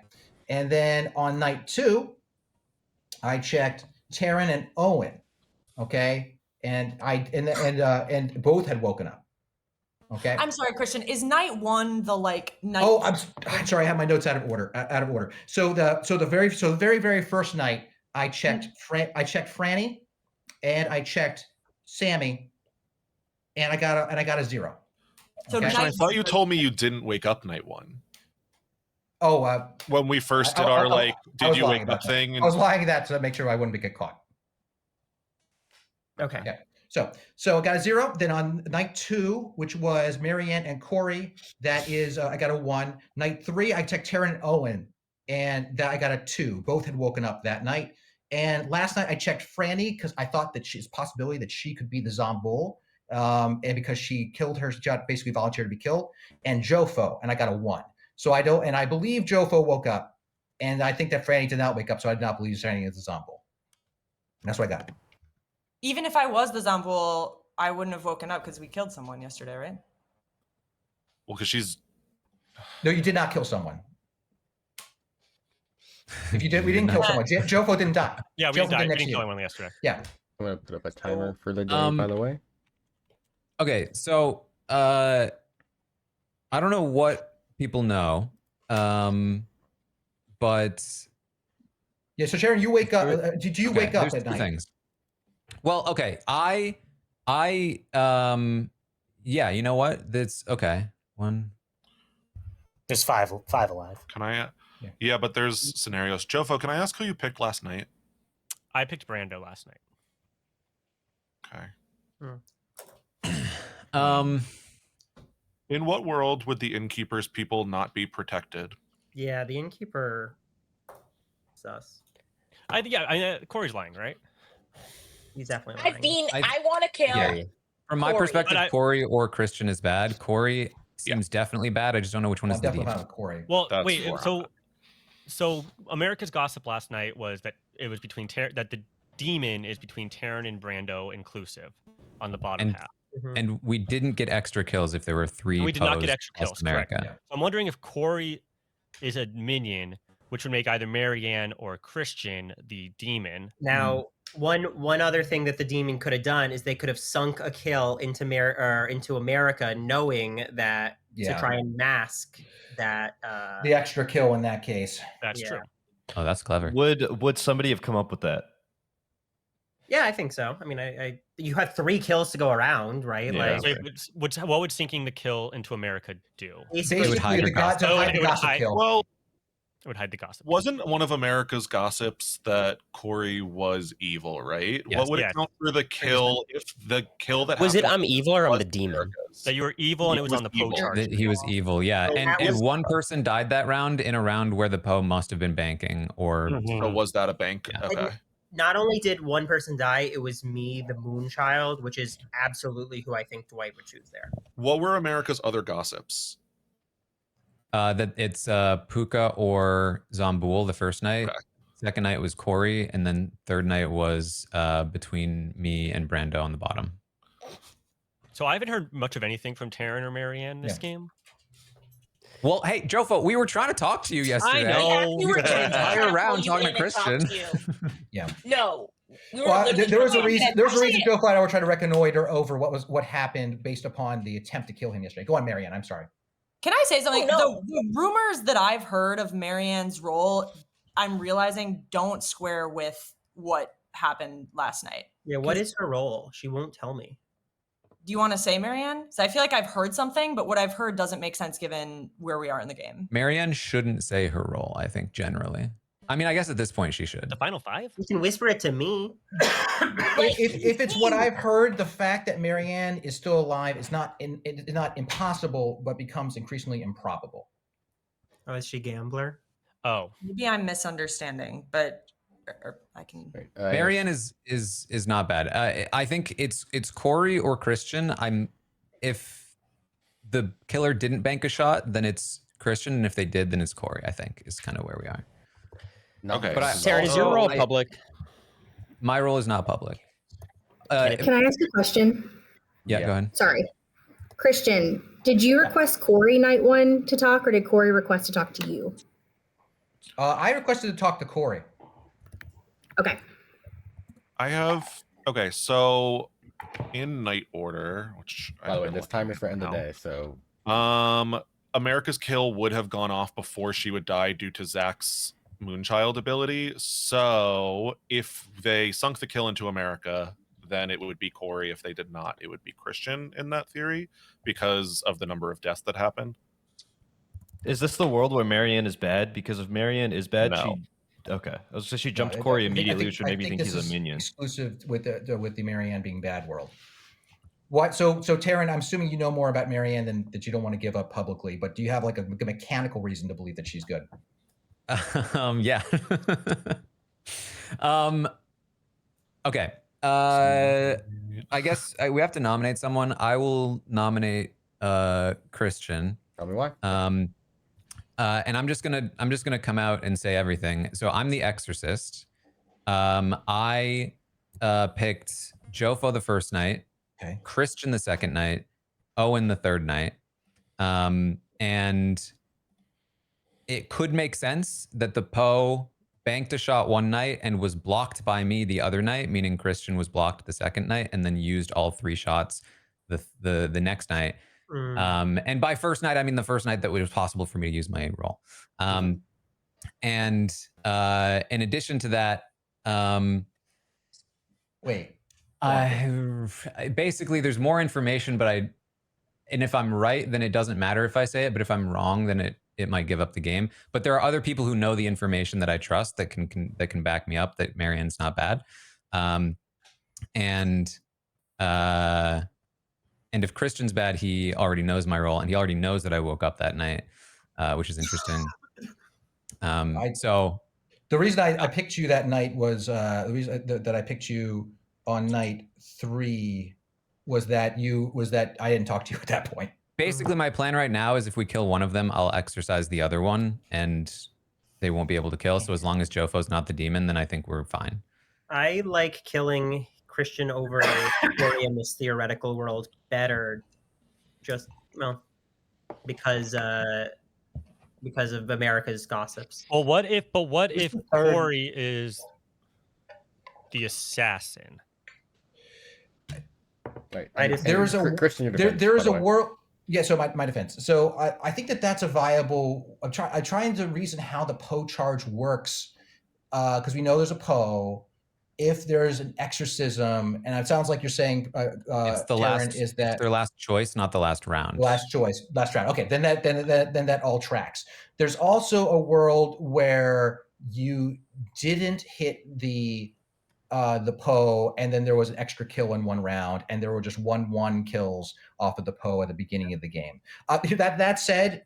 and then on night 2, I checked Taryn and Owen. Okay, and and both had woken up. Okay.
I'm sorry, Christian. Is night 1 the like night?
Oh, I'm sorry. I have my notes out of order. So the very first night, I checked Franny, and I checked Sammy, and I got a 0.
So
Christian, I thought you told me you didn't wake up night 1.
Oh,
when we first did our did you wake up thing?
I was lying that to make sure I wouldn't get caught.
Okay.
So I got a 0. Then on night 2, which was Marianne and Corey, that is I got a 1. Night 3, I checked Taryn and Owen, and that I got a 2. Both had woken up that night. And last night I checked Franny because I thought that she's a possibility that she could be the Zombul, and because she killed her, she basically volunteered to be killed. And Jofo, and I got a 1. So I believe Jofo woke up, and I think that Franny did not wake up, so I did not believe Franny is the Zombul. That's what I got.
Even if I was the Zombul, I wouldn't have woken up because we killed someone yesterday, right?
Well, because she's...
No, you did not kill someone. If you did, we didn't kill someone. Jofo didn't die.
Yeah, we didn't die. We didn't kill anyone yesterday.
Yeah.
I'm going to put up a timer for the day, by the way.
Okay, so I don't know what people know, but...
Yeah, so Sharon, you wake up. Did you wake up at night?
Things. Well, okay. Yeah, you know what? That's okay. 1.
There's five alive.
Can I? Yeah, but there's scenarios. Jofo, can I ask who you picked last night?
I picked Brando last night.
Okay. In what world would the Innkeeper's people not be protected?
Yeah, the Innkeeper. Sus.
Corey's lying, right?
He's definitely lying.
I mean, I want to kill.
Yeah. From my perspective, Corey or Christian is bad. Corey seems definitely bad. I just don't know which one is the demon.
Corey.
Well, wait. So America's gossip last night was that it was between that the demon is between Taryn and Brando inclusive on the bottom half.
And we didn't get extra kills if there were 3.
We did not get extra kills.
America.
Correct. So I'm wondering if Corey is a minion, which would make either Marianne or Christian the demon.
Now, one other thing that the demon could have done is they could have sunk a kill into America, knowing that to try and mask that
the extra kill in that case.
That's true.
Oh, that's clever.
Would somebody have come up with that?
Yeah, I think so. I mean, you have 3 kills to go around, right?
Yeah.
Like,
what would sinking the kill into America do?
Basically, it would hide the gossip kill.
Well,
it would hide the gossip.
Wasn't one of America's gossips that Corey was evil, right?
Yes.
What would it count for the kill if the kill that
was it
happened
I'm evil or I'm the demon?
America's?
That you were evil and it was on the Poe chart.
That he was evil, yeah. And one person died that round in a round where the Poe must have been banking, or
So was that a bank?
Yeah.
Okay.
not only did one person die, it was me, the Moonchild, which is absolutely who I think Dwight would choose there.
What were America's other gossips?
That it's Puka or Zombul the first night. Okay. Second night was Corey, and then third night was between me and Brando on the bottom.
So I haven't heard much of anything from Taryn or Marianne this game.
Well, hey, Jofo, we were trying to talk to you yesterday.
I know.
We were
the entire round talking to Christian.
Yeah.
No. We
there was a reason. There's a reason Jofo and I were trying to reconnoiter over what happened based upon the attempt to kill him yesterday. Go on, Marianne. I'm sorry.
Can I say something?
Oh, no.
The rumors that I've heard of Marianne's role, I'm realizing don't square with what happened last night.
Yeah, what is her role? She won't tell me.
Do you want to say Marianne? So I feel like I've heard something, but what I've heard doesn't make sense given where we are in the game.
Marianne shouldn't say her role, I think, generally. I mean, I guess at this point she should.
The final five?
You can whisper it to me.
If it's what I've heard, the fact that Marianne is still alive is not impossible, but becomes increasingly improbable.
Oh, is she Gambler?
Oh,
maybe I'm misunderstanding, but I can.
Marianne is not bad. I think it's Corey or Christian. If the killer didn't bank a shot, then it's Christian, and if they did, then it's Corey. I think is kind of where we are.
Okay,
but
Taryn, is your role public?
My role is not public.
Can I ask a question?
Yeah, go ahead.
Sorry. Christian, did you request Corey night one to talk, or did Corey request to talk to you?
I requested to talk to Corey.
Okay.
Okay, so in night order, which
by the way, this time is for end of day, so
America's kill would have gone off before she would die due to Zach's Moonchild ability. So if they sunk the kill into America, then it would be Corey. If they did not, it would be Christian in that theory because of the number of deaths that happened.
Is this the world where Marianne is bad? Because if Marianne is bad,
No.
So she jumped Corey immediately, which would maybe think he's a
is
minion.
Exclusive with the Marianne being bad world. What? So Taryn, I'm assuming you know more about Marianne than that you don't want to give up publicly. But do you have like a mechanical reason to believe that she's good?
Yeah. Okay. I guess we have to nominate someone. I will nominate Christian.
Tell me why.
And I'm just gonna come out and say everything. So I'm the Exorcist. I picked Jofo the first night,
okay,
Christian the second night, Owen the third night, and it could make sense that the Poe banked a shot one night and was blocked by me the other night, meaning Christian was blocked the second night and then used all 3 shots the next night. And by first night, I mean the first night that it was possible for me to use my roll. And in addition to that, basically there's more information, and if I'm right, then it doesn't matter if I say it, but if I'm wrong, then it might give up the game. But there are other people who know the information that I trust that can back me up that Marianne's not bad. And if Christian's bad, he already knows my role, and he already knows that I woke up that night, which is interesting. So
the reason I picked you that night was the reason that I picked you on night 3 was that I didn't talk to you at that point.
Basically, my plan right now is if we kill one of them, I'll exercise the other one, and they won't be able to kill. So as long as Jofo's not the demon, then I think we're fine.
I like killing Christian over Corey in this theoretical world better, just because of America's gossips.
Well, what if Corey is the assassin?
Right.
There is a
Christian.
There is a world. Yeah. So my defense. So I think that's a viable. I'm trying to reason how the Poe charge works, because we know there's a Poe. If there's an exorcism, and it sounds like you're saying
it's the
Taryn, is that
their last choice, not the last round.
Last round. Okay, then that all tracks. There's also a world where you didn't hit the Poe, and then there was an extra kill in one round, and there were just 1/1 kills off of the Poe at the beginning of the game. That said,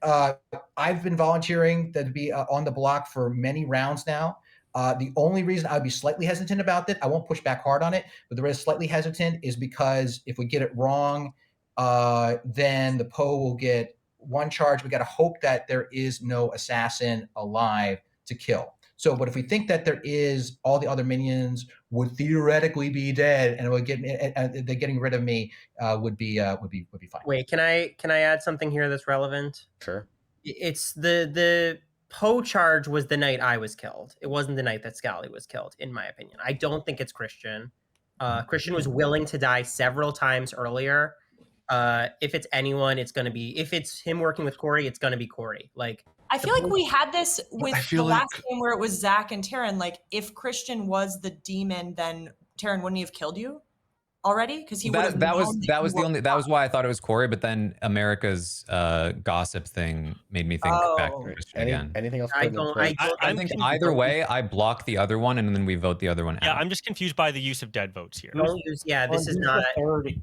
I've been volunteering to be on the block for many rounds now. The only reason I'd be slightly hesitant about it, I won't push back hard on it, but the reason slightly hesitant is because if we get it wrong, then the Poe will get 1 charge. We got to hope that there is no assassin alive to kill. So, but if we think that there is, all the other minions would theoretically be dead, and it would they're getting rid of me would be fine.
Wait, can I add something here that's relevant?
Sure.
It's the Poe charge was the night I was killed. It wasn't the night that Scally was killed, in my opinion. I don't think it's Christian. Christian was willing to die several times earlier. If it's anyone, it's going to be, if it's him working with Corey, it's going to be Corey. Like,
I feel like we had this with the last game where it was Zach and Taryn. Like, if Christian was the demon, then Taryn, wouldn't he have killed you already? Because he would have.
That was why I thought it was Corey. But then America's gossip thing made me think back to Christian again.
Anything else?
I
think either way, I block the other one, and then we vote the other one out.
Yeah, I'm just confused by the use of dead votes here.
This is not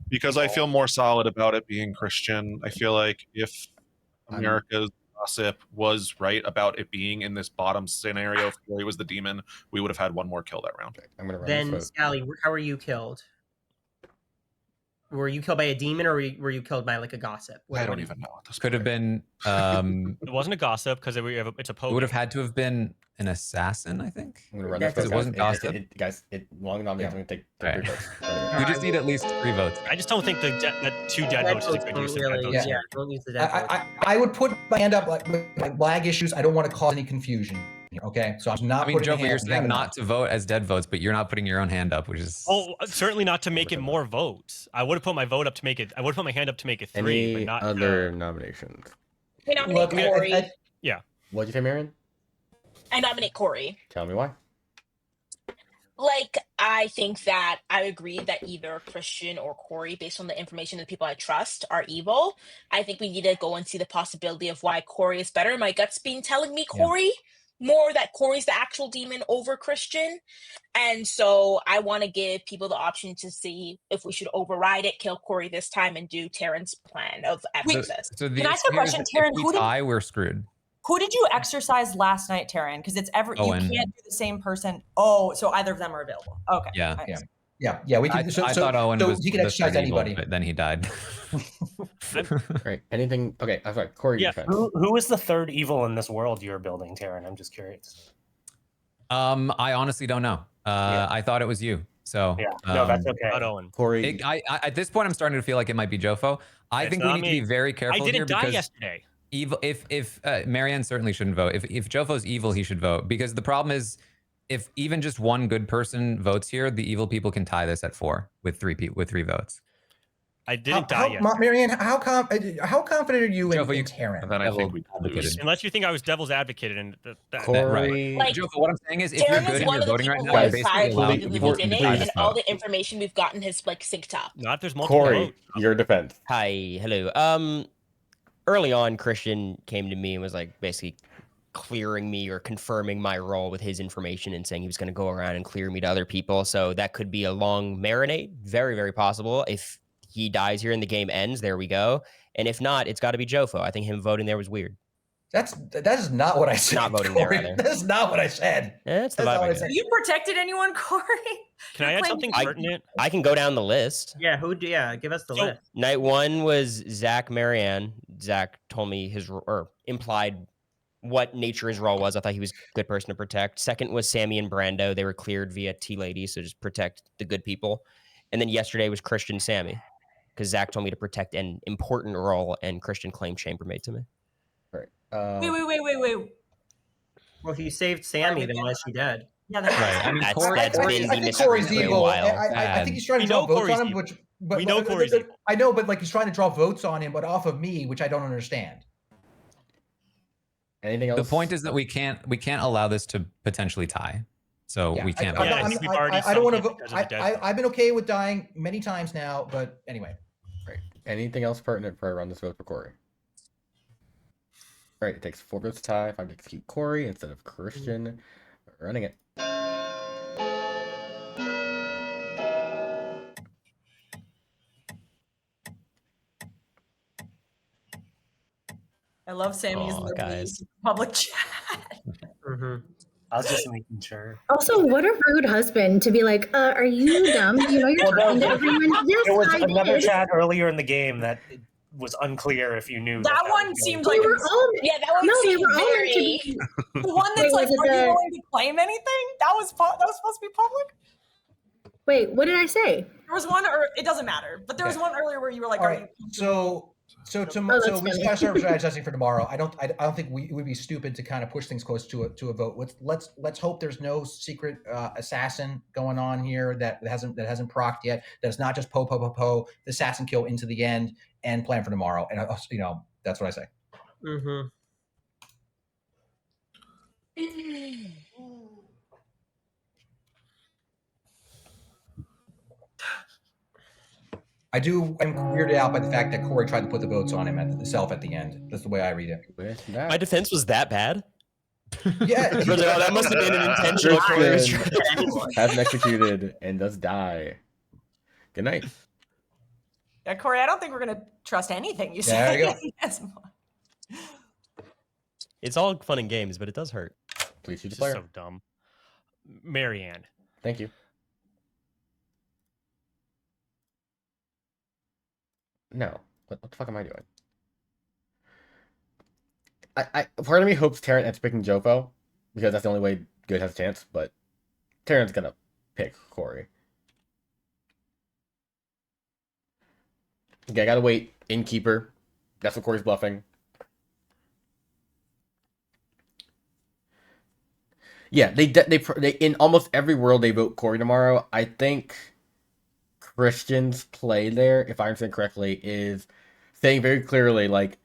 because I feel more solid about it being Christian. I feel like if America's gossip was right about it being in this bottom scenario, if Corey was the demon, we would have had 1 more kill that round.
I'm gonna run
then Scally, how are you killed? Were you killed by a demon, or were you killed by like a gossip?
I don't even know at this
Could have been.
It wasn't a gossip because it's a poke.
It would have had to have been an assassin, I think.
I'm gonna run this
Because
vote,
it wasn't gossip.
guys, long nominations. I'm gonna take 3 votes.
We just need at least 3 votes.
I just don't think that 2 dead votes is a good use of dead votes.
Yeah, don't use the dead votes.
I would put my hand up like with my lag issues. I don't want to cause any confusion. Okay, so I'm not.
I mean,
putting
Joe, you're
hands
saying
up.
not to vote as dead votes, but you're not putting your own hand up, which is.
Oh, certainly not to make it more votes. I would have put my vote up to make it. I would have put my hand up to make it 3, but not
other nominations.
I nominate Corey.
Yeah.
What'd you say, Marion?
I nominate Corey.
Tell me why.
Like, I think that I agree that either Christian or Corey, based on the information of the people I trust, are evil. I think we need to go and see the possibility of why Corey is better. My gut's been telling me Corey more, that Corey's the actual demon over Christian. And so I want to give people the option to see if we should override it, kill Corey this time, and do Taryn's plan of exorcist.
So
Can I ask a question, Taryn?
If we tie, we're screwed.
Who did you exercise last night, Taryn? Because it's you
Owen.
can't do the same person. Oh, so either of them are available. Okay.
Yeah.
We can.
I thought Owen was
he can
the
exercise
third evil,
anybody.
but then he died.
Right. Anything? Okay. I'm sorry. Corey.
Yeah.
Who is the third evil in this world you're building, Taryn? I'm just curious.
I honestly don't know. I thought it was you. So
yeah, no, that's okay.
Not Owen.
Corey.
I at this point I'm starting to feel like it might be Jofo. I think we need to be very careful
I
here
didn't die
because
yesterday.
evil. If Marianne certainly shouldn't vote. If Jofo's evil, he should vote because the problem is if even just one good person votes here, the evil people can tie this at 4 with 3 votes.
I didn't die yet.
Marianne, how confident are you in Taryn?
And then I think we
lose.
Unless you think I was devil's advocated and
Corey.
Like,
Jofo, what I'm saying is if you're
Taryn
good
is
and
one
you're
of the
voting right
people
now,
who
you're
is
basically
fired
allowing
from the
evil
beginning,
people to tie
and
this
all
vote.
the information we've gotten has like synced up.
not if there's multiple
Corey,
votes.
your defense.
Hi, hello. Early on, Christian came to me and was like basically clearing me or confirming my role with his information and saying he was going to go around and clear me to other people. So that could be a long marinade. Very, very possible. If he dies here and the game ends, there we go. And if not, it's got to be Jofo. I think him voting there was weird.
That is not what I said.
Not voting
Corey.
there, rather.
That is not what I said.
That's the
That's
vibe
not
I
what I
get.
said.
You protected anyone, Corey?
Can I add something pertinent?
I can go down the list.
Yeah, give us the
So-
list.
Night 1 was Zach Marianne. Zach told me implied what nature his role was. I thought he was a good person to protect. Second was Sammy and Brando. They were cleared via T-Lady, so just protect the good people. And then yesterday was Christian Sammy, because Zach told me to protect an important role, and Christian claimed chambermaid to me.
Right.
Wait.
Well, if you saved Sammy, then why is she dead?
Yeah, that's
Right. I mean,
That's
Corey,
been
I
the
think
mystery
Corey's
for a
evil.
while.
I think he's trying to
We
draw
know
votes
Corey's
on him,
evil.
but
We know Corey's evil.
I know, but like he's trying to draw votes on him, but off of me, which I don't understand.
Anything else?
the point is that we can't allow this to potentially tie. So we can't vote.
I think we've already
I don't want to
summoned
vote.
it because of the dead.
I've been okay with dying many times now, but anyway.
Right. Anything else pertinent before I run this vote for Corey? All right. It takes 4 votes to tie. 5 to execute Corey instead of Christian. Running it.
I love Sammy's
Aw,
little
guys.
public chat.
I was just making sure.
Also, what a rude husband to be like, are you dumb? You know you're talking to everyone. Yes,
There was
I
another
did.
chat earlier in the game that it was unclear if you knew.
That one
was
seemed
going
like
They were all
Yeah, that one
no, they
seemed
were all meant to
very.
be.
the one that's
Wait,
like,
was it
are you
the-
going to claim anything? That was supposed to be public.
Wait, what did I say?
There was one, or it doesn't matter, but there was one earlier where you were like,
All
are
right.
you?
So
that's
we
funny.
just gotta start strategizing for tomorrow. I don't think it would be stupid to kind of push things close to a vote. Let's hope there's no secret assassin going on here that hasn't procced yet. That's not just the assassin kill into the end and plan for tomorrow. And that's what I say.
Mm-hmm.
I'm weirded out by the fact that Corey tried to put the votes on him at the end. That's the way I read it.
With
My
that,
defense was that bad?
Yeah.
That must have been an intentional
Christian has been executed and does die. Good night.
Yeah, Corey, I don't think we're gonna trust anything you
There
say.
you go.
as much.
It's all fun and games, but it does hurt.
Please shoot
This
the
is
player.
so dumb. Marianne.
Thank you. No. What the fuck am I doing? Part of me hopes Terran ends picking Jofo, because that's the only way Good has a chance, but Terran's gonna pick Corey. Okay, I gotta wait. Innkeeper. That's what Corey's bluffing. Yeah, they in almost every world they vote Corey tomorrow. I think Christian's play there, if I understand correctly, is saying very clearly like,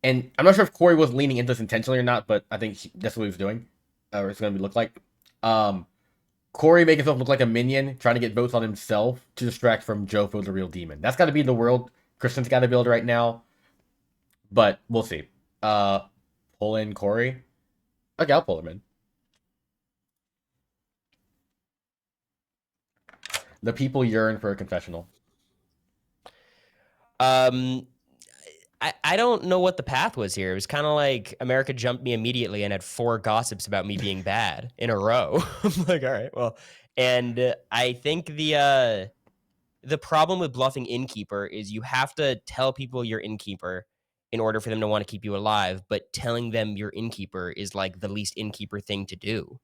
and I'm not sure if Corey was leaning into this intentionally or not, but I think that's what he was doing, or it's gonna look like. Corey making himself look like a minion, trying to get votes on himself to distract from Jofo, the real demon. That's got to be the world Christian's got to build right now. But we'll see. Pull in Corey. Okay, I'll pull him in. The people yearn for a confessional.
I don't know what the path was here. It was kind of like America jumped me immediately and had 4 gossips about me being bad in a row. I'm like, all right, well, and I think the problem with bluffing Innkeeper is you have to tell people you're Innkeeper in order for them to want to keep you alive, but telling them you're Innkeeper is like the least Innkeeper thing to do.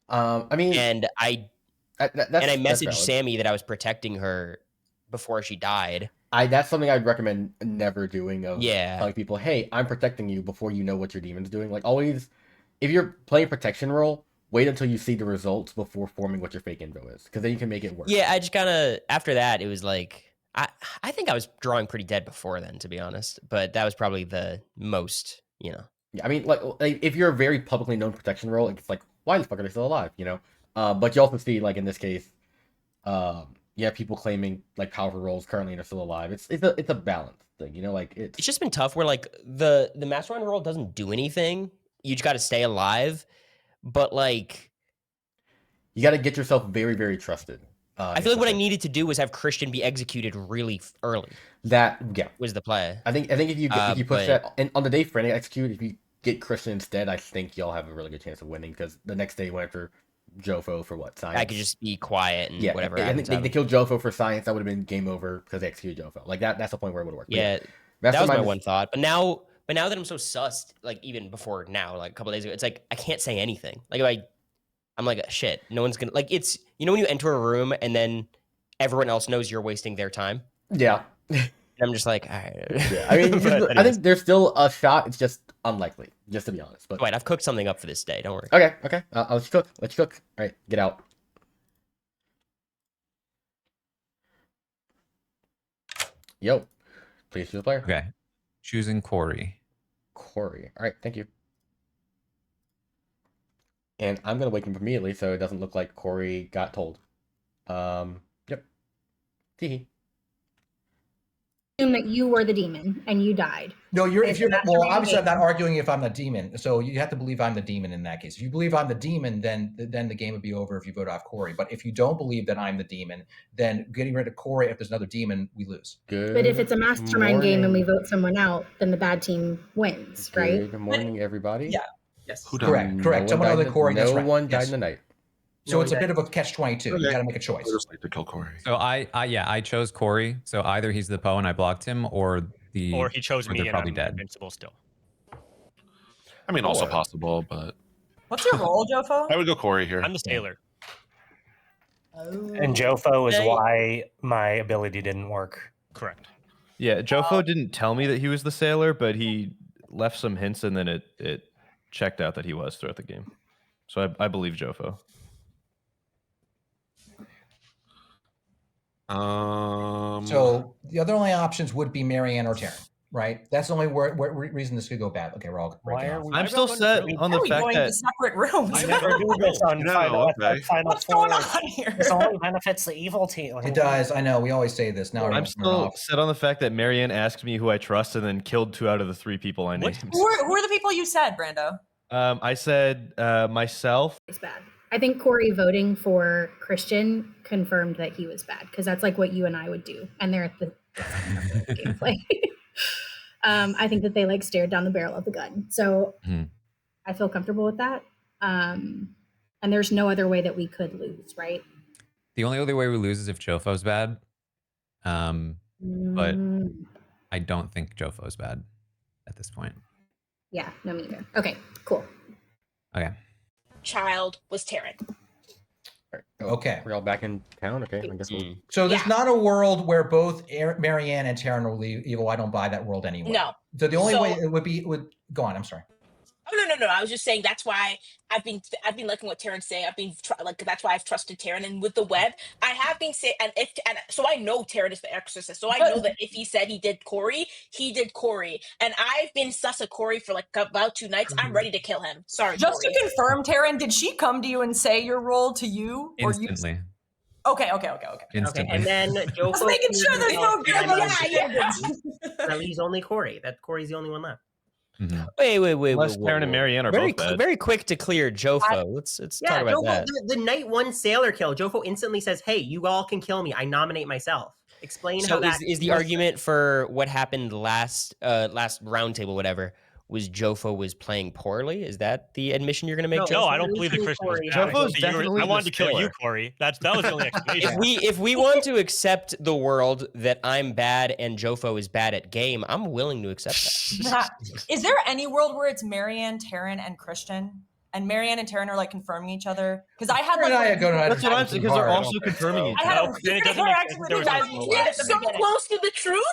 I mean,
and I messaged Sammy that I was protecting her before she died.
That's something I'd recommend never doing. Telling people, hey, I'm protecting you before you know what your demon's doing. Like always, if you're playing protection role, wait until you see the results before forming what your fake info is, because then you can make it work.
Yeah, I just kind of after that it was like I think I was drawing pretty dead before then, to be honest. But that was probably the most, you know.
Yeah, I mean, like if you're a very publicly known protection role, it's like, why the fuck are they still alive? You know. But you also see, like in this case, yeah, people claiming like powerful roles currently and are still alive. It's a balance thing, you know. Like
it's just been tough where like the mastermind role doesn't do anything. You just got to stay alive, but like
you got to get yourself very, very trusted.
I feel like what I needed to do was have Christian be executed really early.
That was
the play.
I think if you push that, and on the day Franny execute, if you get Christian instead, I think y'all have a really good chance of winning, because the next day you went after Jofo for what, science?
I could just be quiet and whatever.
And they killed Jofo for science. That would have been game over because they executed Jofo. Like that's the point where it would work.
Yeah, that was my one thought. But now that I'm so sussed, like even before now, like a couple days ago, it's like I can't say anything. Like I'm like, shit, no one's gonna, like, it's, you know when you enter a room and then everyone else knows you're wasting their time?
Yeah.
And I'm just like, all right.
Yeah, I mean, I think there's still a shot. It's just unlikely, just to be honest. But
wait, I've cooked something up for this day. Don't worry.
Okay. I'll let you cook. Let's cook. All right, get out. Yo, please choose a player.
Okay. Choosing Corey.
All right, thank you. And I'm gonna wake him immediately so it doesn't look like Corey got told. Yep. Teehee.
Assume that you were the demon and you died.
No, well, obviously I'm not arguing if I'm the demon. So you have to believe I'm the demon in that case. If you believe I'm the demon, then the game would be over if you vote off Corey. But if you don't believe that I'm the demon, then getting rid of Corey, if there's another demon, we lose.
Good.
But if it's a mastermind game and we vote someone out, then the bad team wins, right?
Good morning, everybody.
Yeah. Yes.
Correct. Someone other than Corey.
No one died in the night.
So it's a bit of a catch-22. You got to make a choice.
I just like to kill Corey.
So I chose Corey. So either he's the Poe and I blocked him, or he
chose me and
probably
I'm
dead.
invincible still.
I mean, also possible, but
what's your role, Jofo?
I would go Corey here.
I'm the sailor.
And Jofo is why my ability didn't work.
Correct.
Yeah, Jofo didn't tell me that he was the sailor, but he left some hints, and then it checked out that he was throughout the game. So I believe Jofo.
So the other only options would be Marianne or Taryn, right? That's the only reason this could go bad. Okay, we're all breaking off.
I'm still set on the fact that
separate rooms.
I never do this on Final
What's going on here?
This only benefits the evil team.
It does. I know. We always say this. Now
I'm still set on the fact that Marianne asked me who I trust and then killed 2 out of the 3 people I named.
Who are the people you said, Brando?
I said myself.
It's bad. I think Corey voting for Christian confirmed that he was bad, because that's like what you and I would do, and they're at the gameplay. I think that they like stared down the barrel of the gun, so I feel comfortable with that. And there's no other way that we could lose, right?
The only other way we lose is if Jofo's bad. But I don't think Jofo's bad at this point.
Yeah, no, me either. Okay, cool.
Okay.
Child was Taryn.
Okay.
We're all back in town. Okay, I guess we'll.
So there's not a world where both Marianne and Taryn are evil. I don't buy that world anyway.
No.
So the only way it would go on. I'm sorry.
Oh no! I was just saying that's why I've been liking what Taryn say. I've been that's why I've trusted Taryn, and with the web, I have been saying, and so I know Taryn is the exorcist, so I know that if he said he did Corey, he did Corey, and I've been sus of Corey for like about 2 nights. I'm ready to kill him. Sorry,
Just
Corey.
to confirm, Taryn, did she come to you and say your role to you, or you?
Instantly.
Okay.
Instantly.
And then Joe.
Just making sure there's no
That leaves only Corey. That Corey's the only one left.
Mm-hmm.
Wait.
Unless Taryn and Marianne are both bad.
Very quick to clear Jofo. Let's talk about
Jofo,
that.
the night 1 sailor kill. Jofo instantly says, "Hey, you all can kill me. I nominate myself." Explain how that
is the argument for what happened last roundtable, whatever, was Jofo was playing poorly? Is that the admission you're going to make?
No, I don't believe the Christian was bad.
Jofo's definitely
I wanted to kill you,
sailor.
Corey. That was the only explanation.
If we want to accept the world that I'm bad and Jofo is bad at game, I'm willing to accept that.
Is there any world where it's Marianne, Taryn, and Christian? And Marianne and Taryn are like confirming each other? Because I had like
that's what I'm saying, because they're also confirming each
I had
other.
a weird interaction with you guys.
You're so close to the truth.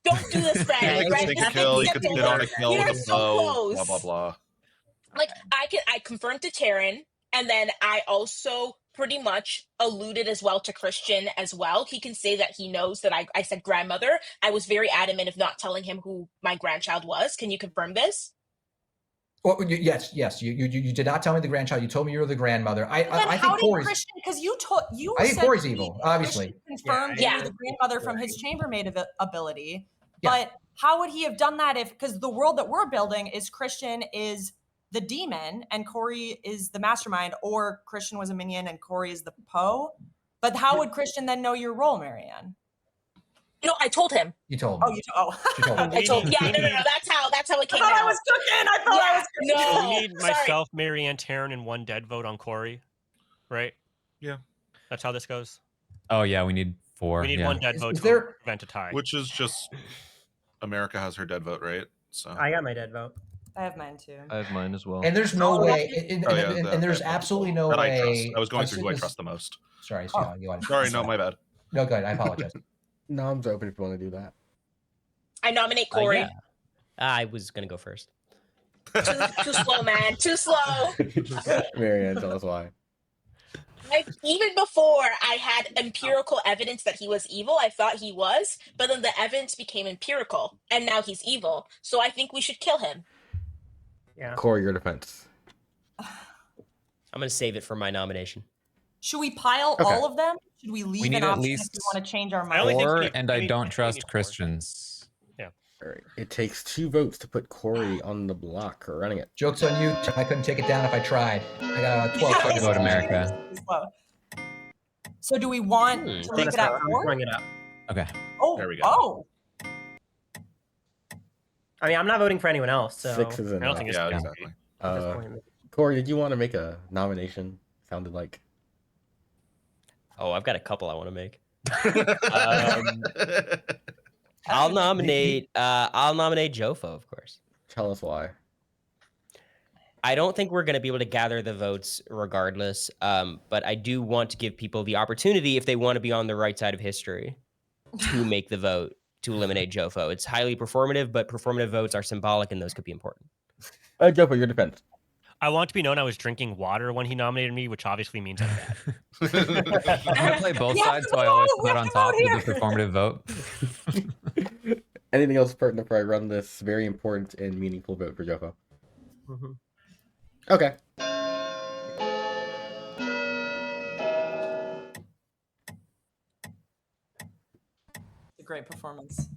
Don't do this, Fred.
You could take a kill. You could sit on a kill
You're
with a
so
bow.
close.
Blah blah blah.
Like I confirmed to Taryn, and then I also pretty much alluded as well to Christian as well. He can say that he knows that I said grandmother. I was very adamant of not telling him who my grandchild was. Can you confirm this?
Well, yes. You did not tell me the grandchild. You told me you were the grandmother. I think Corey's.
Christian, because you
I think
said
Corey's evil. Obviously,
confirmed you were the grandmother from his chambermaid ability. But how would he have done that because the world that we're building is Christian is the demon and Corey is the mastermind, or Christian was a minion and Corey is the Poe? But how would Christian then know your role, Marianne?
No, I told him.
You told me.
She told him.
I told. Yeah, no. That's how it came out.
I was cooking. I thought I was cooking.
No,
we need myself, Marianne, Taryn, and 1 dead vote on Corey, right?
Yeah,
that's how this goes.
Oh yeah, we need 4.
We need 1 dead vote to prevent a tie.
Which is just America has her dead vote, right? So
I got my dead vote.
I have mine too.
I have mine as well.
And there's no way, and there's absolutely no
that
way.
I trust. I was going through who I trust the most.
Sorry,
sorry, no, my bad.
No, good. I apologize.
No, I'm open if you want to do that.
I nominate Corey.
Yeah. I was gonna go first.
Too slow, man. Too slow.
Marianne, tell us why.
Even before I had empirical evidence that he was evil, I thought he was, but then the evidence became empirical, and now he's evil. So I think we should kill him.
Yeah.
Corey, your defense.
I'm gonna save it for my nomination.
Should we pile all of them? Should we leave
need
an
at
option
least
if we want to change our mind?
4, and I don't trust Christians.
Yeah.
All right. It takes 2 votes to put Corey on the block or running it.
Joke's on you. I couldn't take it down if I tried. I got a 12.
Vote America.
So do we want to leave it at 4?
Bring it up.
Okay.
Oh,
there we go.
Oh.
I mean, I'm not voting for anyone else. So
6 is enough.
I don't think it's
exactly.
Corey, did you want to make a nomination? Sounded like.
Oh, I've got a couple I want to make. I'll nominate Jofo, of course.
Tell us why.
I don't think we're going to be able to gather the votes regardless, but I do want to give people the opportunity, if they want to be on the right side of history, to make the vote to eliminate Jofo. It's highly performative, but performative votes are symbolic, and those could be important.
Jofo, your defense.
I want to be known I was drinking water when he nominated me, which obviously means I'm bad.
I'm gonna play both sides, so I always put on top of the performative vote.
Anything else pertinent before I run this very important and meaningful vote for Jofo?
Mm-hmm.
Okay.
A great performance.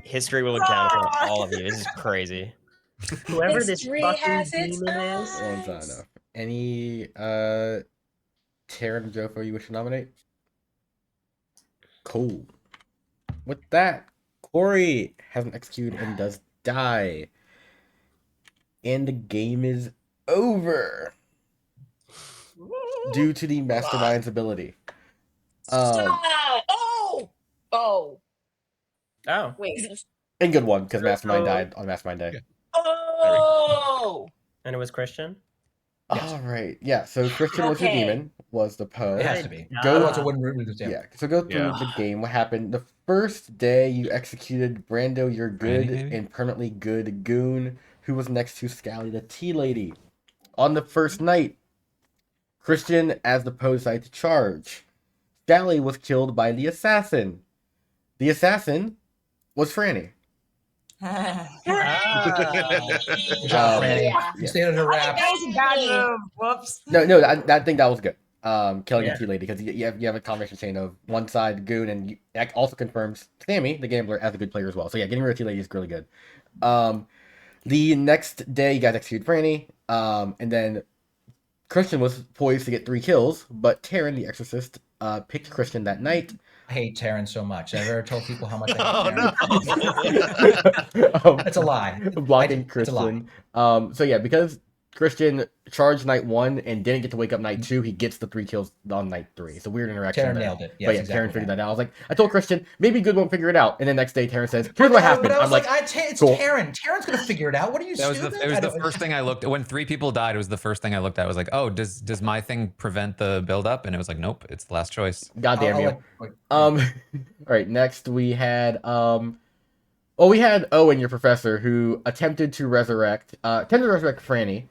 History will account for all of you. This is crazy.
Whoever this
History
fucking
has its
demon is.
One's not enough. Any Taryn and Jofo you wish to nominate? Cool. With that, Corey hasn't executed and does die. And the game is over. Due to the mastermind's ability.
Oh!
Oh,
Wait.
And good one, because Mastermind
So-
died on Mastermind Day.
Oh,
and it was Christian.
Yes.
All right. Yeah. So Christian was your
Okay.
demon, was the Poe.
It has to be.
Go-
Otherwise, it wouldn't really do.
Yeah. So go through
Yeah.
the game. What happened? The first day you executed Brando, your good
maybe?
and permanently good goon, who was next to Scally, the tea lady. On the first night, Christian, as the Poe, decided to charge. Scally was killed by the assassin. The assassin was Franny.
Good job, Franny.
Yeah.
You stayed under wraps.
That was a bad move. Whoops.
No, I think that was good. Killing
Yeah.
a tea lady, because you have a combination chain of one side goon, and that also confirms Sammy, the gambler, as a good player as well. So yeah, getting rid of tea lady is really good. The next day you guys executed Franny, and then Christian was poised to get 3 kills, but Taryn, the exorcist, picked Christian that night.
I hate Taryn so much. I've ever told people how much I
Oh
hate Taryn.
no!
That's a lie.
Blocking
It's a lie.
Christian. So yeah, because Christian charged night 1 and didn't get to wake up night 2, he gets the 3 kills on night 3. So weird interaction.
Taryn
there.
nailed it. Yes,
But yeah,
exactly
Taryn figured that out. I was like, I told Christian, maybe Good won't figure it out. And then next day, Taryn says, here's what
But
happened.
I was
I'm like,
it's
cool.
Taryn. Taryn's gonna figure it out. What are you
That was
stupid?
it was
I
the
don't-
first thing I looked when 3 people died. It was the first thing I looked at. I was like, oh, does my thing prevent the build up? And it was like, nope, it's the last choice.
God damn
I'll
you.
let-
All right, next we had we had Owen, your professor, who attempted to resurrect Franny,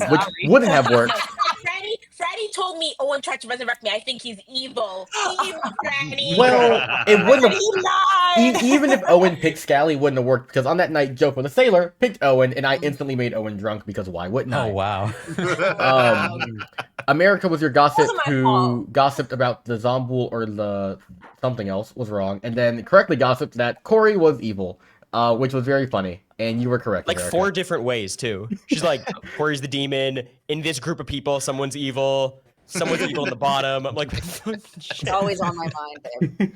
which wouldn't have worked.
Franny told me Owen tried to resurrect me. I think he's evil. Evil, Franny.
Well, it wouldn't have.
He lied.
Even if Owen picked Scally, it wouldn't have worked, because on that night, Joko the sailor picked Owen, and I instantly made Owen drunk, because why wouldn't I?
Oh wow.
America was your gossip
Wasn't my
who
fault.
gossiped about the Zombul or the something else was wrong, and then correctly gossiped that Corey was evil, which was very funny, and you were correct.
Like
America.
4 different ways too. She's like, Corey's the demon. In this group of people, someone's evil. Someone's evil in the bottom. I'm like,
It's always on my mind, babe.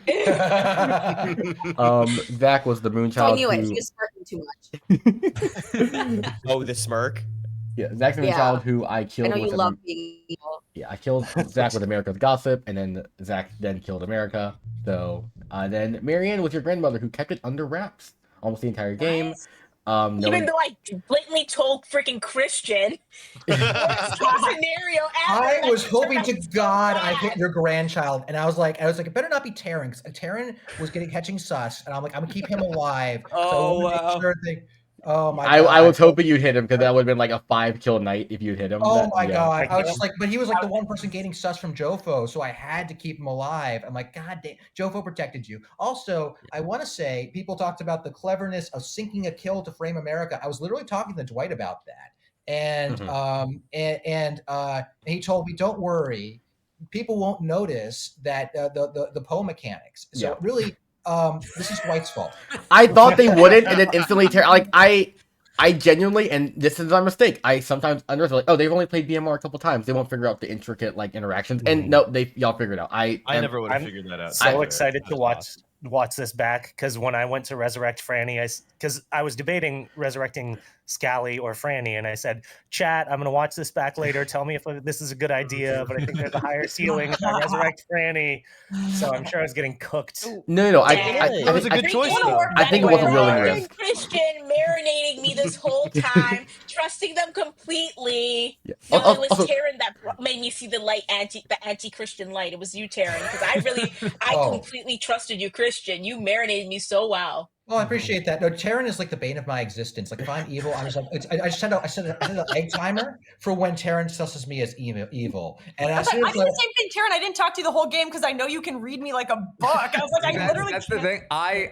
Zach was the
I
Moonchild.
knew it.
who-
He was smirking too much.
oh, the smirk.
Yeah, Zach's the
Yeah.
Moonchild who I
I
killed.
know you
with
love being evil.
Yeah, I killed Zach with America's gossip, and then Zach then killed America. So then Marianne was your grandmother who kept it under wraps almost the entire game.
Even though I blatantly told freaking Christian. Worst case scenario ever.
I was
That
hoping
turned
to
out so
God I
bad.
hit your grandchild, and I was like, it better not be Taryn, because Taryn was catching sus, and I'm like, I'm gonna keep him alive. So I
Oh,
wanna make
wow.
sure oh my
I
God.
was hoping you'd hit him, because that would have been like a 5-kill night if you'd hit him.
Oh
That-
my
yeah.
God. I was just like, but he was like the one person gaining sus from Jofo, so I had to keep him alive. I'm like, God damn, Jofo protected you. Also, I want to say, people talked about the cleverness of sinking a kill to frame America. I was literally talking to Dwight about that. And and he told me, don't worry, people won't notice that the Poe mechanics. So
Yeah.
really, this is Dwight's fault.
I thought they wouldn't, and then instantly I genuinely, and this is our mistake, I sometimes underestimate, like, oh, they've only played BMR a couple times, they won't figure out the intricate interactions, and no, y'all figured it out. I
never would have
I'm
figured that out.
So
either.
excited to
That's
watch
awesome.
watch this back, because when I went to resurrect Franny, because I was debating resurrecting Scally or Franny, and I said, chat, I'm gonna watch this back later. Tell me if this is a good idea, but I think there's a higher ceiling if I resurrect Franny. So I'm sure I was getting cooked.
No,
That was a good choice, though.
I think it was a willing
Ryan
risk.
and Christian marinating me this whole time, trusting them completely.
Yeah.
No, it was
Also-
Taryn that made me see the anti-Christian light. It was you, Taryn, because I
Oh.
completely trusted you, Christian. You marinated me so well.
Well, I appreciate that. No, Taryn is like the bane of my existence. Like if I'm evil, I'm just like I set an egg timer for when Taryn susses me as evil. And
I
as
was like,
soon
I
as
did the same thing, Taryn. I didn't talk to you the whole game because I know you can read me like a book. I was like, I literally
That's the thing. I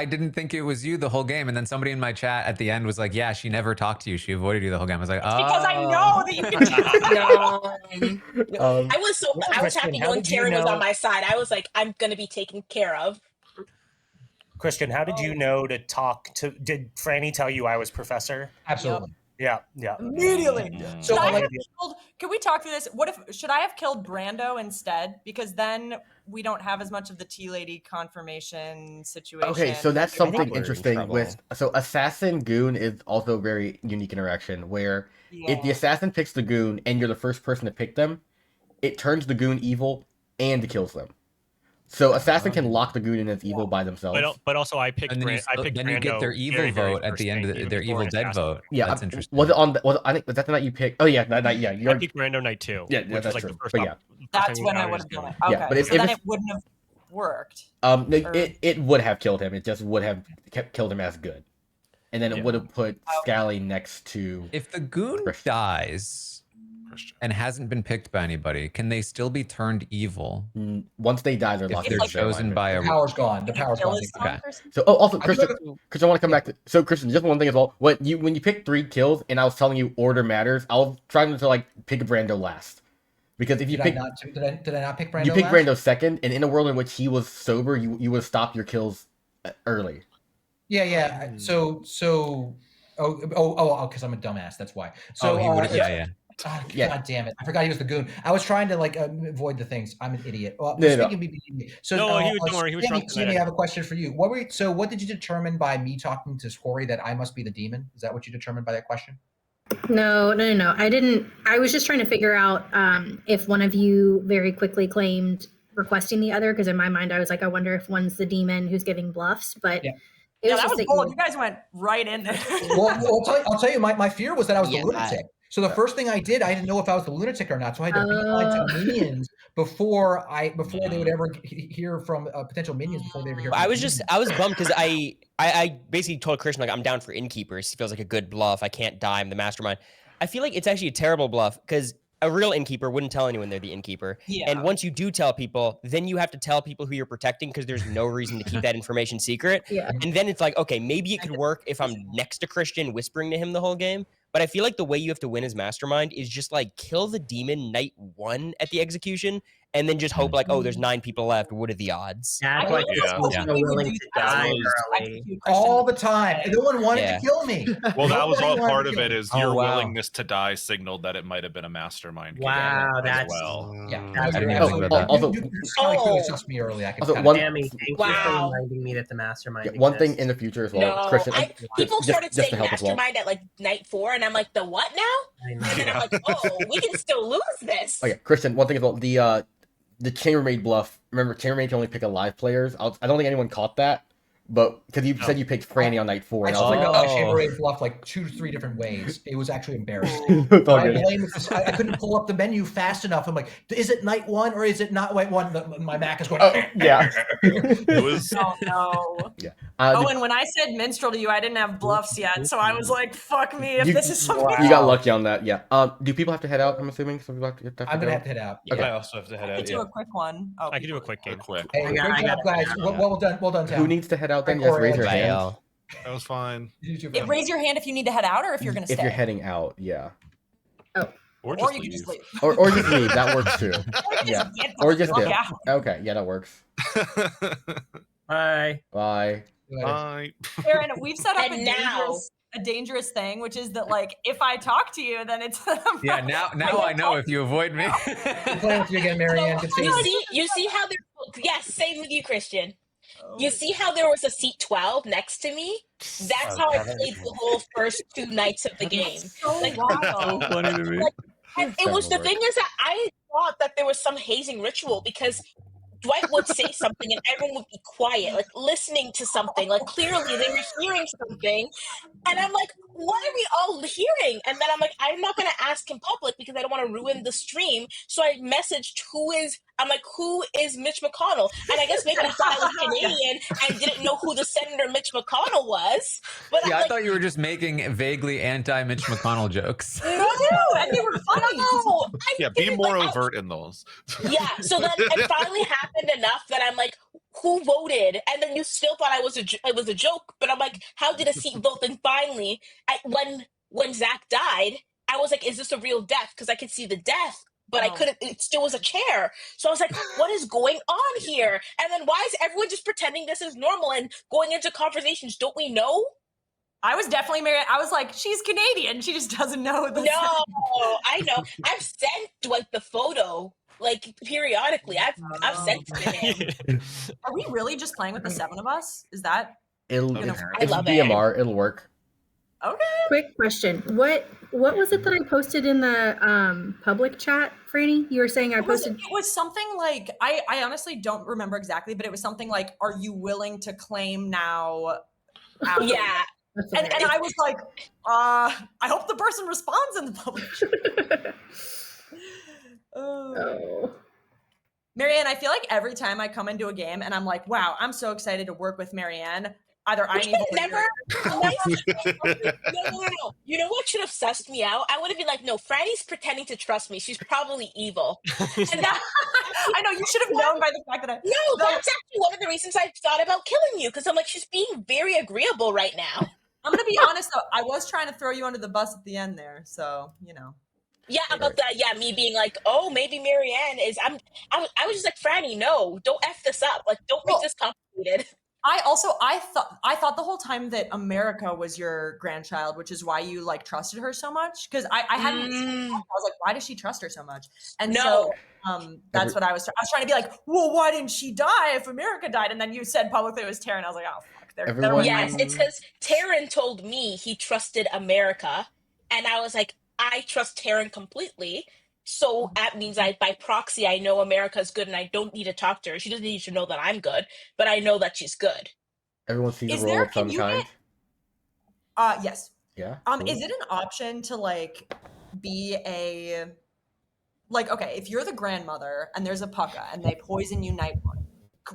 didn't think it was you the whole game, and then somebody in my chat at the end was like, "Yeah, she never talked to you. She avoided you the whole game." I was like, "Oh."
because I know that you can do that.
I was happy
Christian, how
when
did you
Taryn was
know-
on my side. I was like, I'm gonna be taken care of.
Christian, how did you know to talk to? Did Franny tell you I was professor?
absolutely.
Yeah.
Immediately.
So
Should I
like,
have killed, can we talk through this? Should I have killed Brando instead? Because then we don't have as much of the tea lady confirmation situation.
Okay, so that's
I think
something
we're in
interesting
trouble.
with assassin goon is also a very unique interaction where if the assassin picks the goon and you're the first person to pick them, it turns the goon evil and kills them. So assassin can lock the goon in as evil by themselves.
But also I picked.
And then then you get their evil vote at the end of their Evil Dead vote.
Yeah,
that's interesting.
Was it on? I think was that the night you picked? Oh yeah, that night. Yeah,
I picked Brando night 2.
Yeah,
which
that's
was like
true.
the first.
But yeah,
That's when I would have done it. Okay,
Yeah, but if
then
it's-
it wouldn't have worked.
it would have killed him. It just would have killed him as good, and then it would have put Scally next to.
If the goon dies and hasn't been picked by anybody, can they still be turned evil?
Once they die, they're
if
locked.
they're chosen by a.
The power's gone. The power's gone.
Okay.
So also Christian, I want to come back to Christian. Just one thing as well. When you pick 3 kills, and I was telling you order matters, I was trying to like pick Brando last, because if you pick,
did I not pick Brando?
You picked
last?
Brando second, and in a world in which he was sober, you would stop your kills early.
Yeah. So because I'm a dumbass. That's why. So
he would. Yeah.
God damn it! I forgot he was the goon. I was trying to like avoid the things. I'm an idiot. Well,
No.
speaking of being an idiot, so
don't worry, he was drunk
Sammy, I have a question for you. What did you determine by me talking to Scory that I must be the demon? Is that what you determined by that question?
No. I didn't. I was just trying to figure out if one of you very quickly claimed requesting the other, because in my mind I was like, I wonder if one's the demon who's giving bluffs, but.
Yeah.
Yeah, that was bold. You guys went right in there.
Well, I'll tell you. My fear was that I was the lunatic. So the first thing I did, I didn't know if I was the lunatic or not. So I had to beat my 2 minions before they would ever hear from potential minions before they ever hear. From
I was bummed because I basically told Christian, like, I'm down for innkeepers. He feels like a good bluff. I can't die. I'm the mastermind. I feel like it's actually a terrible bluff because a real innkeeper wouldn't tell anyone they're the innkeeper.
Yeah.
And once you do tell people, then you have to tell people who you're protecting because there's no reason to keep that information secret.
Yeah.
And then it's like, okay, maybe it could work if I'm next to Christian whispering to him the whole game. But I feel like the way you have to win as mastermind is just like kill the demon night 1 at the execution and then just hope like, oh, there's 9 people left. What are the odds?
That's like so willing to die early.
all the time. No one wanted to kill me.
Well, that was all
Nobody wanted
part
to
of
kill
it.
me.
Is your willingness to die signaled that it might have been a mastermind.
Wow,
as
that's
well.
Yeah.
I didn't even think about that.
Also,
you could have sussed me early. I could
Also,
kinda-
one-
Sammy, thank you for reminding me that the mastermind.
one thing
exists.
in the future as well,
No,
Christian.
people started
just to
saying
help as well.
mastermind at like night 4, and I'm like, the what now? And then I'm like, oh, we can still lose this.
Okay, Christian. One thing as well. The chambermaid bluff. Remember, chambermaid can only pick alive players. I don't think anyone caught that, but because you said you picked Franny on night 4,
I
and I was
split
like,
up my
oh.
chambermaid bluff like 2 to 3 different ways. It was actually embarrassing.
It's all
I
good.
blame it for- I couldn't pull up the menu fast enough. I'm like, is it night 1 or is it not night 1? My Mac is going.
Yeah.
It was.
Oh no.
Yeah.
And when I said minstrel to you, I didn't have bluffs yet, so I was like, "Fuck me if this is something."
You got lucky on that, yeah. Do people have to head out? I'm assuming some people have to
I'm gonna
go?
have to head out.
Okay.
I also have to head
I
out.
could do a quick one. Oh,
I could do a quick game.
Quick.
Hey, great job, guys. Well done. Well done, Tom.
Who needs to head out then?
Right,
Just
or
raise your
like-
hand.
That was fine.
Raise your hand if you need to head out or if you're gonna stay.
If you're heading out, yeah.
Or
Or
just
you can
leave.
just leave.
Or just leave. That works too. Yeah.
Get
Or
the
just
fuck
dip.
out.
Okay, yeah, that works.
Bye.
Bye.
Bye.
Aaron, we've set up
And now-
a dangerous thing, which is that like if I talk to you, then it's
Yeah, now I know if you avoid me.
Playing with you again, Marianne. Good seeing you.
You see how there? Yes, same with you, Christian. You see how there was a seat 12 next to me? That's how I played the whole first 2 nights of the game.
so
Like,
wild.
Funny to me.
and it was the thing is that I thought that there was some hazing ritual because Dwight would say something and everyone would be quiet, like listening to something. Like clearly they were hearing something. And I'm like, what are we all hearing? And then I'm like, I'm not going to ask in public because I don't want to ruin the stream. So I messaged who is Mitch McConnell? And I guess maybe he thought I was Canadian and didn't know who the Senator Mitch McConnell was. But
Yeah,
I'm
I
like,
thought you were just making vaguely anti-Mitch McConnell jokes.
no,
And they were funny.
no.
Yeah, be more overt in those.
Yeah, so then it finally happened enough that I'm like, who voted? And then you still thought it was a joke, but I'm like, how did a seat vote? Then finally, when Zach died, I was like, is this a real death? Because I could see the death, but I couldn't. It still was a chair. So I was like, what is going on here? And then why is everyone just pretending this is normal and going into conversations? Don't we know?
I was definitely married. I was like, she's Canadian. She just doesn't know this.
No, I know. I've sent Dwight the photo. Like periodically, I've sent it to him.
Are we really just playing with the 7 of us? Is that?
It's
I love it.
BMR. It'll work.
Okay.
Quick question. What was it that I posted in the public chat, Franny? You were saying I posted.
It was something like I honestly don't remember exactly, but it was something like, "Are you willing to claim now?" After
Yeah.
And I was like, I hope the person responds in the public chat.
Oh.
Marianne, I feel like every time I come into a game and I'm like, wow, I'm so excited to work with Marianne. Either I'm evil or
Never. No. You know what should have sussed me out? I would have been like, no, Franny's pretending to trust me. She's probably evil. And that,
I know, you should have known by the fact that
No, that's actually one of the reasons I thought about killing you, because I'm like, she's being very agreeable right now.
I'm gonna be honest though, I was trying to throw you under the bus at the end there, so you know.
Yeah, about that. Yeah, me being like, oh, maybe Marianne is. I was just like, Franny, no, don't f this up. Like, don't make this complicated.
I thought the whole time that America was your grandchild, which is why you like trusted her so much. Because I hadn't. I was like, why does she trust her so much? And so that's what I was trying to be like. Well, why didn't she die if America died? And then you said publicly it was Taryn. I was like, oh fuck.
Yes, it's because Taryn told me he trusted America, and I was like, I trust Taryn completely. So that means by proxy, I know America's good and I don't need to talk to her. She doesn't need to know that I'm good, but I know that she's good.
Everyone sees a role of some kind.
Yes.
Yeah.
Cool. Is it an option to like be okay, if you're the grandmother and there's a pucka and they poison you night one,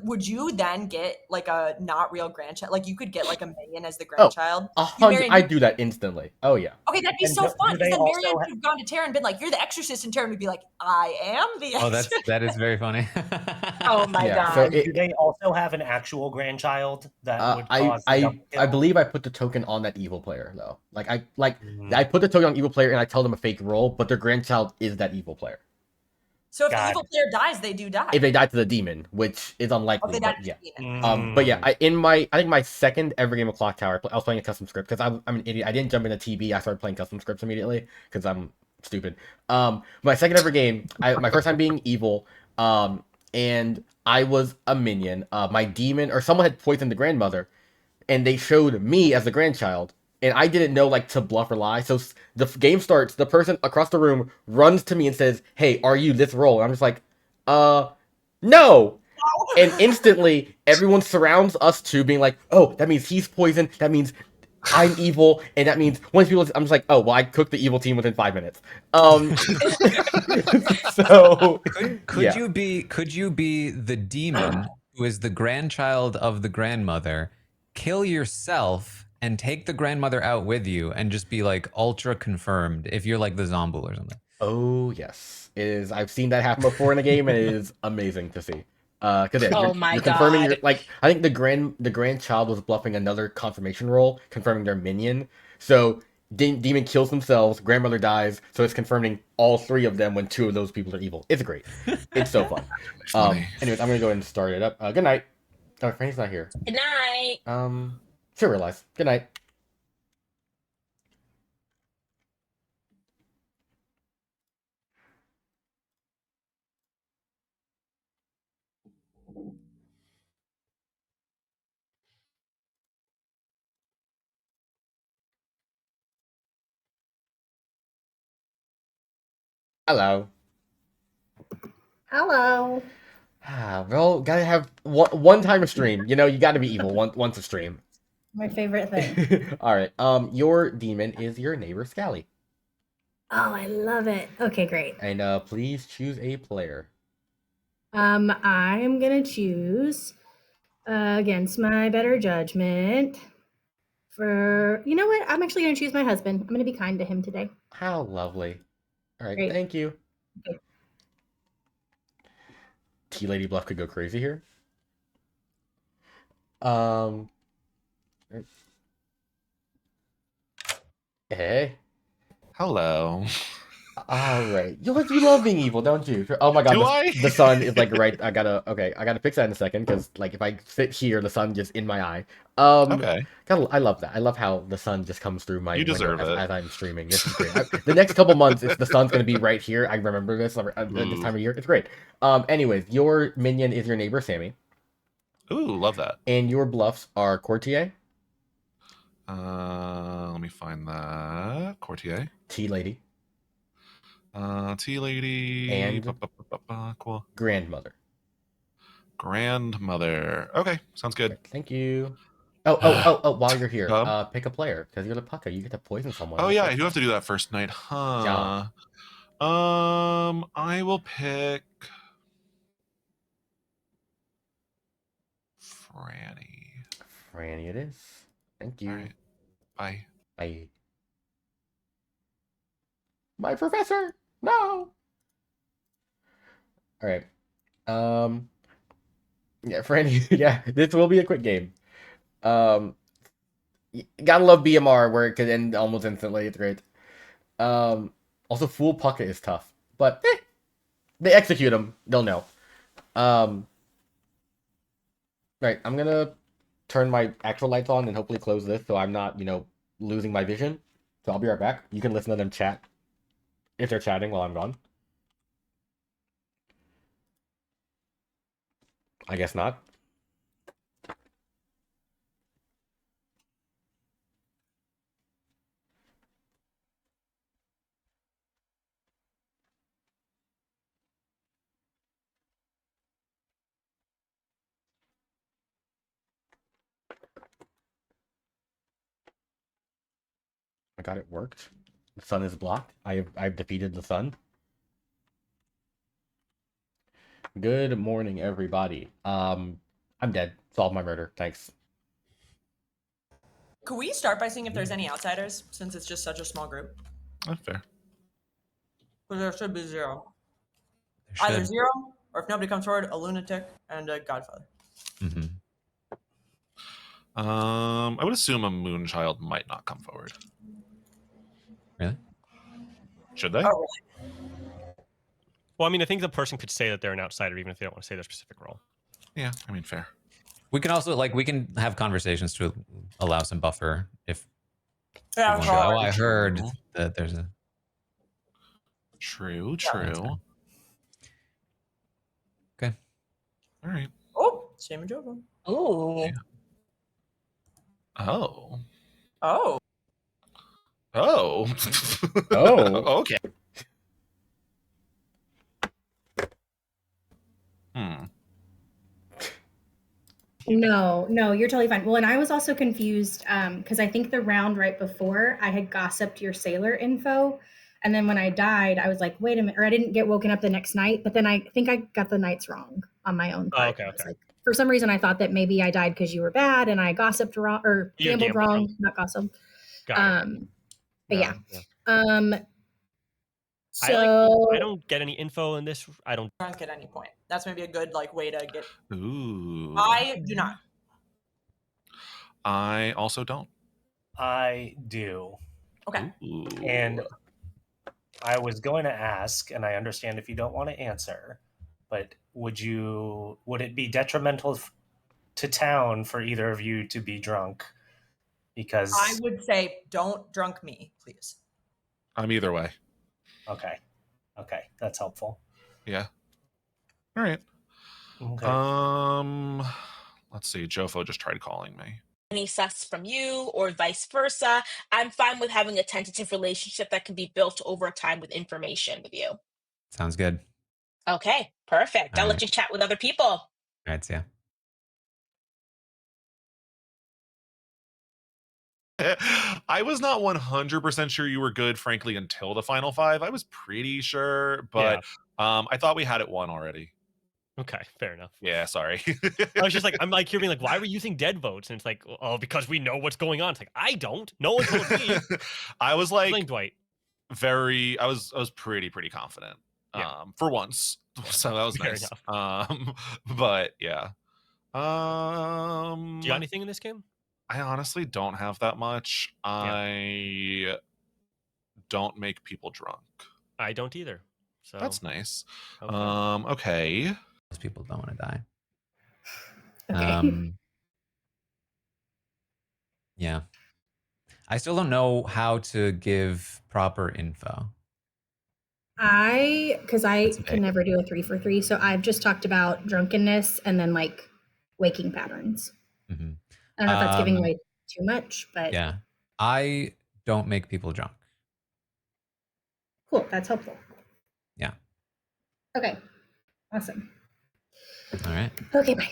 would you then get like a not real grandchild? Like you could get like a minion as the grandchild.
I'd do that instantly. Oh yeah.
Okay, that'd be so fun. Because then Marianne could have gone to Taryn and been like, "You're the exorcist," and Taryn would be like, "I am the exorcist."
Oh, that is very funny.
Oh my god!
So
do they also have an actual grandchild that would cause?
I believe I put the token on that evil player though. I put the token on evil player and I tell them a fake roll, but their grandchild is that evil player.
So if the evil player dies, they do die.
If they die to the demon, which is unlikely, but yeah. But yeah, I think my second ever game of Clocktower, I was playing a custom script because I'm an idiot. I didn't jump into TB. I started playing custom scripts immediately because I'm stupid. My second ever game, my first time being evil, and I was a minion. My demon or someone had poisoned the grandmother, and they showed me as the grandchild. And I didn't know like to bluff or lie. So the game starts, the person across the room runs to me and says, "Hey, are you this role?" And I'm just like, no. And instantly everyone surrounds us two being like, "Oh, that means he's poisoned. That means I'm evil." And that means once people, I'm just like, "Oh, well, I cooked the evil team within 5 minutes." So
could you be the demon who is the grandchild of the grandmother, kill yourself and take the grandmother out with you and just be like ultra confirmed if you're like the Zombu or something?
Oh yes, it is. I've seen that happen before in a game, and it is amazing to see. Because you're confirming your, like, I think the grandchild was bluffing another confirmation roll, confirming their minion. So demon kills themselves, grandmother dies, so it's confirming all three of them when two of those people are evil. It's great. It's so fun. Anyways, I'm gonna go ahead and start it up. Good night. Oh, Franny's not here.
Good night.
Sure, realize. Good night. Hello.
Hello.
Well, gotta have one time a stream. You know, you gotta be evil once a stream.
My favorite thing.
All right. Your demon is your neighbor Scally.
Oh, I love it. Okay, great.
And please choose a player.
I'm gonna choose against my better judgment. You know what? I'm actually gonna choose my husband. I'm gonna be kind to him today.
How lovely. All right,
Great.
thank you.
Okay.
T-Lady Bluff could go crazy here. Hey.
Hello.
All right. You love being evil, don't you? Oh my god, the sun is like right. I gotta fix that in a second because like if I sit here, the sun just in my eye.
Okay.
I love that. I love how the sun just comes through my
window
as I'm streaming. This is great. The next couple months, the sun's gonna be right here. I remember this this time of year. It's great. Anyways, your minion is your neighbor Sammy.
Ooh, love that.
And your bluffs are Courtier.
Let me find that. Courtier.
Tea lady.
Tea lady.
And
cool.
Grandmother.
Grandmother. Okay, sounds good.
Thank you. Oh, while you're here, pick a player, because you're the pucker. You get to poison someone.
Oh, yeah, I do have to do that first night, huh?
Yeah.
I will pick Franny.
Franny it is. Thank you.
All right. Bye.
Bye. My professor! No! Alright. Yeah, Franny, yeah, this will be a quick game. You gotta love BMR where it could end almost instantly. It's great. Also, Fool Pucka is tough, but they execute them. They'll know. Right, I'm gonna turn my actual lights on and hopefully close this so I'm not, losing my vision. So I'll be right back. You can listen to them chat if they're chatting while I'm gone. I guess not. I got it worked. The sun is blocked. I've defeated the sun. Good morning, everybody. I'm dead. Solved my murder. Thanks.
Could we start by seeing if there's any outsiders, since it's just such a small group?
That's fair.
Because there should be 0. Either 0, or if nobody comes forward, a lunatic and a godfather.
Mm-hmm.
I would assume a moonchild might not come forward.
Really?
Should they?
Oh, really?
Well, I mean, I think the person could say that they're an outsider even if they don't want to say their specific role.
Yeah, I mean, fair.
We can also we can have conversations to allow some buffer if.
Yeah,
oh, I heard that there's a.
True.
Okay.
All right.
Oh, same as Jovo.
Oh.
Yeah. Oh.
Oh.
Oh.
Oh.
Okay.
No, you're totally fine. Well, and I was also confused because I think the round right before I had gossiped your sailor info. And then when I died, I was like, wait a minute, or I didn't get woken up the next night. But then I think I got the nights wrong on my own part.
Oh, okay.
Like, for some reason, I thought that maybe I died because you were bad and I gossiped wrong or gambled wrong, not gossiped.
Got it.
But
yeah.
So
I don't get any info in this. I don't
drunk at any point. That's maybe a good way to get.
Ooh.
I do not.
I also don't.
I do.
Okay.
Ooh.
And I was going to ask, and I understand if you don't want to answer, but would it be detrimental to town for either of you to be drunk? Because
I would say don't drunk me, please.
I'm either way.
Okay, that's helpful.
Yeah. All right.
Okay.
Let's see. Jofo just tried calling me.
Any sus from you or vice versa. I'm fine with having a tentative relationship that can be built over time with information with you.
Sounds good.
Okay, perfect. I'll let you chat with other people.
All right, see ya.
I was not 100% sure you were good, frankly, until the final 5. I was pretty sure, but I thought we had it won already.
Okay, fair enough.
Yeah, sorry.
I was just like, I'm like, you're being like, why are we using dead votes? And it's like, oh, because we know what's going on. It's like, I don't. No one told me.
I was like,
Blame Dwight.
I was pretty confident. For once. So that was
Fair
nice.
enough.
But yeah.
Do you got anything in this game?
I honestly don't have that much. I don't make people drunk.
I don't either. So
that's nice.
Okay.
Okay.
Most people don't want to die.
Okay.
Yeah. I still don't know how to give proper info.
Because I can never do a 3 for 3. So I've just talked about drunkenness and then waking patterns.
Mm-hmm.
I don't know if that's giving away too much, but
Yeah. I don't make people drunk.
cool. That's helpful.
Yeah.
Okay. Awesome.
All right.
Okay, bye.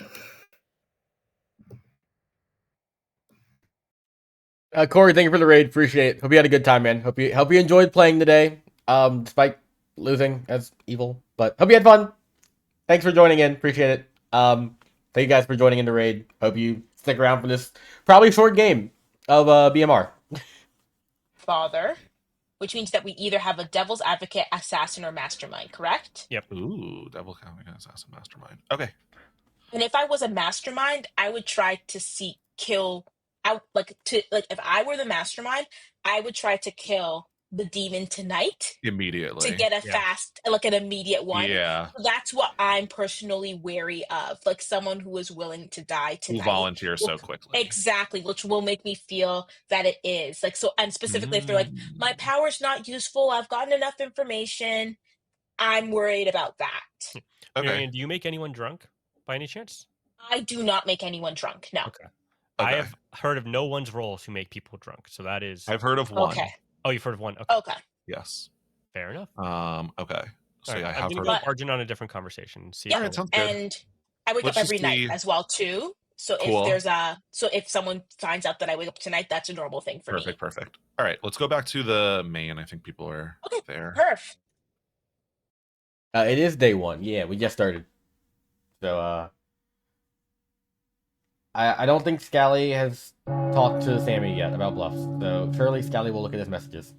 Corey, thank you for the raid. Appreciate it. Hope you had a good time, man. Hope you enjoyed playing today. Despite losing as evil, but hope you had fun. Thanks for joining in. Appreciate it. Thank you guys for joining in the raid. Hope you stick around for this probably short game of BMR.
Father, which means that we either have a devil's advocate, assassin, or mastermind, correct?
Yep.
Ooh, devil counting assassin mastermind. Okay.
And if I was a mastermind, I would try to kill out if I were the mastermind, I would try to kill the demon tonight
Immediately.
to get an immediate one.
Yeah.
So that's what I'm personally wary of, like someone who is willing to die tonight.
Who volunteer so quickly.
Exactly, which will make me feel that it is. Like, so, and specifically if they're like, my power's not useful, I've gotten enough information, I'm worried about that.
Okay. Marianne, do you make anyone drunk by any chance?
I do not make anyone drunk, no.
Okay. I have heard of no one's roles who make people drunk, so that is...
I've heard of one.
Okay.
Oh, you've heard of one? Okay.
Okay.
Yes.
Fair enough.
Okay. So yeah, I
I'm
have
going
heard
to
of
go Arjun on a different conversation. See
Yeah,
sounds good.
and I wake up every night as well too. So
Cool.
if someone finds out that I wake up tonight, that's a normal thing for me.
Perfect. All right, let's go back to the main. I think people are there.
Perf.
It is day one. Yeah, we just started. So I don't think Scally has talked to Sammy yet about bluffs. So surely Scally will look at his messages.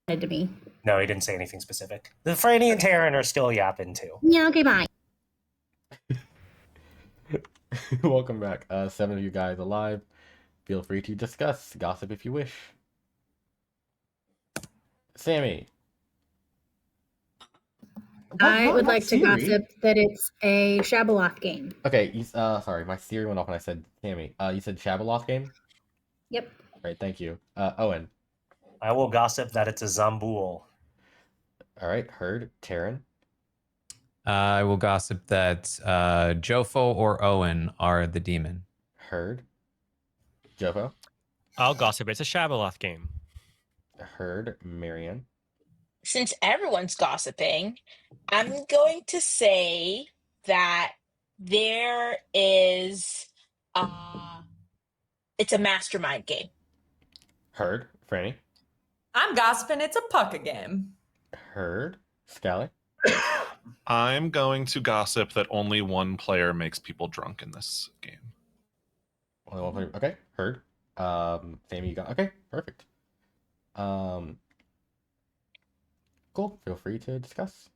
To me.
No, he didn't say anything specific. The Franny and Taryn are still yapping too.
Yeah, okay, bye.
Welcome back. 7 of you guys alive. Feel free to discuss, gossip if you wish. Sammy.
I would like to gossip that it's a Shabaloth game.
Okay, sorry, my Siri went off when I said Sammy. You said Shabaloth game?
Yep.
Alright, thank you. Owen.
I will gossip that it's a Zamboul.
Alright, heard. Taryn.
I will gossip that Jofo or Owen are the demon.
Heard. Jofo.
I'll gossip it's a Shabaloth game.
Heard. Marianne.
Since everyone's gossiping, I'm going to say that there is it's a mastermind game.
Heard. Franny.
I'm gossiping it's a pucka game.
Heard. Scally.
I'm going to gossip that only one player makes people drunk in this game.
Only one player. Okay, heard. Sammy, you got okay, perfect. Cool. Feel free to discuss.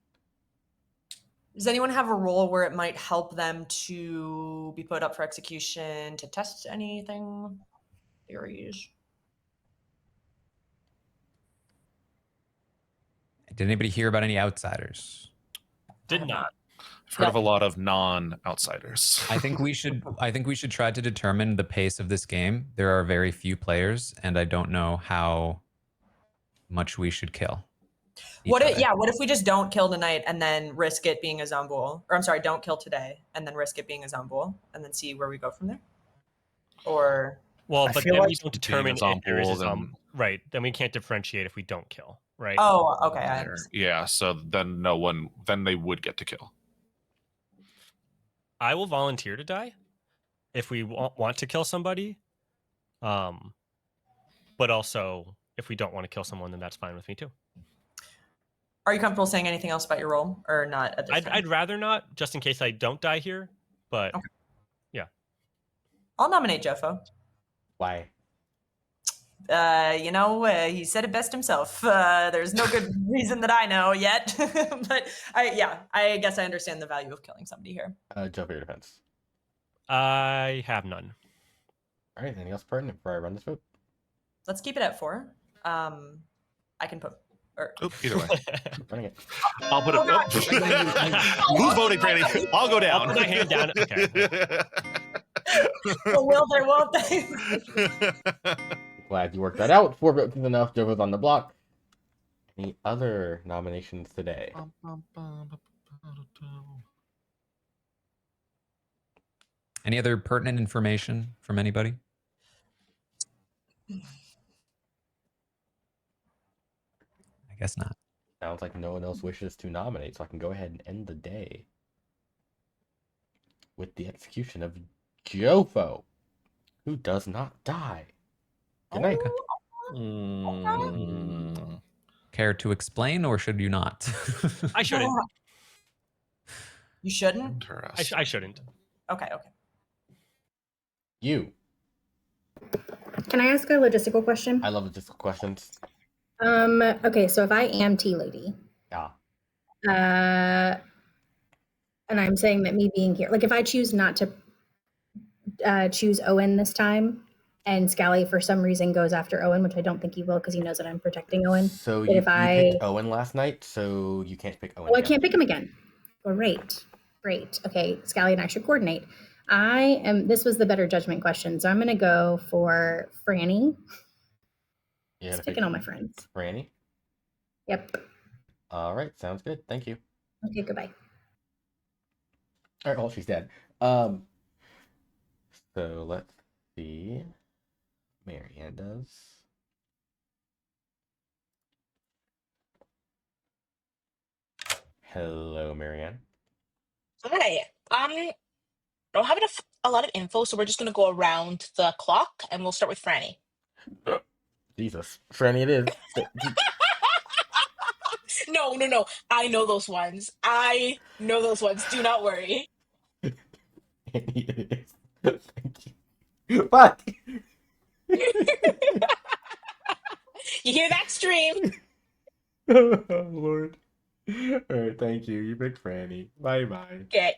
Does anyone have a role where it might help them to be put up for execution, to test anything? Theories?
Did anybody hear about any outsiders?
Did not.
I've heard of a lot of non-outsiders.
I think we should try to determine the pace of this game. There are very few players, and I don't know how much we should kill.
What if we just don't kill tonight and then risk it being a Zomboul? Or I'm sorry, don't kill today and then risk it being a Zomboul and then see where we go from there? Or
but then
like
we don't determine if there is a Zomboul. Right. Then we can't differentiate if we don't kill. Right.
Oh, okay. I understand.
Yeah, so then they would get to kill.
I will volunteer to die if we want to kill somebody. But also, if we don't want to kill someone, then that's fine with me too.
Are you comfortable saying anything else about your role or not at this time?
I'd rather not, just in case I don't die here. But
okay.
Yeah.
I'll nominate Jeffo.
Why?
He said it best himself. There's no good reason that I know yet. But I guess I understand the value of killing somebody here.
Joe, for your defense.
I have none.
All right, anything else pertinent before I run this vote?
Let's keep it at 4. I can put...
either way.
Running it.
I'll put it up. Who's voting, Franny? I'll go down.
I'll put my hand down. Okay.
Well, will they, won't they?
Glad you worked that out. 4 votes is enough. Joe was on the block. Any other nominations today?
Any other pertinent information from anybody? I guess not.
Sounds like no one else wishes to nominate, so I can go ahead and end the day with the execution of Jofo, who does not die. Good night.
Care to explain, or should you not?
I shouldn't.
You shouldn't?
I shouldn't.
Okay.
You.
Can I ask a logistical question?
I love logistical questions.
Okay, so if I am tea lady,
yeah,
and I'm saying that me being here, like if I choose not to choose Owen this time, and Scally for some reason goes after Owen, which I don't think he will because he knows that I'm protecting Owen.
So
but
you picked Owen last night, so you can't pick Owen.
Oh, I can't pick him again. Great. Okay, Scally and I should coordinate. This was the better judgment question, so I'm going to go for Franny. Just picking all my friends.
Franny?
Yep.
All right, sounds good. Thank you.
Okay, goodbye.
All right, well, she's dead. So let's see. Marianne does. Hello, Marianne.
Hi. I don't have a lot of info, so we're just gonna go around the clock, and we'll start with Franny.
Jesus, Franny, it is.
No. I know those ones. Do not worry.
It is. Thank you. Fuck.
You hear that stream?
Oh, Lord. All right, thank you. You picked Franny. Bye.
Okay.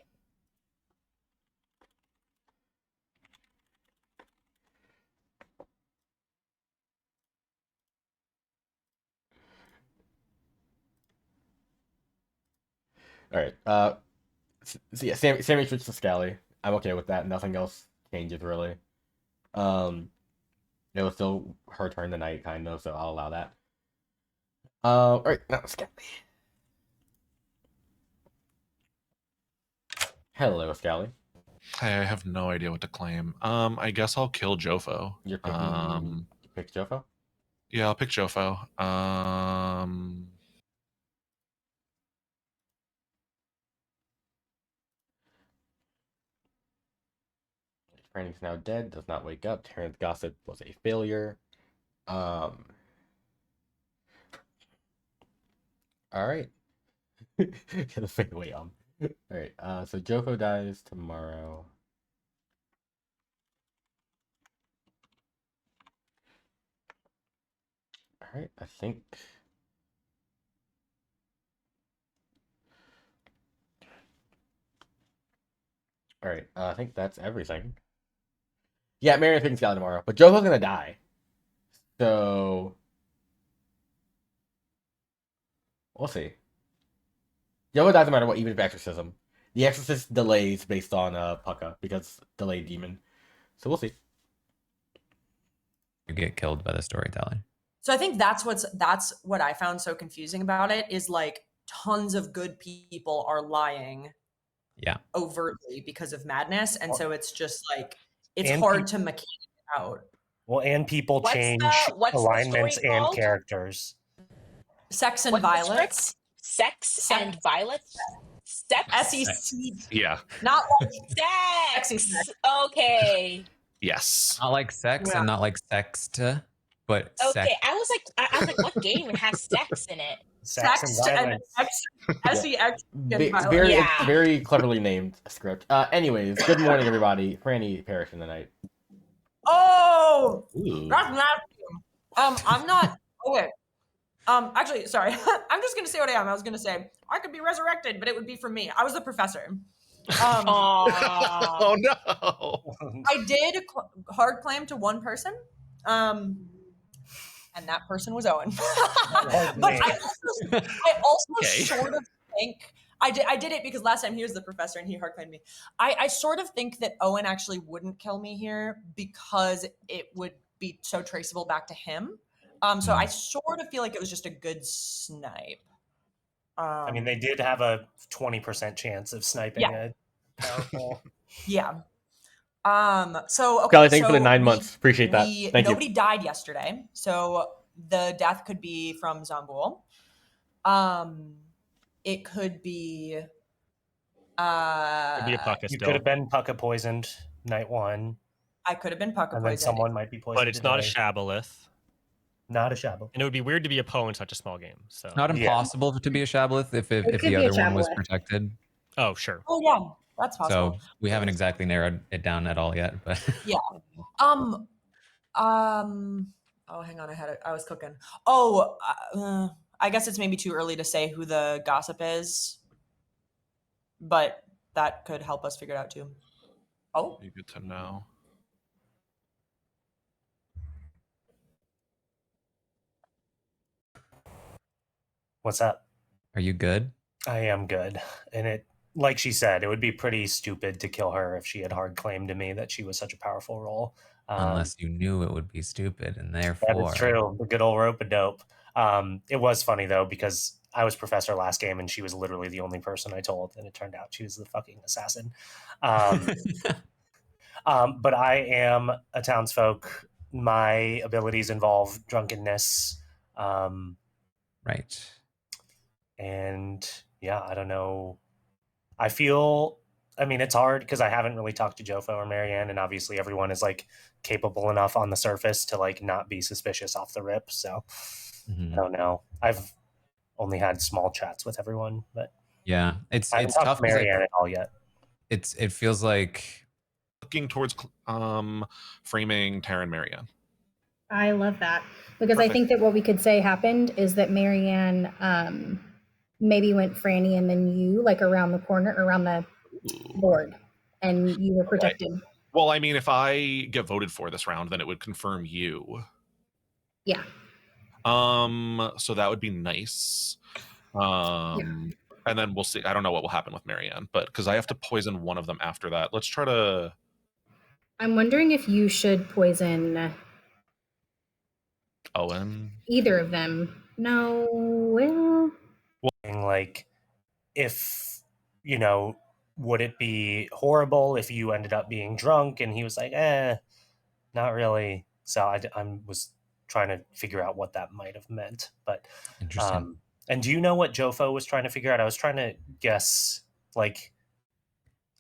All right. So yeah, Sammy switched to Scally. I'm okay with that. Nothing else changes really. It was still her turn tonight, kind of, so I'll allow that. All right, now Scally. Hello, Scally.
Hey, I have no idea what to claim. I guess I'll kill Jofo.
You're picking. You pick Jofo?
Yeah, I'll pick Jofo.
Franny's now dead. Does not wake up. Terrence gossip was a failure. All right. Gonna fade away. All right. So Jofo dies tomorrow. All right. I think. All right. I think that's everything. Yeah, Marianne's picking Scally tomorrow, but Jofo's gonna die. So we'll see. Jofo dies no matter what, even if exorcism. The exorcist delays based on Pucka because delayed demon. So we'll see.
You get killed by the storyteller.
So I think that's what I found so confusing about it is like tons of good people are lying.
Yeah.
Overtly because of madness, and so it's just like it's hard to mechanic it out.
Well, and people change alignments and characters.
Sex and violence.
Sex and violence. Sex.
SEC.
Yeah.
Not like
sex. Okay.
Yes.
Not like sex and not like sext, but
okay.
sex.
I was like, what game has sex in it?
Sex and SEX.
Very cleverly named script. Anyways, good morning, everybody. Franny perished in the night.
Oh, that's nasty. I'm not. Okay. Actually, sorry. I'm just gonna say what I am. I was gonna say I could be resurrected, but it would be from me. I was the professor.
Oh no!
I did hard claim to one person. And that person was Owen. But I also sort of think I did it because last time he was the professor and he hard claimed me. I sort of think that Owen actually wouldn't kill me here because it would be so traceable back to him. So I sort of feel like it was just a good snipe.
I mean, they did have a 20% chance of sniping a powerful.
Yeah. So okay.
Scully, thanks for the
so
9 months. Appreciate that. Thank
nobody
you.
died yesterday, so the death could be from Zambul. It could be.
Could be a Pucka
You
still.
could have been Pucka poisoned night 1.
I could have been Pucka
And then
poisoned.
someone might be poisoned
But it's not a
today.
Shibboleth.
Not a Shibboleth.
And it would be weird to be a Poe in such a small game. So
It's not impossible to be a Shibboleth if
It
the
could be a
other one was
Shibboleth.
protected.
Oh, sure.
Oh yeah, that's possible.
So we haven't exactly narrowed it down at all yet, but
Yeah. Oh, hang on. I was cooking. Oh, I guess it's maybe too early to say who the gossip is, but that could help us figure it out too. Oh,
Be good to know.
What's up?
Are you good?
I am good. And it, like she said, it would be pretty stupid to kill her if she had hard claimed to me that she was such a powerful role.
Unless you knew it would be stupid, and therefore...
That is true. The good old rope-a-dope. It was funny, though, because I was professor last game, and she was literally the only person I told, and it turned out she was the fucking assassin. But I am a townsfolk. My abilities involve drunkenness.
Right.
And yeah, I don't know. I feel, I mean, it's hard because I haven't really talked to Jofo or Marianne, and obviously everyone is like capable enough on the surface to like not be suspicious off the rip. So I don't know. I've only had small chats with everyone, but
yeah, it's
I haven't talked
tough.
to Marianne at all yet.
It feels like
looking towards framing Tara and Marianne.
I love that because
Perfect.
I think that what we could say happened is that Marianne maybe went Franny and then you like around the corner, around the board, and you were protected.
Okay. Well, I mean, if I get voted for this round, then it would confirm you.
Yeah.
So that would be nice. And then we'll see. I don't know what will happen with Marianne, but because I have to poison one of them after that. Let's try to.
I'm wondering if you should poison
Owen.
either of them. No, well,
like if you know, would it be horrible if you ended up being drunk? And he was like, not really. So I was trying to figure out what that might have meant. But
interesting.
And do you know what Jofo was trying to figure out? I was trying to guess like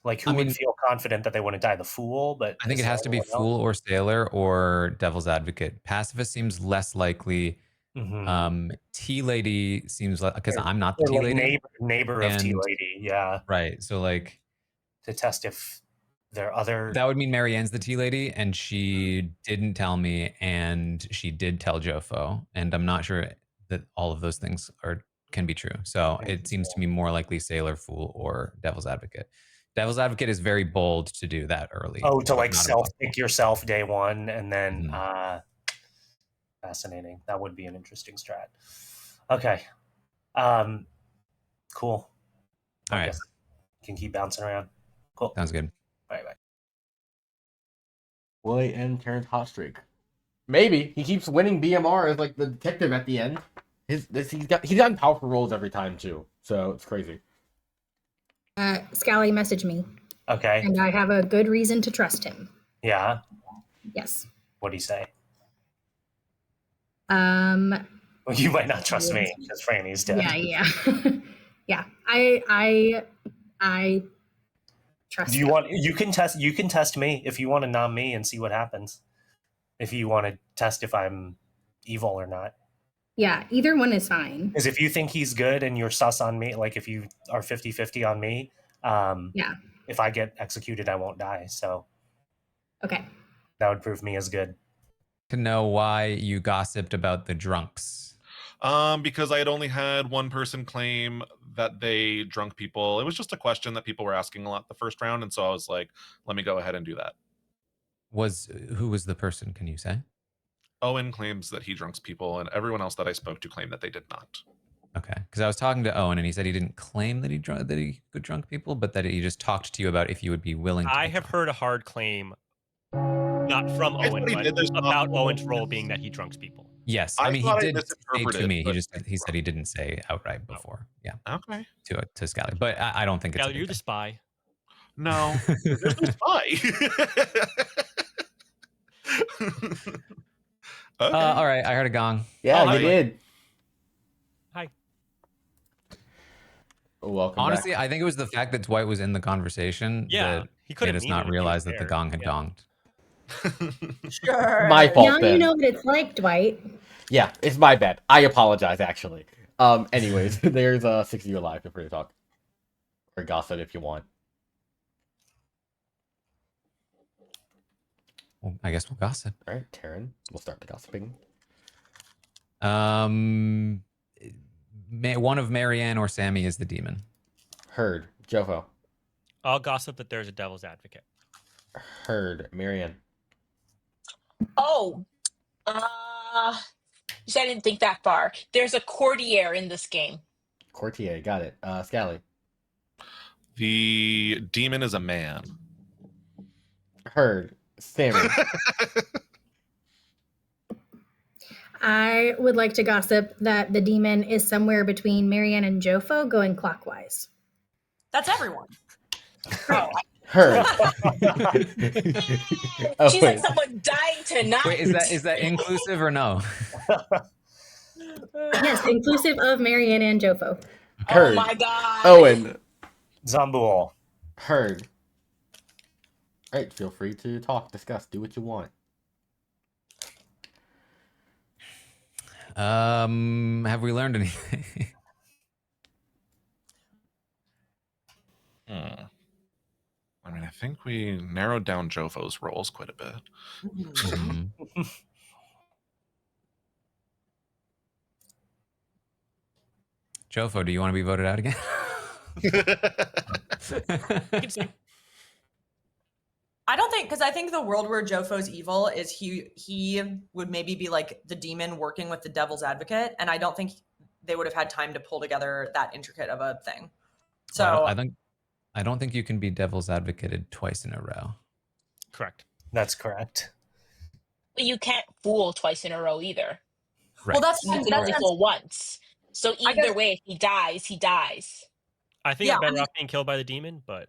who would feel confident that they wouldn't die, the fool? But
I think it has to be fool or sailor or devil's advocate. Pacifist seems less likely. Tea lady seems like, because I'm not the tea
like
lady.
Neighbor of tea lady, yeah.
Right. So like
to test if there are other.
That would mean Marianne's the tea lady, and she didn't tell me, and she did tell Jofo, and I'm not sure that all of those things can be true. So it seems to me more likely sailor, fool, or devil's advocate. Devil's advocate is very bold to do that early.
Oh, to like self-pick yourself day one, and then fascinating. That would be an interesting strat. Okay. Cool.
All right.
Can keep bouncing around. Cool.
Sounds good.
Bye.
Will he end Terrence hot streak? Maybe. He keeps winning BMR as like the detective at the end. He's gotten powerful roles every time too. So it's crazy.
Scally messaged me.
Okay.
And I have a good reason to trust him.
Yeah.
Yes.
What'd he say?
Well,
you might not trust me because Franny's dead.
Yeah. Yeah. I trust.
Do you want? You can test me if you want to nom me and see what happens. If you want to test if I'm evil or not.
Yeah, either one is fine.
Because if you think he's good and you're sus on me, like if you are 50-50 on me, if I get executed, I won't die. So
okay,
that would prove me as good.
To know why you gossiped about the drunks.
Because I had only had one person claim that they drunk people. It was just a question that people were asking a lot the first round, and so I was like, let me go ahead and do that.
Who was the person? Can you say?
Owen claims that he drunks people, and everyone else that I spoke to claimed that they did not.
Okay, because I was talking to Owen, and he said he didn't claim that he could drunk people, but that he just talked to you about if you would be willing to.
I have heard a hard claim, not from Owen, but about Owen's role being that he drunks people.
Yes, I mean he did say to me. He said he didn't say outright before. Yeah.
Okay.
To Scally, but I don't think it's.
Scally, you're the spy.
No, there's no spy. Okay.
All right, I heard a gong.
Yeah,
Oh,
you
hi.
did.
Hi.
Welcome
Honestly,
back.
I think it was the fact that Dwight was in the conversation
Yeah,
that
he could
made
have
us not
muted if he was
realize that the
there.
gong had
Yeah.
gonged.
Sure.
My fault
Now
then.
you know what it's like, Dwight.
Yeah, it's my bad. I apologize, actually. Anyways, there's 6 of you alive. Feel free to talk. Or gossip if you want.
Well, I guess we'll gossip.
Alright, Taryn, we'll start the gossiping.
One of Marianne or Sammy is the demon.
Heard. Jofo.
I'll gossip that there's a devil's advocate.
Heard. Marianne.
Oh, uh, so I didn't think that far. There's a courtier in this game.
Courtier, got it. Scally.
The demon is a man.
Heard. Sammy.
I would like to gossip that the demon is somewhere between Marianne and Jofo going clockwise.
That's everyone.
Heard. Oh,
She's like someone dying tonight.
Wait, is that inclusive or no?
Yes, inclusive of Marianne and Jofo.
Heard.
Oh my god.
Owen.
Zambul.
Heard. Alright, feel free to talk, discuss, do what you want.
Have we learned anything?
I mean, I think we narrowed down Jofo's roles quite a bit.
Mhm. Jofo, do you want to be voted out again?
I don't think, because I think the world where Jofo's evil is he would maybe be like the demon working with the devil's advocate, and I don't think they would have had time to pull together that intricate of a thing. So
I don't think you can be devil's advocated twice in a row.
Correct.
That's correct.
But you can't fool twice in a row either.
Right.
well, that's
You can only fool once. So
I
either
guess-
way, if he dies, he dies.
I think
Yeah,
I'm better
I mean-
off being killed by the demon, but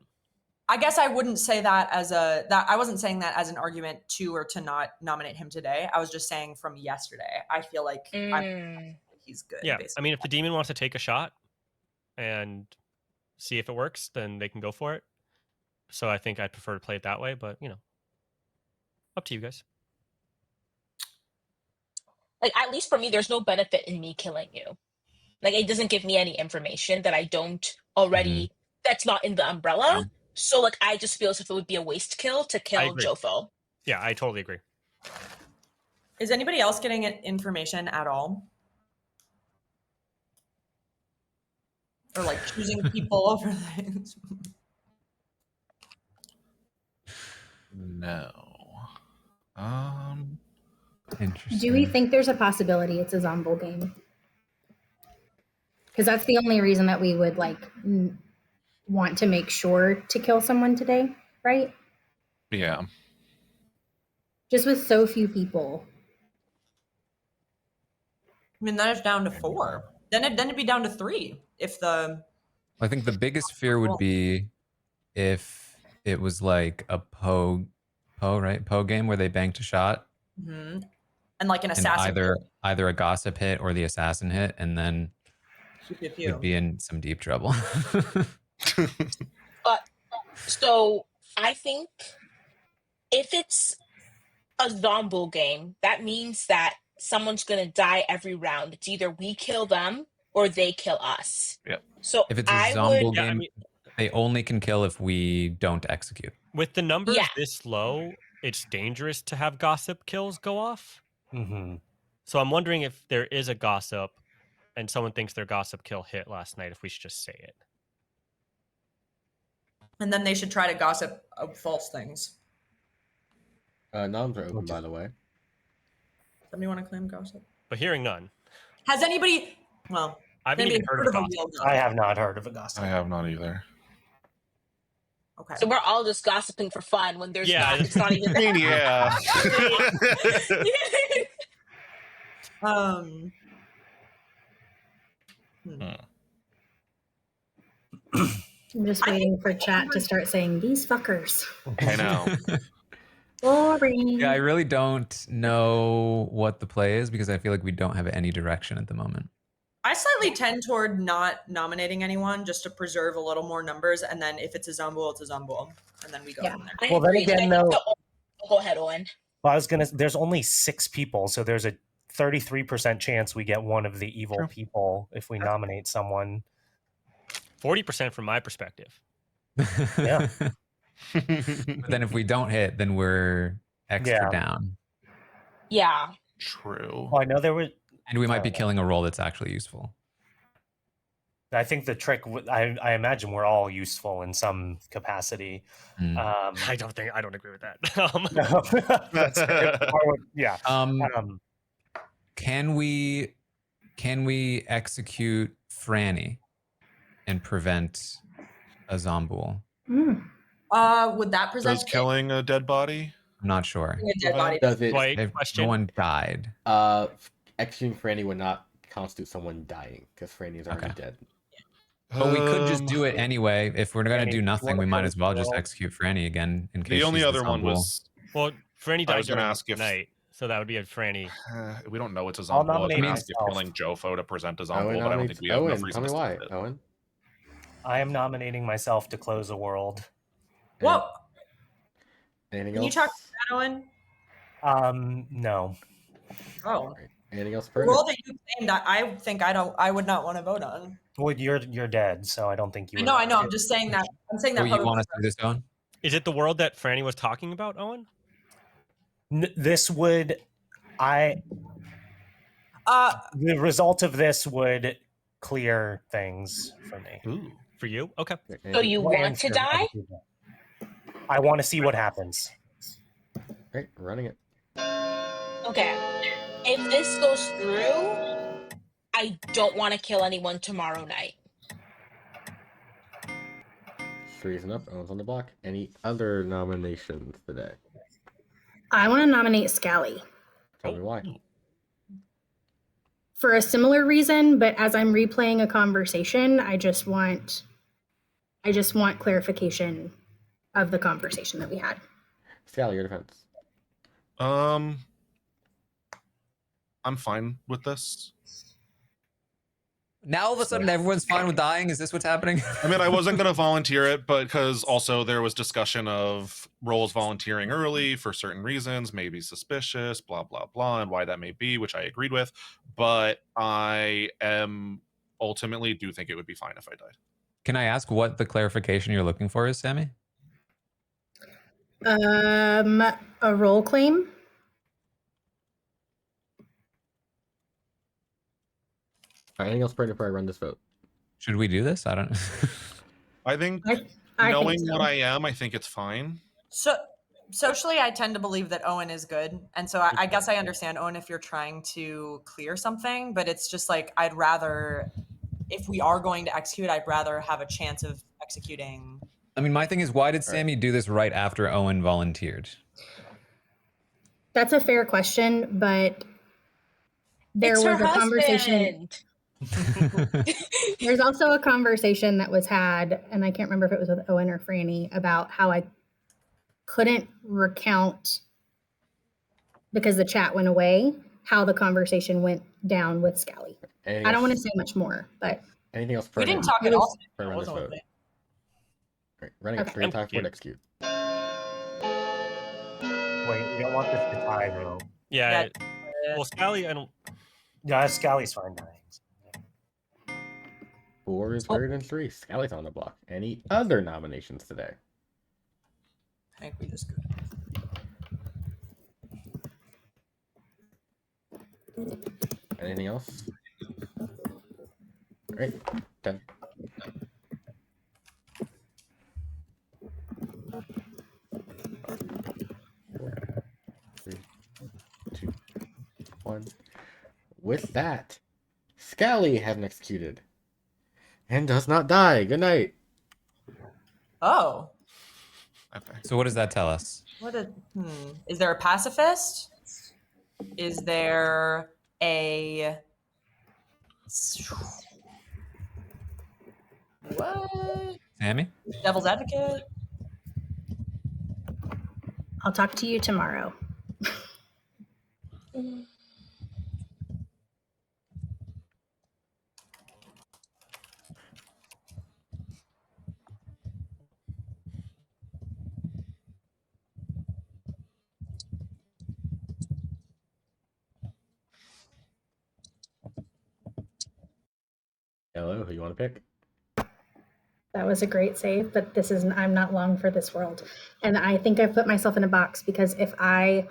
I guess I wouldn't say that I wasn't saying that as an argument to or to not nominate him today. I was just saying from yesterday. I feel like he's good.
yeah.
basically.
I mean, if the demon wants to take a shot and see if it works, then they can go for it. So I think I'd prefer to play it that way, but up to you guys.
Like, at least for me, there's no benefit in me killing you. Like, it doesn't give me any information that I don't already, that's not in the umbrella. So, like, I just feel as if it would be a waste kill to kill
agree.
Jofo.
Yeah, I totally agree.
Is anybody else getting information at all? Or like choosing people over things?
No.
Interesting.
Do we think there's a possibility it's a Zombo game? Because that's the only reason that we would want to make sure to kill someone today, right?
Yeah.
Just with so few people.
I mean, then it's down to 4. Then it'd be down to 3 if the.
I think the biggest fear would be if it was like a Poe game where they banked a shot.
Mm-hmm. And like an
And
assassin.
either a gossip hit or the assassin hit, and then we'd be in some deep trouble.
So I think if it's a Zombo game, that means that someone's going to die every round. It's either we kill them or they kill us.
Yep.
So
If it's a
I
Zombo
would.
game, they only can kill if we don't execute.
With the numbers
Yeah.
this low, it's dangerous to have gossip kills go off.
Mm-hmm.
So I'm wondering if there is a gossip and someone thinks their gossip kill hit last night, if we should just say it.
And then they should try to gossip false things.
Noms are open, by the way.
Somebody want to claim gossip?
But hearing none.
Has anybody? Well,
I haven't
maybe
even heard of
a
gossip.
real
I have not heard of a gossip.
I have not either.
Okay.
So we're all just gossiping for fun when there's
Yeah.
not. It's not even.
I mean, yeah.
I'm just waiting for chat to start saying these fuckers.
I know.
Boring.
Yeah, I really don't know what the play is because I feel like we don't have any direction at the moment.
I slightly tend toward not nominating anyone just to preserve a little more numbers, and then if it's a Zombool, it's a Zombool, and then we go from there.
Well, then again, though.
Go ahead, Owen.
Well, there's only 6 people, so there's a 33% chance we get one of the evil people if we nominate someone.
40% from my perspective.
Yeah.
But then if we don't hit, then we're extra down.
Yeah.
True.
Well, I know there were...
And we might be killing a role that's actually useful.
I think the trick, I imagine we're all useful in some capacity.
I don't agree with that.
No, that's yeah.
Can we execute Franny and prevent a Zombool?
Would that present
Does killing a dead body?
I'm not sure.
a dead body?
Does it?
If no one died.
Executing Franny would not constitute someone dying because Franny is already dead.
But we could just do it anyway. If we're going to do nothing, we might as well just execute Franny again in case.
The only
she's
other one
Zombool.
was.
Well, Franny
I
died
was going to
during
ask if
night, so that would be a Franny.
We don't know it's a
I'll
Zombool. I was
nominate
going to ask if
myself.
killing Jofo to present a
Owen
Zombool, but I don't think we have enough
Owen,
reason
tell me
to
why,
stop it.
Owen.
I am nominating myself to close a world.
Whoa!
Anything
Can
else?
you talk to that, Owen?
No.
Oh.
Anything else?
The role that you claimed, I think I would not want to vote on.
Well, you're dead, so I don't think you.
I know. I'm just saying that. I'm saying that.
You want us to do this, Owen?
Is it the world that Franny was talking about, Owen?
This would, the result of this would clear things for me.
Ooh, for you? Okay.
So you want to die?
I want to see what happens.
Right, running it.
Okay. If this goes through, I don't want to kill anyone tomorrow night.
3's and up. Owen's on the block. Any other nominations today?
I want to nominate Scally.
Tell me why.
For a similar reason, but as I'm replaying a conversation, I just want clarification of the conversation that we had.
Scally, your defense.
I'm fine with this.
Now all of a sudden everyone's fine with dying? Is this what's happening?
I mean, I wasn't going to volunteer it, but because also there was discussion of roles volunteering early for certain reasons, maybe suspicious, blah, blah, blah, and why that may be, which I agreed with. But I ultimately do think it would be fine if I died.
Can I ask what the clarification you're looking for is, Sammy?
A role claim.
All right, anything else before I run this vote?
Should we do this? I don't.
I think
I
knowing
think so.
what I am, I think it's fine.
So socially, I tend to believe that Owen is good, and so I guess I understand, Owen, if you're trying to clear something, but it's just like I'd rather, if we are going to execute, I'd rather have a chance of executing.
I mean, my thing is, why did Sammy do this right after Owen volunteered?
That's a fair question, but there
It's
was
her
a conversation.
husband.
There's also a conversation that was had, and I can't remember if it was with Owen or Franny, about how I couldn't recount because the chat went away, how the conversation went down with Scally. I don't want to say much more, but
anything else?
We didn't talk at all.
For run this vote. Right, running
Okay.
it 3 times for execute.
Wait, you don't want this to tie, though.
Yeah. Well, Scally, I don't.
Yeah, Scally's fine dying.
4 is better than 3. Scally's on the block. Any other nominations today?
I think we just go.
Anything else? All right, 10. Three, 2, 1. With that, Scally has been executed and does not die. Good night.
Oh.
Okay.
So what does that tell us?
Is there a pacifist? Is there a what?
Sammy?
Devil's advocate.
I'll talk to you tomorrow.
Hello, who you want to pick?
That was a great save, but I'm not long for this world. And I think I've put myself in a box because if I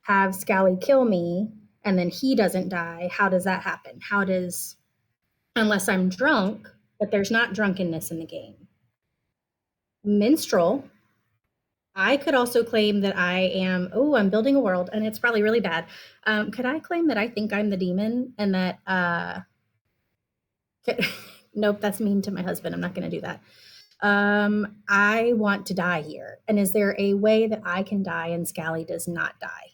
have Scally kill me and then he doesn't die, how does that happen? Unless I'm drunk, but there's not drunkenness in the game. Minstrel, I could also claim that I'm building a world and it's probably really bad. Could I claim that I think I'm the demon and that, nope, that's mean to my husband. I'm not going to do that. I want to die here. And is there a way that I can die and Scally does not die?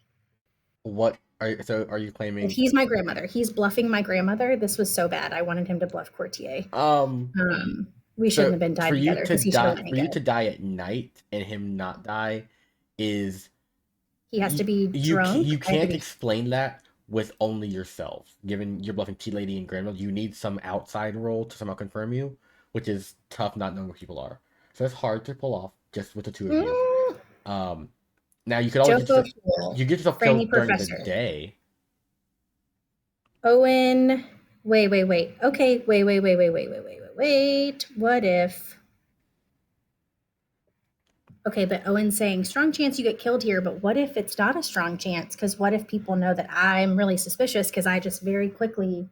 Are you claiming?
If he's my grandmother. He's bluffing my grandmother. This was so bad. I wanted him to bluff Courtier. We shouldn't have been died together because he should have let me
For
go.
you to die at night and him not die is
He has to be drunk.
You can't explain that with only yourself. Given you're bluffing Tea Lady and Grandmother, you need some outside role to somehow confirm you, which is tough not knowing where people are. So it's hard to pull off just with the two of you. Now you could always get yourself killed during the day.
Owen, wait. Okay, wait. What if? Okay, but Owen's saying strong chance you get killed here, but what if it's not a strong chance? Because what if people know that I'm really suspicious because I just very quickly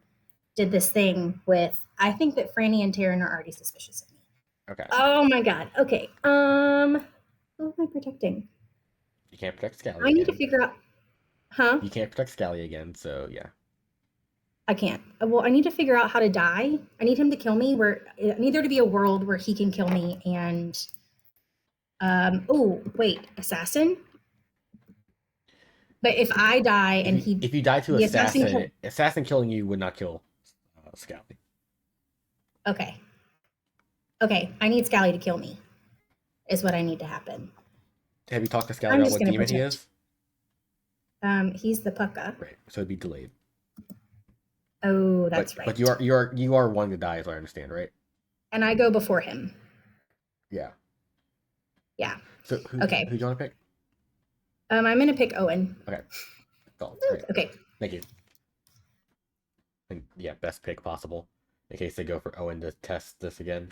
did this thing with, I think that Franny and Taryn are already suspicious of me.
Okay.
Oh my God. Okay. Who am I protecting?
You can't protect Scally.
I need to figure out. Huh?
You can't protect Scally again, so yeah.
I can't. Well, I need to figure out how to die. I need him to kill me. I need there to be a world where he can kill me and. Oh wait, assassin. But if I die
if you die to assassin killing you would not kill Scally.
Okay, I need Scally to kill me. Is what I need to happen.
Have you talked to Scally about what demon he is?
He's the Pucka.
Right, so it'd be delayed.
Oh, that's right.
But you are one to die, as I understand, right?
And I go before him.
Yeah.
Yeah.
So who do you want to pick?
I'm gonna pick Owen.
Okay. Cool. Great.
Okay.
Thank you. And yeah, best pick possible in case they go for Owen to test this again.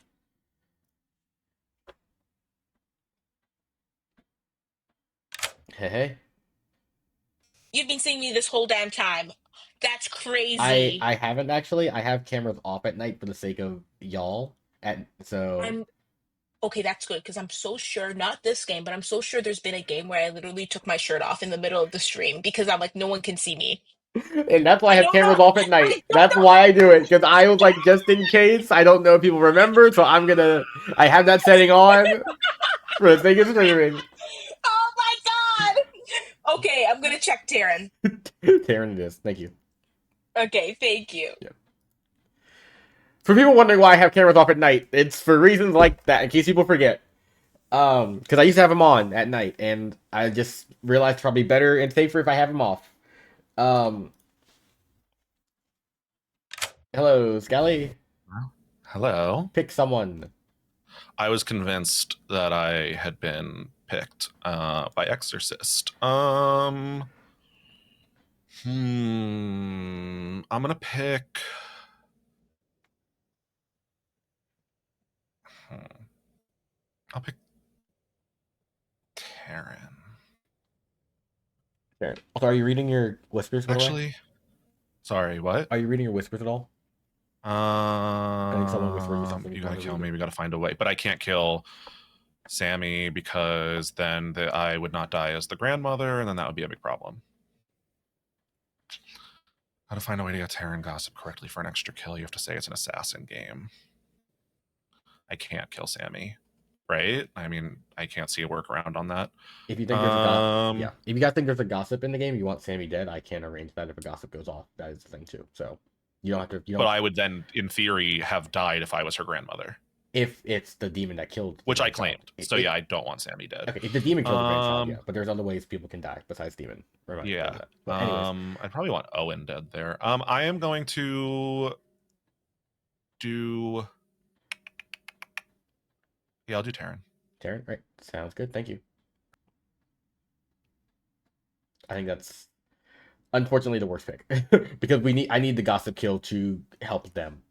Hey.
You've been seeing me this whole damn time. That's crazy.
I haven't actually. I have cameras off at night for the sake of y'all.
Okay, that's good because I'm so sure, not this game, but I'm so sure there's been a game where I literally took my shirt off in the middle of the stream because I'm like, no one can see me.
And that's why I have cameras off at night. That's why I do it, because I was like, just in case. I don't know if people remember, so I have that setting on for the sake of streaming.
Oh my God! Okay, I'm gonna check Taryn.
Taryn it is. Thank you.
Okay, thank you.
Yeah. For people wondering why I have cameras off at night, it's for reasons like that, in case people forget. Because I used to have them on at night, and I just realized it's probably better and safer if I have them off. Hello, Scally.
Hello.
Pick someone.
I was convinced that I had been picked by Exorcist. I'm gonna pick. I'll pick Taryn.
Taryn. Also, are you reading your whispers?
Actually, sorry. What?
Are you reading your whispers at all? I think someone whispered you something.
You gotta kill me. We gotta find a way, but I can't kill Sammy because then I would not die as the grandmother, and then that would be a big problem. Gotta find a way to get Taryn gossip correctly for an extra kill. You have to say it's an assassin game. I can't kill Sammy, right? I mean, I can't see a workaround on that.
If you think there's if you guys think there's a gossip in the game, you want Sammy dead, I can arrange that if a gossip goes off. That is the thing too. So you don't have to.
But I would then, in theory, have died if I was her grandmother.
if it's the demon that killed,
which I claimed. So yeah, I don't want Sammy dead.
Okay, if the demon killed the grandchild, yeah, but there's other ways people can die besides demon.
Yeah.
But anyways,
I probably want Owen dead there. I am going to do. Yeah, I'll do Taryn.
Taryn, right? Sounds good. Thank you. I think that's unfortunately the worst pick because I need the gossip kill to help them,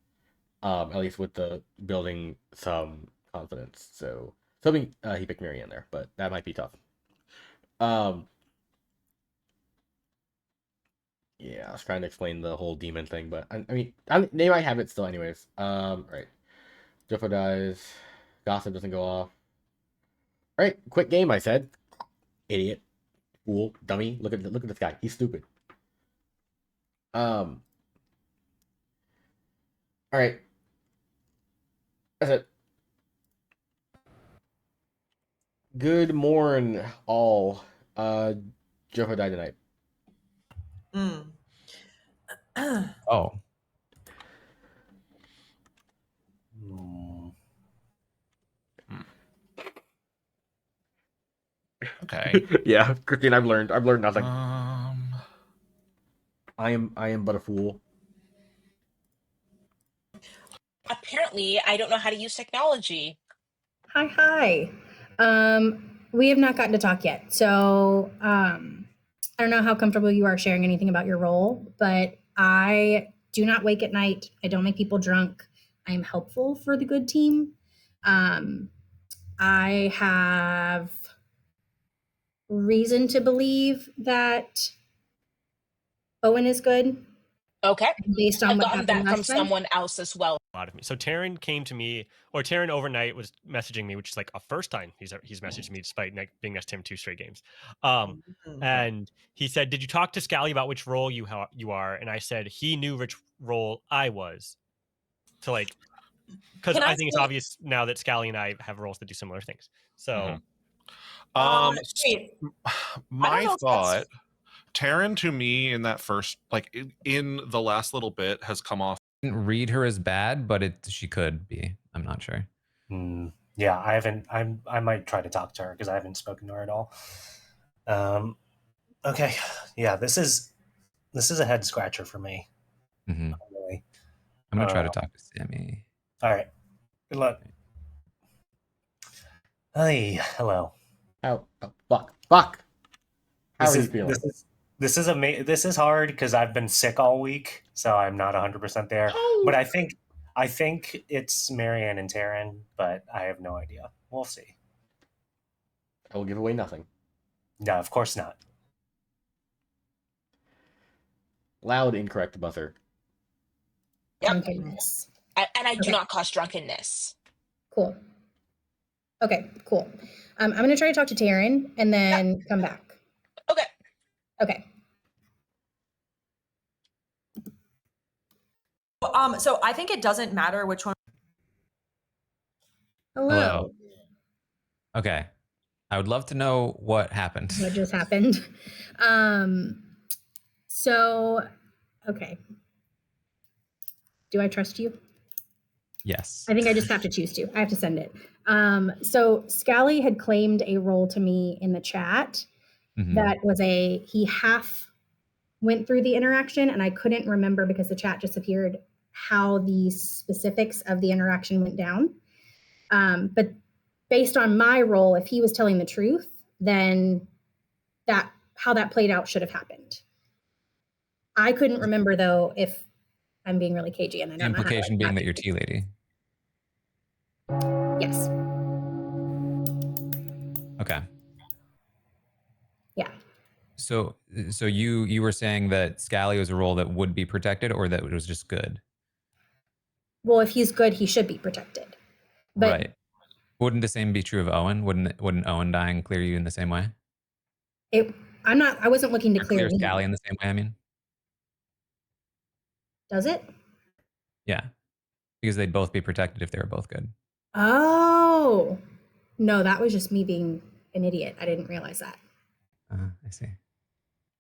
at least with the building some confidence. So hoping he picked Marianne there, but that might be tough. Yeah, I was trying to explain the whole demon thing, but I mean, they might have it still anyways. Right. Jofo dies. Gossip doesn't go off. Right, quick game, I said. Idiot. Fool. Dummy. Look at this guy. He's stupid. Alright. That's it. Good morn, all. Jofo died tonight.
Oh.
Okay.
Yeah, Christine, I've learned nothing. I am but a fool.
Apparently, I don't know how to use technology.
Hi. We have not gotten to talk yet. So I don't know how comfortable you are sharing anything about your role, but I do not wake at night. I don't make people drunk. I am helpful for the good team. I have reason to believe that Owen is good.
Okay.
Based on
I've
what
gotten
happened
that from
last time.
someone else as well.
A lot of me. So Taryn came to me, or Taryn overnight was messaging me, which is like a first time he's messaged me despite being next to him 2 straight games. And he said, "Did you talk to Scally about which role you are?" And I said he knew which role I was. So like, because I think it's obvious now that Scally and I have roles that do similar things. So,
my thought, Taryn to me in that first, like in the last little bit, has come off.
Didn't read her as bad, but she could be. I'm not sure.
Yeah, I haven't. I might try to talk to her because I haven't spoken to her at all. Okay, yeah, this is a head scratcher for me.
Really. I'm gonna try to talk to Sammy.
All right. Good luck. Hey, hello.
Oh, fuck. How are you feeling?
This is hard because I've been sick all week, so I'm not 100% there.
Oh.
But I think it's Marianne and Taryn, but I have no idea. We'll see.
I will give away nothing.
No, of course not.
Loud incorrect buzzer.
Yep.
Drunkenness.
And I do not cause drunkenness.
Cool. Okay, cool. I'm going to try to talk to Taryn and then come back. Okay.
So I think it doesn't matter which one.
Hello.
Okay. I would love to know what happened.
What just happened? So, okay. Do I trust you?
Yes.
I think I just have to choose to. I have to send it. So Scally had claimed a role to me in the chat. That was he half went through the interaction, and I couldn't remember because the chat just appeared how the specifics of the interaction went down. But based on my role, if he was telling the truth, then how that played out should have happened. I couldn't remember though if I'm being really cagey, and I don't know.
The implication being that you're tea lady.
Yes.
Okay.
Yeah.
So you were saying that Scally was a role that would be protected, or that it was just good?
Well, if he's good, he should be protected. But
right. Wouldn't the same be true of Owen? Wouldn't Owen dying clear you in the same way?
I wasn't looking to clear
Scally in the same way, I mean.
Does it?
Yeah. Because they'd both be protected if they were both good.
Oh. No, that was just me being an idiot. I didn't realize that.
I see.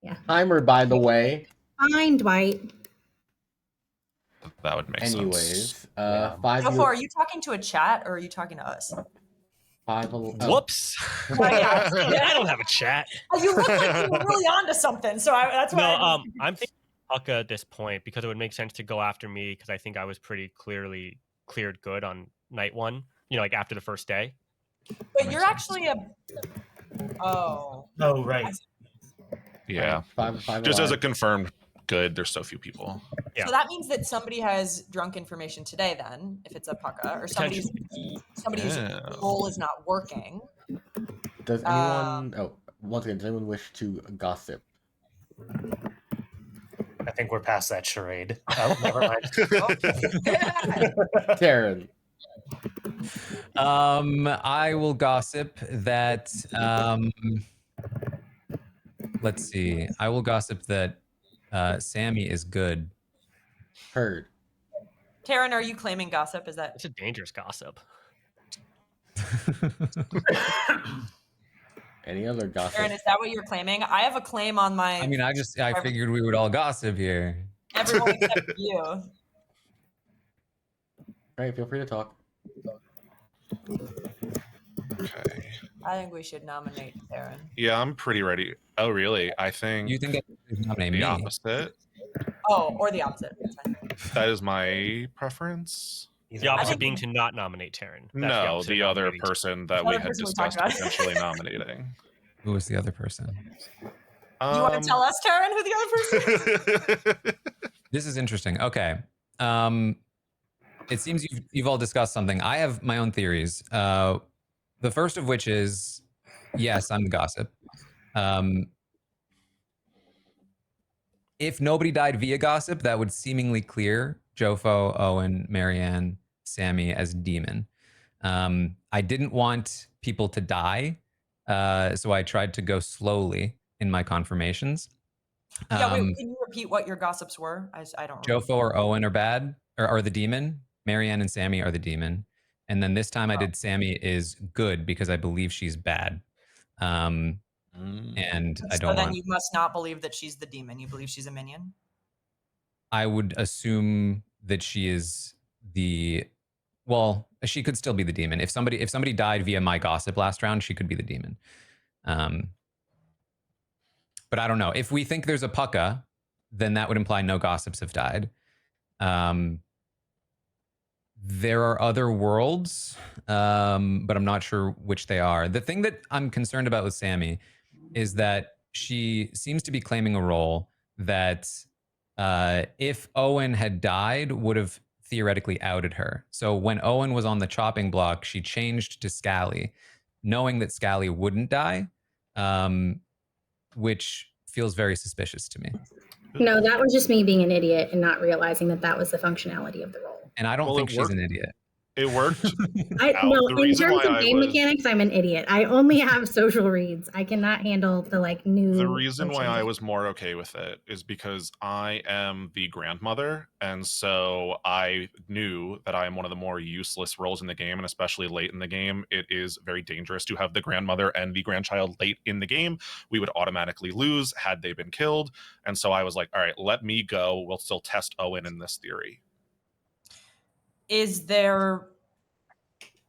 Yeah.
Timer, by the way.
Fine, Dwight.
That would make
Anyways,
sense.
five.
Jofo, are you talking to a chat or are you talking to us?
Whoops.
Yeah,
I don't have a chat.
You look like you were really onto something, so that's why.
No, I'm thinking Pucka at this point because it would make sense to go after me because I think I was pretty clearly cleared good on night 1. You know, like after the first day.
But you're actually a. Oh,
right.
Yeah.
Five
Just as a
alive.
confirmed good, there's so few people.
Yeah.
So that means that somebody has drunk information today. Then, if it's a pucka or somebody's role is not working.
Does anyone? Once again, does anyone wish to gossip?
I think we're past that charade. Oh, never mind.
Taryn.
I will gossip that. Let's see. I will gossip that Sammy is good.
Heard.
Taryn, are you claiming gossip? Is that?
It's a dangerous gossip.
Any other gossip?
Taryn, is that what you're claiming? I have a claim on my.
I mean, I figured we would all gossip here.
Everyone except you.
All right, feel free to talk.
Okay.
I think we should nominate Taryn.
Yeah, I'm pretty ready. Oh, really? I think
you think I should nominate
the
me?
opposite.
Oh, or the opposite.
That is my preference.
The opposite being to not nominate Taryn.
No, the other person that we had discussed potentially nominating.
Who was the other person?
You want to tell us, Taryn, who the other person is?
This is interesting. Okay. It seems you've all discussed something. I have my own theories. The first of which is, yes, I'm the gossip. If nobody died via gossip, that would seemingly clear Jofo, Owen, Marianne, Sammy as demon. I didn't want people to die, so I tried to go slowly in my confirmations.
Yeah, wait, can you repeat what your gossips were? I don't remember.
Jofo or Owen are bad, or are the demon. Marianne and Sammy are the demon. And then this time I did Sammy is good because I believe she's bad. And I don't
So then
want...
you must not believe that she's the demon. You believe she's a minion?
I would assume that she is the... Well, she could still be the demon. If somebody died via my gossip last round, she could be the demon. But I don't know. If we think there's a pucka, then that would imply no gossips have died. There are other worlds, but I'm not sure which they are. The thing that I'm concerned about with Sammy is that she seems to be claiming a role that if Owen had died, would have theoretically outed her. So when Owen was on the chopping block, she changed to Scally, knowing that Scally wouldn't die, which feels very suspicious to me.
No, that was just me being an idiot and not realizing that that was the functionality of the role.
And I don't think she's an idiot.
It worked.
No, in terms of game mechanics, I'm an idiot. I only have social reads. I cannot handle the new.
The reason why I was more okay with it is because I am the grandmother, and so I knew that I am one of the more useless roles in the game, and especially late in the game, it is very dangerous to have the grandmother and the grandchild late in the game. We would automatically lose had they been killed, and so I was like, all right, let me go. We'll still test Owen in this theory.
Is there...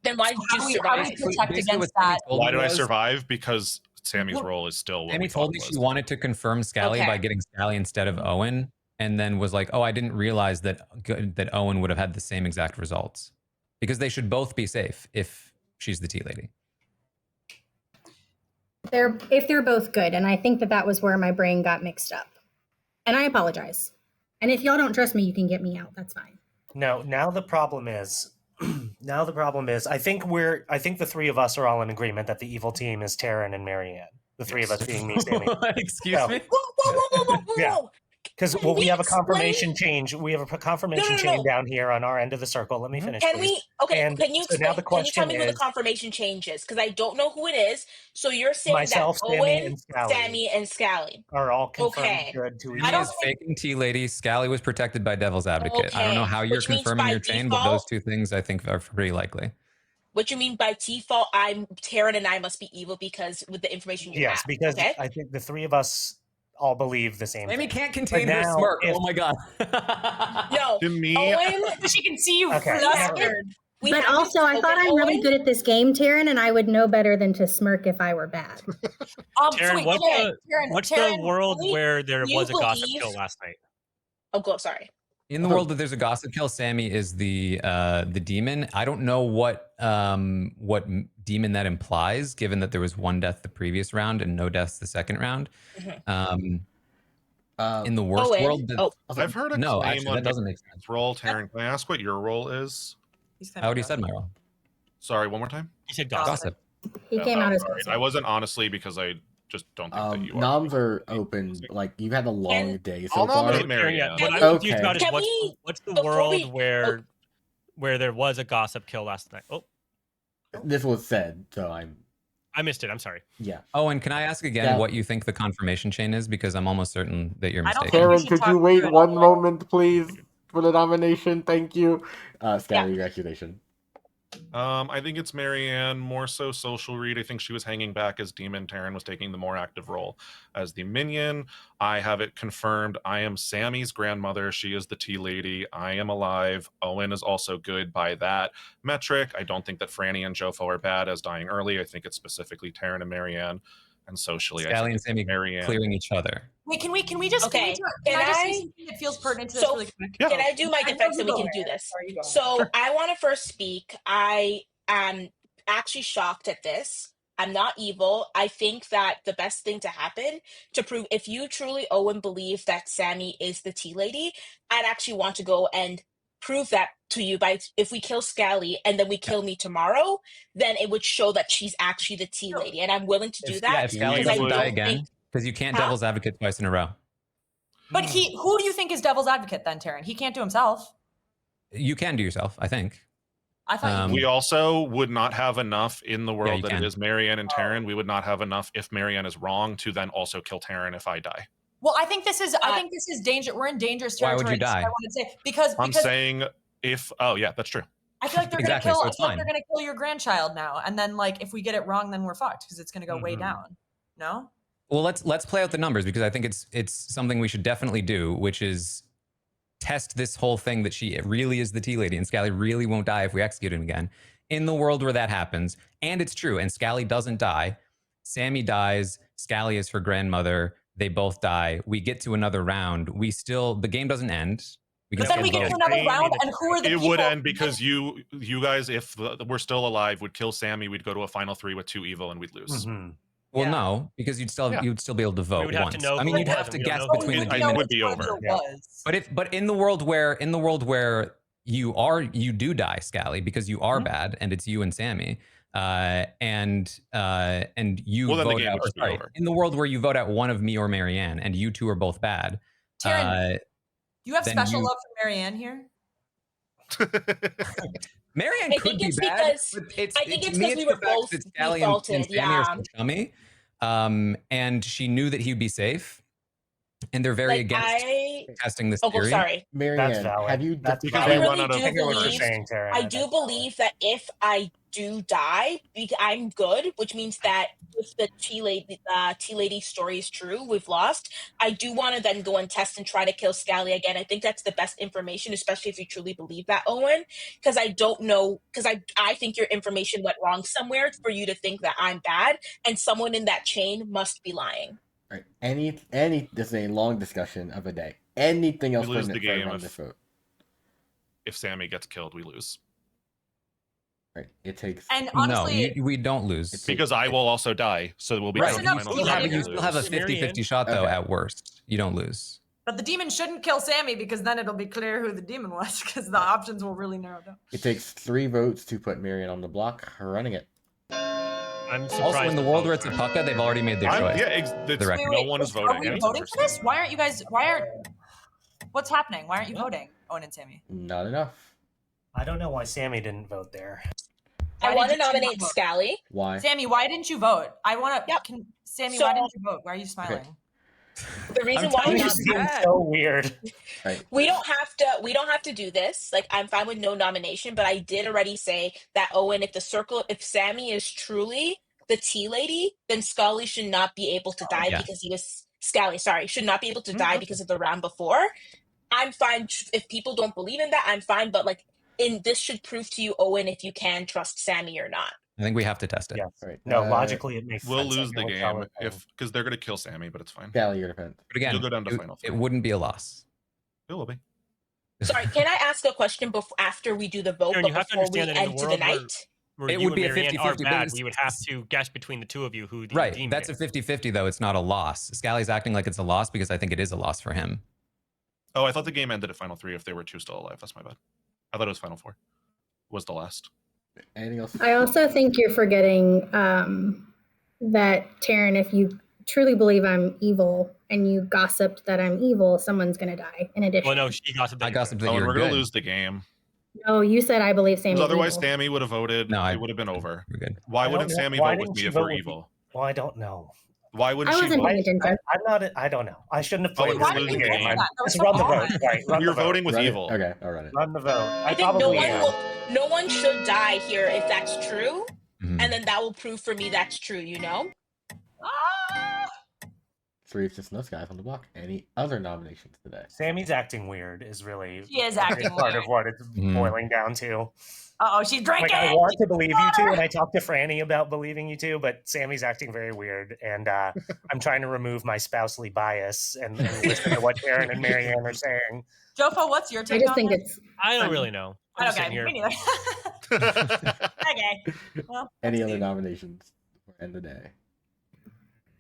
Then why did you survive?
How do you protect against that?
Why did I survive? Because Sammy's role is still what
Sammy told me she wanted to confirm Scally by getting Scally instead of Owen, and then was like, oh, I didn't realize that Owen would have had the same exact results. Because they should both be safe if she's the tea lady.
If they're both good, and I think that was where my brain got mixed up. And I apologize. And if y'all don't trust me, you can get me out. That's fine.
No, now the problem is, I think the three of us are all in agreement that the evil team is Taryn and Marianne. The three of us being me, Sammy.
Excuse me?
Whoa.
Yeah. Because we have a confirmation change. We have a confirmation chain down here on our end of the circle. Let me finish.
Can we? Okay.
And
can you
so now the
can you tell me
question
who the confirmation change is? Because I don't know who it is. So you're saying
myself,
that
Sammy,
Owen,
and Scally
Sammy, and Scally
are all confirmed good to each
Sammy
other.
is faking tea lady. Scally was protected by Devil's Advocate. I don't know how you're confirming your chain, but those two things I think are pretty likely.
What you mean by default? Taryn and I must be evil because with the information you have.
Yes, because
okay?
I think the three of us all believe the same
Amy
thing.
can't contain
But
her
now,
smirk.
if-
Oh my god.
No,
To me,
Owen.
She can see you
Okay.
flustered.
We
But
haven't
also, I thought
spoken,
I'm really
Owen.
good at this game, Taryn, and I would know better than to smirk if I were bad.
Taryn,
wait,
what's
okay,
the what's
Taryn,
the world
wait,
where there
you
was a gossip
believe-
kill last night?
Oh, go. Sorry.
In the world that there's a gossip kill, Sammy is the demon. I don't know what demon that implies, given that there was one death the previous round and no deaths the second round. In the worst
Owen.
world,
I've heard a
no,
claim
actually,
on
that doesn't make sense.
roll. Taryn, can I ask what your role is?
I already said my role.
Sorry, one more time.
He said
Gossip.
He came out as
sorry.
gossip.
I wasn't honestly because I just don't think that you are.
Noms are open. Like you've had a long day so
I'll
far.
nominate
Taryn, yeah,
Marianne.
what I'm
Okay.
confused about is
Can we-
what's the
before
world
we-
where there was a gossip kill last night? Oh,
This was said, so
I missed it. I'm sorry.
yeah.
Oh, and can I ask again
Yeah.
what you think the confirmation chain is? Because I'm almost certain that you're
I don't
mistaken.
think we
Taryn,
should
could
talk
you
through
wait
it
one
all.
moment, please, for the nomination? Thank you. Scally, your accusation.
I think it's Marianne, more so social read. I think she was hanging back as demon. Taryn was taking the more active role as the minion. I have it confirmed. I am Sammy's grandmother. She is the tea lady. I am alive. Owen is also good by that metric. I don't think that Franny and Jofo are bad as dying early. I think it's specifically Taryn and Marianne. And socially, I
Scally
think
and
it's
Sammy
Marianne.
clearing each other.
Wait, can we just
Okay,
can I just say
can I-
something that feels pertinent to this
So,
really quick?
Can I do my
I know
defense
you
and we
go
can do
there.
this?
Sorry, you go.
So I want to first speak. I am actually shocked at this. I'm not evil. I think that the best thing to happen to prove if you truly, Owen, believe that Sammy is the tea lady, I'd actually want to go and prove that to you by if we kill Scally and then we kill me tomorrow, then it would show that she's actually the tea lady. And I'm willing to do
If
that.
Scally
because I
doesn't die
don't
again,
think-
because you can't
Huh?
devil's advocate twice in a row.
But who do you think is devil's advocate then, Taryn? He can't do himself.
You can do yourself, I think.
I thought
We also would not have enough in the world
you
that
can.
it is Marianne and Taryn. We would not have enough if Marianne is wrong to then also kill Taryn if I die.
Well, I think this is danger. We're in dangerous
Why
territory.
would you
This is what
die?
I want to say because
I'm saying if yeah, that's true.
I feel like they're
Exactly,
gonna kill.
so
I
it's
feel like
fine.
they're gonna kill your grandchild now, and then like if we get it wrong, then we're fucked because it's gonna go way down. No.
Well, let's play out the numbers because I think it's something we should definitely do, which is test this whole thing that she really is the tea lady and Scally really won't die if we execute him again. In the world where that happens, and it's true, and Scally doesn't die, Sammy dies, Scally is her grandmother, they both die. We get to another round. The game doesn't end.
But then we get to another round, and who are the
It
people?
would end because you guys, if we're still alive, would kill Sammy. We'd go to a final 3 with 2 evil, and we'd lose.
Well, no, because you'd still be able to vote
would have
once.
to know
I mean,
who
you'd
it
have
was,
to
and we don't
guess
know who
between
it
the
is.
demon.
It would be over.
But in the world where you do die, Scally, because you are bad, and it's you and Sammy, and you
Well, then the
vote
game
out.
would just be
Sorry,
over.
in the world where you vote out one of me or Marianne, and you two are both bad.
Taryn, do you have
then
special
you-
love for Marianne here?
Marianne
I
could
think
be
it's
bad,
because-
but it's
I think
to
it's
me,
because we
the
were
fact
both
that Scally and
defaulted,
Sammy are
yeah.
so chummy, and she knew that he'd be safe, and they're very
Like,
against testing this theory.
sorry.
Marianne, have you
That's
Because
I
we run
really
out of
do
I get what you're
believe.
saying, Taryn.
I do believe that if I do die, I'm good, which means that if the tea lady story is true, we've lost. I do want to then go and test and try to kill Scally again. I think that's the best information, especially if you truly believe that, Owen. Because I don't know, because I think your information went wrong somewhere for you to think that I'm bad, and someone in that chain must be lying.
Right. This is a long discussion of a day. Anything else
We lose
for
the game
on
if-
this vote?
If Sammy gets killed, we lose.
Right. It takes.
And honestly,
no, we don't lose.
Because I will also die, so we'll be
Right,
down
no,
to
you
final
still
three
have,
and
you still have a
lose.
50-50 shot though.
Okay.
At worst, you don't lose.
but the demon shouldn't kill Sammy because then it'll be clear who the demon was because the options will really narrow down.
It takes 3 votes to put Marianne on the block. Her running it.
I'm surprised.
Also, in the world where
votes
it's a
aren't-
pucka, they've already made their choice.
The
record.
no one is voting.
Are we
It's
voting for
interesting.
this? Why aren't you guys? What's happening? Why aren't you voting, Owen and Sammy?
Not enough.
I don't know why Sammy didn't vote there.
I
Why
want to
didn't you
nominate
vote?
Scally.
Why?
Sammy, why didn't you vote? I want to.
Yep.
Sammy,
So-
why didn't you vote? Why are you smiling?
The reason
I'm
why
telling
I'm
you,
not
This seems so weird.
Right.
we don't have to do this. Like, I'm fine with no nomination, but I did already say that, Owen, if Sammy is truly the tea lady, then Scully should not be able to die
Yeah.
because he was Scally, sorry, should not be able to die because of the round before. I'm fine if people don't believe in that. I'm fine, but like this should prove to you, Owen, if you can trust Sammy or not.
I think we have to test it.
Yes.
Right.
No, logically it makes
We'll
sense.
lose the
Everyone's
game
valid.
because they're gonna kill Sammy, but it's fine.
Scally, your defense.
But again,
You'll go down to final
it
three.
wouldn't be a loss.
It will be.
Sorry, can I ask a question after we do the vote,
Aaron,
but
you have to
before we
understand that in
end
the
to the
world
night?
where
It
you
would be a
and Marianne are
50-50
bad,
base.
we would have to guess between the two of you who the
Right.
demon
That's
is.
a 50-50 though. It's not a loss. Scally's acting like it's a loss because I think it is a loss for him.
Oh, I thought the game ended at final three if they were two still alive. That's my bad. I thought it was final four. Was the last.
Anything else?
I also think you're forgetting that, Taryn, if you truly believe I'm evil and you gossiped that I'm evil, someone's going to die in addition.
Well, no, she gossiped.
I gossiped that
Oh,
you
and
were
we're gonna
good.
lose the game.
No, you said I believe Sammy's
Because otherwise,
evil.
Sammy would have voted.
No,
it would have been over.
We're good.
Why
I don't
wouldn't
know.
Sammy
Why
vote with
didn't
me
she
if
vote
we're
with
evil?
Well, I don't know.
Why wouldn't
I
she
wasn't
vote?
paying attention.
I'm not. I don't know. I shouldn't have
Oh,
played
and
this
we're losing the
game.
game.
Just run the vote. Right. Run
You're
the vote.
voting with
Run it?
evil.
Okay, I'll run it.
Run the vote.
I think no
probably
one
am.
no one should die here if that's true,
Mhm.
and then that will prove for me that's true. You know.
Three of just no guys on the block. Any other nominations today?
Sammy's acting weird is really
She is
a big
acting
part
weird.
of what it's boiling down to.
Uh-oh, she's drinking.
Like, I want to believe you two, and I talked to Franny about believing you two, but Sammy's acting very weird, and I'm trying to remove my spousely bias and listen to what Aaron and Marianne are saying.
Jofo, what's your
I
take
just
on
think
this?
it's
I don't
funny.
really know. I'm just
Okay,
sitting here.
me neither. Okay. Well,
Any other
Steve.
nominations for end of the day?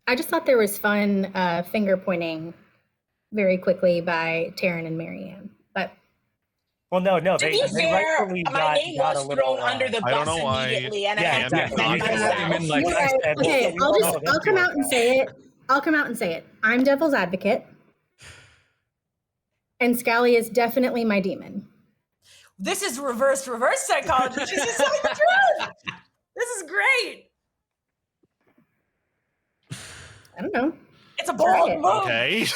I just thought there was fun finger pointing very quickly by Taryn and Marianne. But
Well, no,
To
they
be fair,
rightfully
my name
got
was
a little,
thrown under the
I don't
bus
know why
immediately, and I
Yeah,
had to
exactly.
defend
You just
myself.
came in
like-
you're
I
right.
said,
Okay,
"Oh,
I'll
that's
come
your
out and
bad."
say it. I'll come out and say it. I'm devil's advocate. And Scally is definitely my demon.
This is reverse psychology. She's just telling the truth. This is great.
I don't know.
It's a
Try
bold
it.
move.
Okay.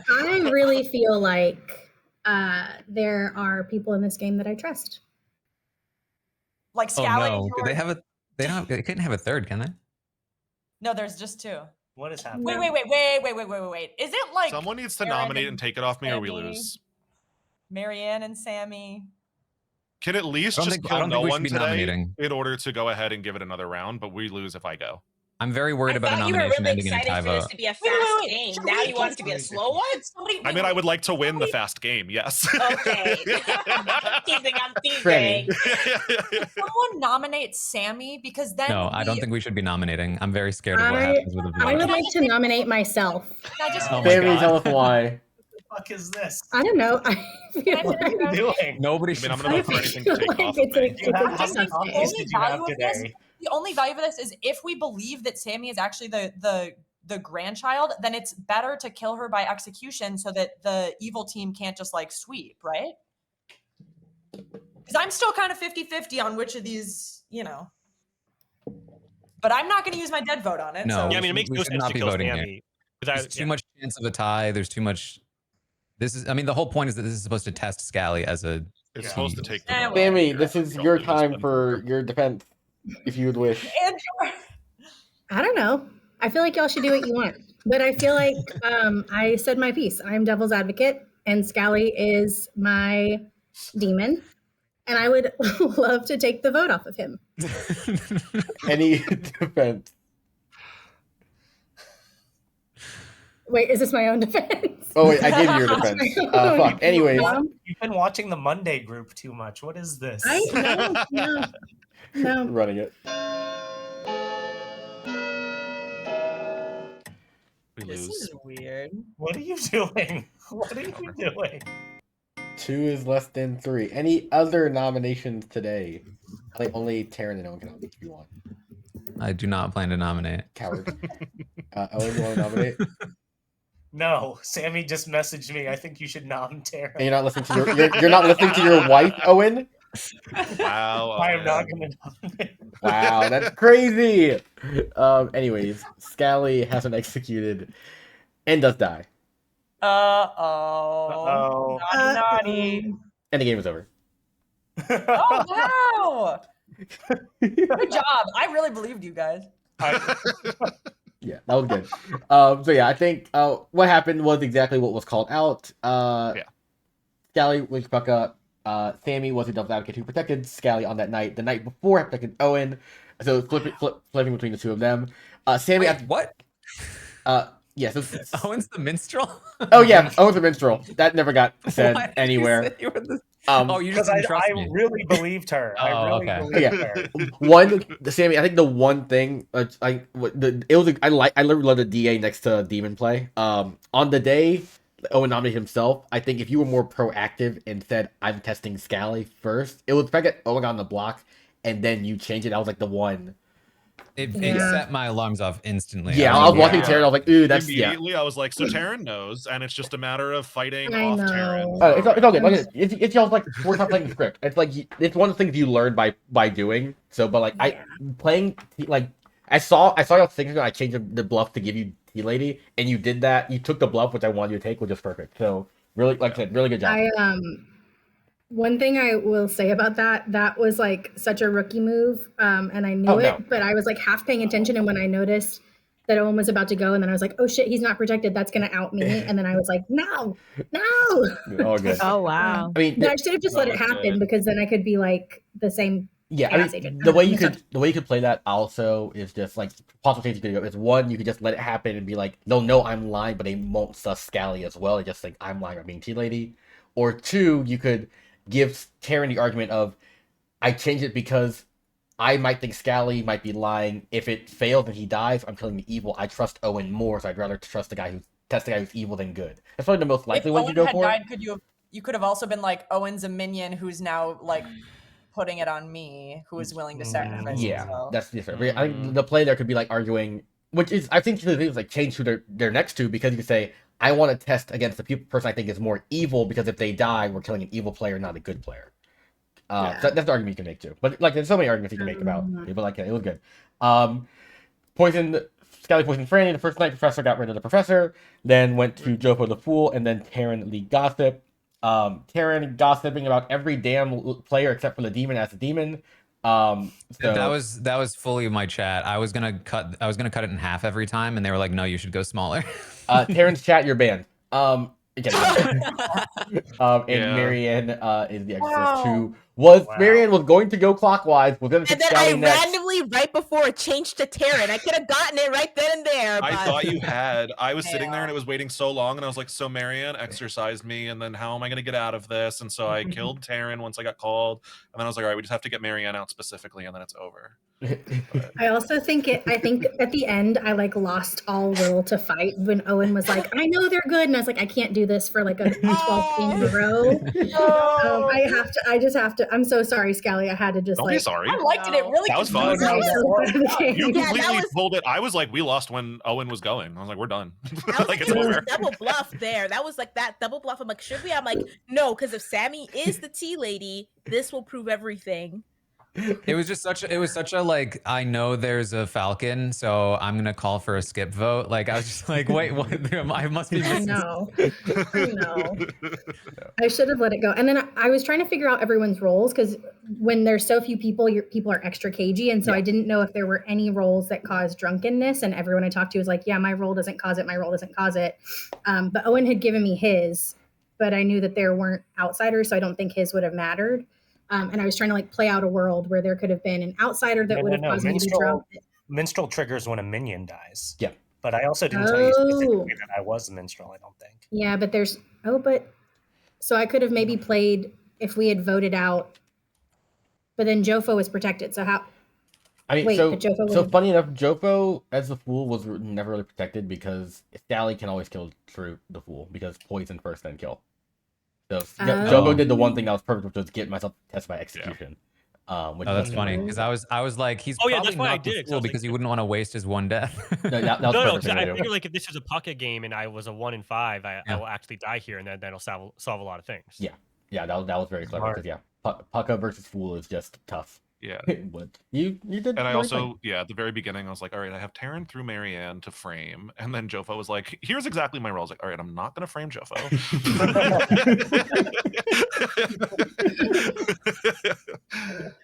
I really feel like there are people in this game that I trust.
Like
Oh
Scally.
no! Do they have a? They don't. They couldn't have a third, can they?
No, there's just two.
What is happening?
Wait. Is it like
Someone needs to
Aaron
nominate and take it off me, or we
Sammy?
lose.
Marianne and Sammy?
Can at least
I don't
just
think- I
kill
don't
no
think we
one
should be
today
nominating.
in order to go ahead and give it another round, but we lose if I go.
I'm very worried
I
about a
thought you were
nomination
really
ending in a tie
excited for this
vote.
to be a fast
wait.
game.
Should
Now
we
you want it to be a slow one?
Somebody,
I mean, I would like to win the fast game, yes.
Okay. I'm teasing.
Franny.
someone nominate Sammy because then
No, I don't think we should be nominating. I'm very scared of what
I-
happens with a
I
vote.
would like to nominate myself.
I just
Oh my
Sammy,
God.
tell us why.
What the fuck is this?
I don't know. I feel
What are you
like,
doing?
Nobody
I
should.
mean, I'm gonna vote for anything to
feel
take
like
off of
it's a,
me.
it's
You
a
have- how many
tough
copies
day.
did you have
value of this-
today?
the only value of this is if we believe that Sammy is actually the grandchild, then it's better to kill her by execution so that the evil team can't just like sweep, right? Because I'm still kind of 50-50 on which of these, but I'm not going to use my dead vote on it.
No.
So.
Yeah, I mean, it makes
We
no
should
sense
not
to
be
kill
voting here.
Sammy.
There's too much chance of a tie. There's too much. I mean, the whole point is that this is supposed to test Scally as a.
It's supposed to take the
Eh,
vote.
Sammy, this is
Don't
your
lose,
time
but-
for your defense, if you would wish.
And
I don't know. I feel like y'all should do what you want. But I feel like I said my piece. I'm devil's advocate, and Scally is my demon. And I would love to take the vote off of him.
Any defense?
Wait, is this my own defense?
Oh wait, I gave you your defense. Fuck. Anyways,
You've been watching the Monday group too much. What is this?
No.
running it.
We
this
lose.
is weird.
What are you doing? What are you doing?
2 is less than 3. Any other nominations today? I think only Taryn and Owen can nominate if you want.
I do not plan to nominate.
Coward. Owen, you want to nominate?
No, Sammy just messaged me. I think you should nom Tara.
And you're not listening to you're not listening to your wife, Owen?
Wow.
I am not going to nominate.
Wow, that's crazy. Anyways, Scally hasn't executed and does die.
Uh-oh. Naughty.
And the game is over.
Oh, wow. Good job. I really believed you guys.
Yeah, that was good. So yeah, I think what happened was exactly what was called out. Scally was Pucka. Sammy was the devil's advocate who protected Scally on that night. The night before, protected Owen. So flipping between the two of them. Sammy.
Wait, what?
Yeah. So
Owen's the minstrel.
Oh yeah, Owen's the minstrel. That never got said anywhere.
Oh, you just didn't trust
I
me.
really believed her. I
Oh,
really
okay.
believed her.
Sammy. I think the one thing I literally love the DA next to Demon play. On the day Owen nominated himself, I think if you were more proactive and said I'm testing Scally first, it was the fact that Owen got on the block and then you change it. I was like the one.
It set my alarms off instantly.
Yeah, I was watching Taryn. I was like, ooh, that's
immediately. I was like, so Taryn knows, and it's just a matter of fighting off Taryn.
It's all good. Like, it's y'all like we're not playing the script. It's like it's one of the things you learn by doing. So, but like I playing like I saw y'all thinking I changed the bluff to give you Tea Lady, and you did that. You took the bluff which I wanted you to take, which is perfect. So really, like I said, really good job.
One thing I will say about that was like such a rookie move, and I knew it, but I was like half paying attention, and when I noticed that Owen was about to go, and then I was like, oh shit, he's not protected, that's gonna out me, and then I was like, no.
All good.
Oh wow.
I mean,
I should have just let it happen because then I could be like the same.
Yeah, I mean, the way you could play that also is just like possible things you could go. Is one, you could just let it happen and be like, they'll know I'm lying, but they won't sus Scally as well. They just think I'm lying or being Tea Lady. Or two, you could give Taryn the argument of, I changed it because I might think Scally might be lying. If it fails and he dies, I'm killing the evil. I trust Owen more, so I'd rather trust the guy who's evil than good. That's probably the most likely one you go for.
Died, you could have also been like, Owen's a minion who's now like putting it on me, who is willing to sacrifice.
Yeah, that's different. I think the play there could be like arguing, which is I think the thing is like change who they're next to, because you could say, I want to test against the person I think is more evil, because if they die, we're killing an evil player, not a good player. So that's the argument you can make too. But like, there's so many arguments you can make about it. But like, it was good. Scally poisoned Franny the first night. Professor got rid of the professor. Then went to Jofo the Fool, and then Taryn the Gossip. Taryn gossiping about every damn player except for the demon as a demon. So
that was fully my chat. I was gonna cut it in half every time, and they were like, "No, you should go smaller."
Taryn's chat, you're banned. Marianne is the exorcist who Marianne was going to go clockwise. Was going to
and then
Scally
I
next.
randomly, right before it changed to Taryn, I could have gotten it right then and there.
I thought you had. I was sitting there and it was waiting so long, and I was like, so Marianne exorcised me, and then how am I going to get out of this? And so I killed Taryn once I got called, and then I was like, all right, we just have to get Marianne out specifically, and then it's over.
I also think I think at the end I like lost all will to fight when Owen was like, I know they're good, and I was like, I can't do this for like a 12th game in a row. I just have to. I'm so sorry, Scally. I had to just
Don't be sorry.
I liked it. It really
that was fun. You
Yeah,
completely pulled it. I was like, we lost when Owen was going. I was like, we're done. Like it's
It was
over.
a double bluff there. That was like that double bluff. I'm like, should we? I'm like, no, because if Sammy is the tea lady, this will prove everything.
It was such a like, I know there's a Falcon, so I'm gonna call for a skip vote. Like, I was just like, wait, what? I must be missing.
I know. I should have let it go. And then I was trying to figure out everyone's roles, because when there's so few people, people are extra cagey, and so I didn't know if there were any roles that cause drunkenness. And everyone I talked to was like, yeah, my role doesn't cause it. My role doesn't cause it. But Owen had given me his, but I knew that there weren't outsiders, so I don't think his would have mattered. And I was trying to like play out a world where there could have been an outsider that would have caused me to be drunk.
Minstrel triggers when a minion dies.
Yeah.
But I also didn't tell you specifically that I was a minstrel, I don't think.
Yeah, but so I could have maybe played if we had voted out, but then Jofo was protected. So how?
I mean, so funny enough, Jofo as the Fool was never really protected because Scally can always kill the Fool because poison first, then kill. So Jofo did the one thing that was perfect, which was get myself tested by execution.
That's funny because I was like, he's probably not the Fool because he wouldn't want to waste his one death.
That was perfect. I figure like if this is a Pucka game and I was a 1 in 5, I will actually die here, and then that'll solve a lot of things.
Yeah, that was very clever because Pucka versus Fool is just tough.
Yeah.
What? You did.
And I
the right
also,
thing.
yeah, at the very beginning, I was like, all right, I have Taryn through Marianne to frame. And then Jofo was like, here's exactly my role. I was like, all right, I'm not going to frame Jofo.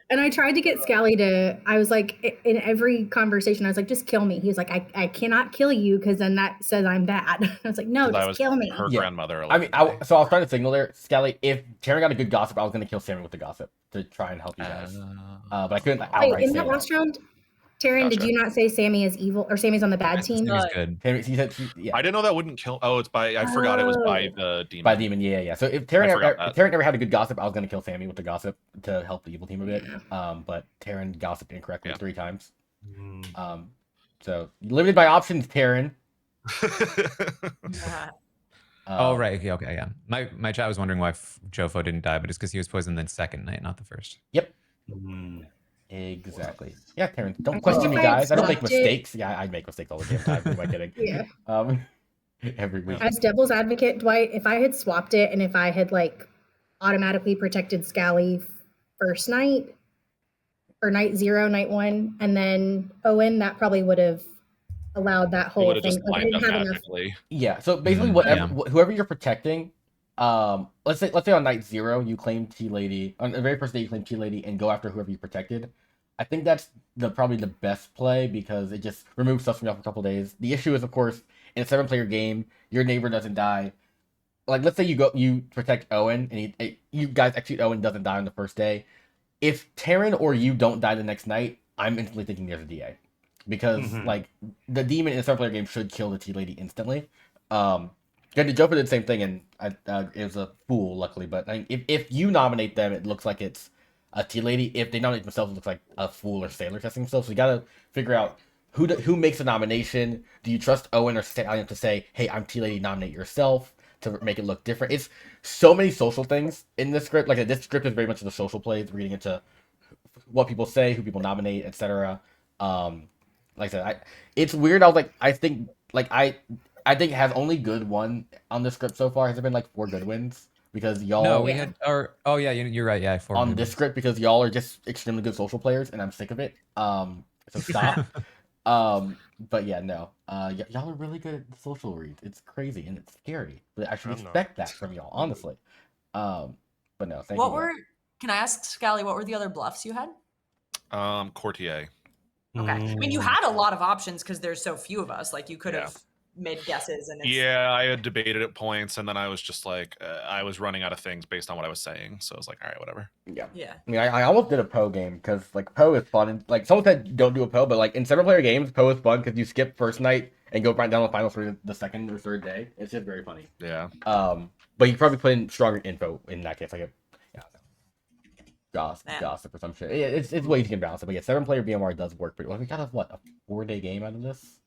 And I tried to get Scally to, I was like, in every conversation, I was like, just kill me. He was like, I cannot kill you because then that says I'm bad. I was like, no, just kill me.
Her grandmother.
I mean, so I was trying to signal there, Scally, if Taryn got a good gossip, I was going to kill Sammy with the gossip to try and help you guys. But I couldn't outright
Wait, in
say
that last round, Taryn, did you not say Sammy is evil or Sammy's on the bad team?
Sammy's good.
He said, yeah.
I didn't know that wouldn't kill. Oh, it's by. I forgot it was by the demon.
By demon, yeah. So if Taryn never had a good gossip, I was going to kill Sammy with the gossip to help the evil team a bit. But Taryn gossiped incorrectly 3 times. So limited by options, Taryn.
Oh right, okay, yeah. My chat was wondering why Jofo didn't die, but it's because he was poisoned the second night, not the first.
Yep. Exactly. Yeah, Taryn. Don't question me, guys. I don't make mistakes. Yeah, I make mistakes all the damn time. Who am I kidding?
Yeah.
Every week.
As devil's advocate, Dwight, if I had swapped it and if I had like automatically protected Scally first night or night 0, night 1, and then Owen, that probably would have allowed that whole thing. Like, I didn't have enough.
Yeah. So basically, whoever you're protecting, let's say on night 0 you claim Tea Lady. On the very first day you claim Tea Lady and go after whoever you protected. I think that's probably the best play because it just removes stuff from you for a couple days. The issue is, of course, in a 7-player game, your neighbor doesn't die. Like, let's say you protect Owen and you guys execute Owen, doesn't die on the first day. If Taryn or you don't die the next night, I'm instantly thinking there's a DA. Because, like, the demon in a 7-player game should kill the Tea Lady instantly. The Joker did the same thing, and it was a fool, luckily. But I mean, if you nominate them, it looks like it's a Tea Lady. If they nominate themselves, it looks like a fool or sailor testing themselves. So you gotta figure out who makes a nomination. Do you trust Owen or Stallion to say, hey, I'm Tea Lady, nominate yourself, to make it look different? It's so many social things in this script. Like, this script is very much the social plays, reading into what people say, who people nominate, etc. Like I said, it's weird. I think it has only good one on the script so far. Has there been like 4 good wins? Because y'all...
No, we had... Oh, yeah, you're right. Yeah, 4
on this script, because y'all are just extremely good social players, and I'm sick of it. So stop. But yeah, no. Y'all are really good at social reads. It's crazy, and it's scary. But I should expect that from y'all, honestly. But no, thank you.
Can I ask, Scally, what were the other bluffs you had?
Courtier.
Okay. I mean, you had a lot of options because there's so few of us. Like, you could have made guesses. And
I had debated at points, and then I was just like, I was running out of things based on what I was saying. So I was like, all right, whatever.
Yeah.
I
mean, I almost did a Poe game because, like, Poe is fun. And, like, someone said don't do a Poe, but, like, in 7-player games, Poe is fun because you skip first night and go right down the finals for the second or third day. It's just very funny.
Yeah.
But you probably put in stronger info in that case, like gossip or some shit. It's ways you can balance it. But yeah, 7-player BMR does work pretty well. We got a 4-day game out of this?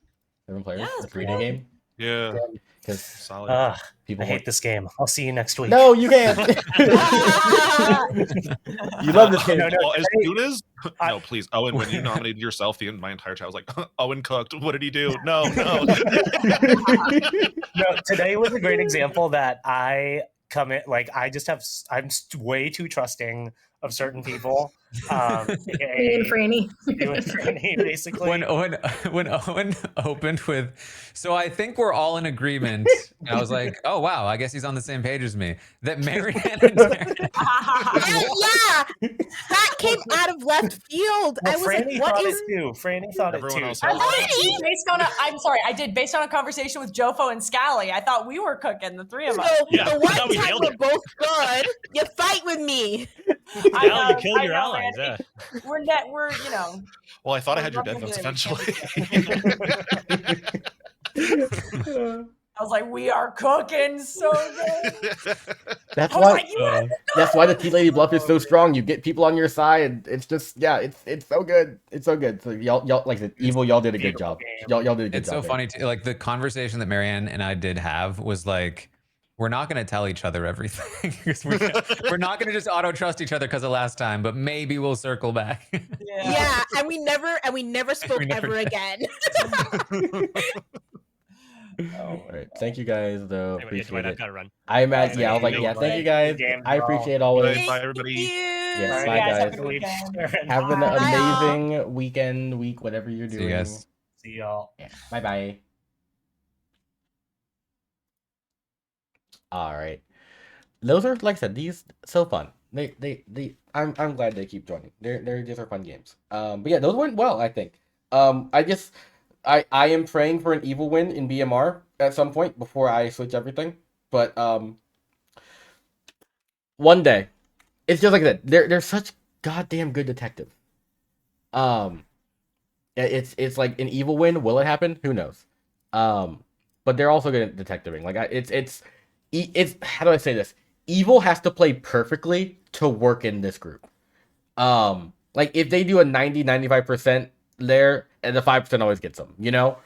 7 players? A 3-day game?
Yeah.
Because
solid. I hate this game. I'll see you next week.
No, you can't. You love this game.
Well, as soon as no, please, Owen, when you nominated yourself, my entire chat was like, Owen cooked. What did he do? No.
No, today was a great example that I come in like I'm way too trusting of certain people.
Me and Franny.
Basically.
When Owen opened with, so I think we're all in agreement. And I was like, oh wow, I guess he's on the same page as me. That Marianne and Taryn.
Yeah, that came out of left field.
Well,
I was
Franny
like, what
thought
is?
it too. Franny thought
Everyone
it too.
else
I'm sorry, based on a conversation with Jofo and Scally, I thought we were cooking, the 3 of us.
So the one time we're both good, you fight with me.
I know, you killed your allies. Yeah.
We're you know.
Well, I thought I had your dead votes eventually.
I was like, we are cooking so good.
That's why the Tea Lady bluff is so strong. You get people on your side. It's just it's so good. It's so good. So y'all like the evil. Y'all did a good job. Y'all did a good job.
It's so funny too. Like the conversation that Marianne and I did have was like, we're not going to tell each other everything. We're not going to just auto trust each other because of last time, but maybe we'll circle back.
Yeah, and we never spoke ever again.
All right. Thank you guys, though.
Anyway,
Appreciate
I've
it.
got to run.
I was like, yeah, thank you guys. I appreciate it always.
Bye, everybody.
Yeah,
All
bye
right,
guys.
have a good week.
Have an
Bye, y'all.
amazing week, whatever you're
See
doing.
you guys.
See y'all.
Yeah. Bye bye. All right. Those are, like I said, these so fun. I'm glad they keep joining. These are fun games. But yeah, those went well, I think. I am praying for an evil win in BMR at some point before I switch everything. But one day, it's just like that. They're such goddamn good detective. It's like an evil win. Will it happen? Who knows? But they're also good at detectiving. Like it's how do I say this? Evil has to play perfectly to work in this group. Like if they do a 90-95% there, and the 5% always gets them, you know?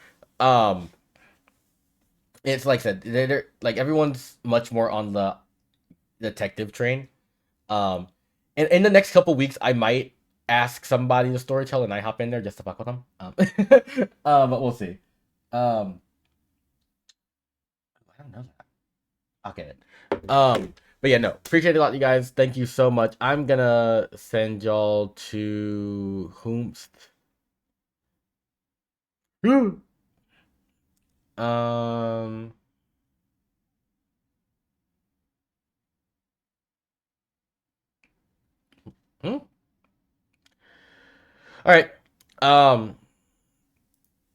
It's like I said, they're like everyone's much more on the detective train. And in the next couple weeks, I might ask somebody to storytell and I hop in there just to fuck with them. But we'll see. I don't know that. I'll get it. But yeah, no, appreciate it a lot, you guys. Thank you so much. I'm gonna send y'all to whomst. Um. All right. I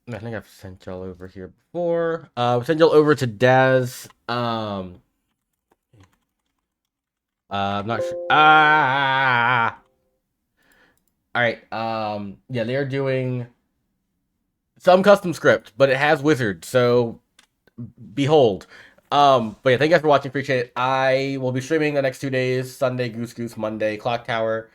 think I've sent y'all over here before. Send y'all over to Daz. I'm not sure. All right. Yeah, they're doing some custom script, but it has wizard, so behold. But yeah, thank you guys for watching. Appreciate it. I will be streaming the next 2 days: Sunday, Goose Goose, Monday, Clocktower.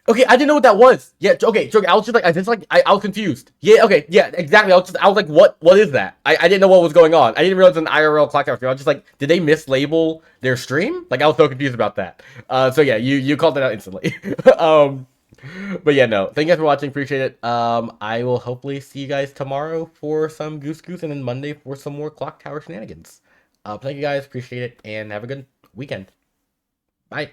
Okay, I didn't know what that was. Yeah, okay, I was just like, I was confused. Yeah, okay, yeah, exactly. I was like, what is that? I didn't know what was going on. I didn't realize it was an IRL Clocktower stream. I was just like, did they mislabel their stream? Like, I was so confused about that. So yeah, you called it out instantly. But yeah, no, thank you guys for watching. Appreciate it. I will hopefully see you guys tomorrow for some Goose Goose, and then Monday for some more Clocktower shenanigans. Thank you guys, appreciate it, and have a good weekend. Bye.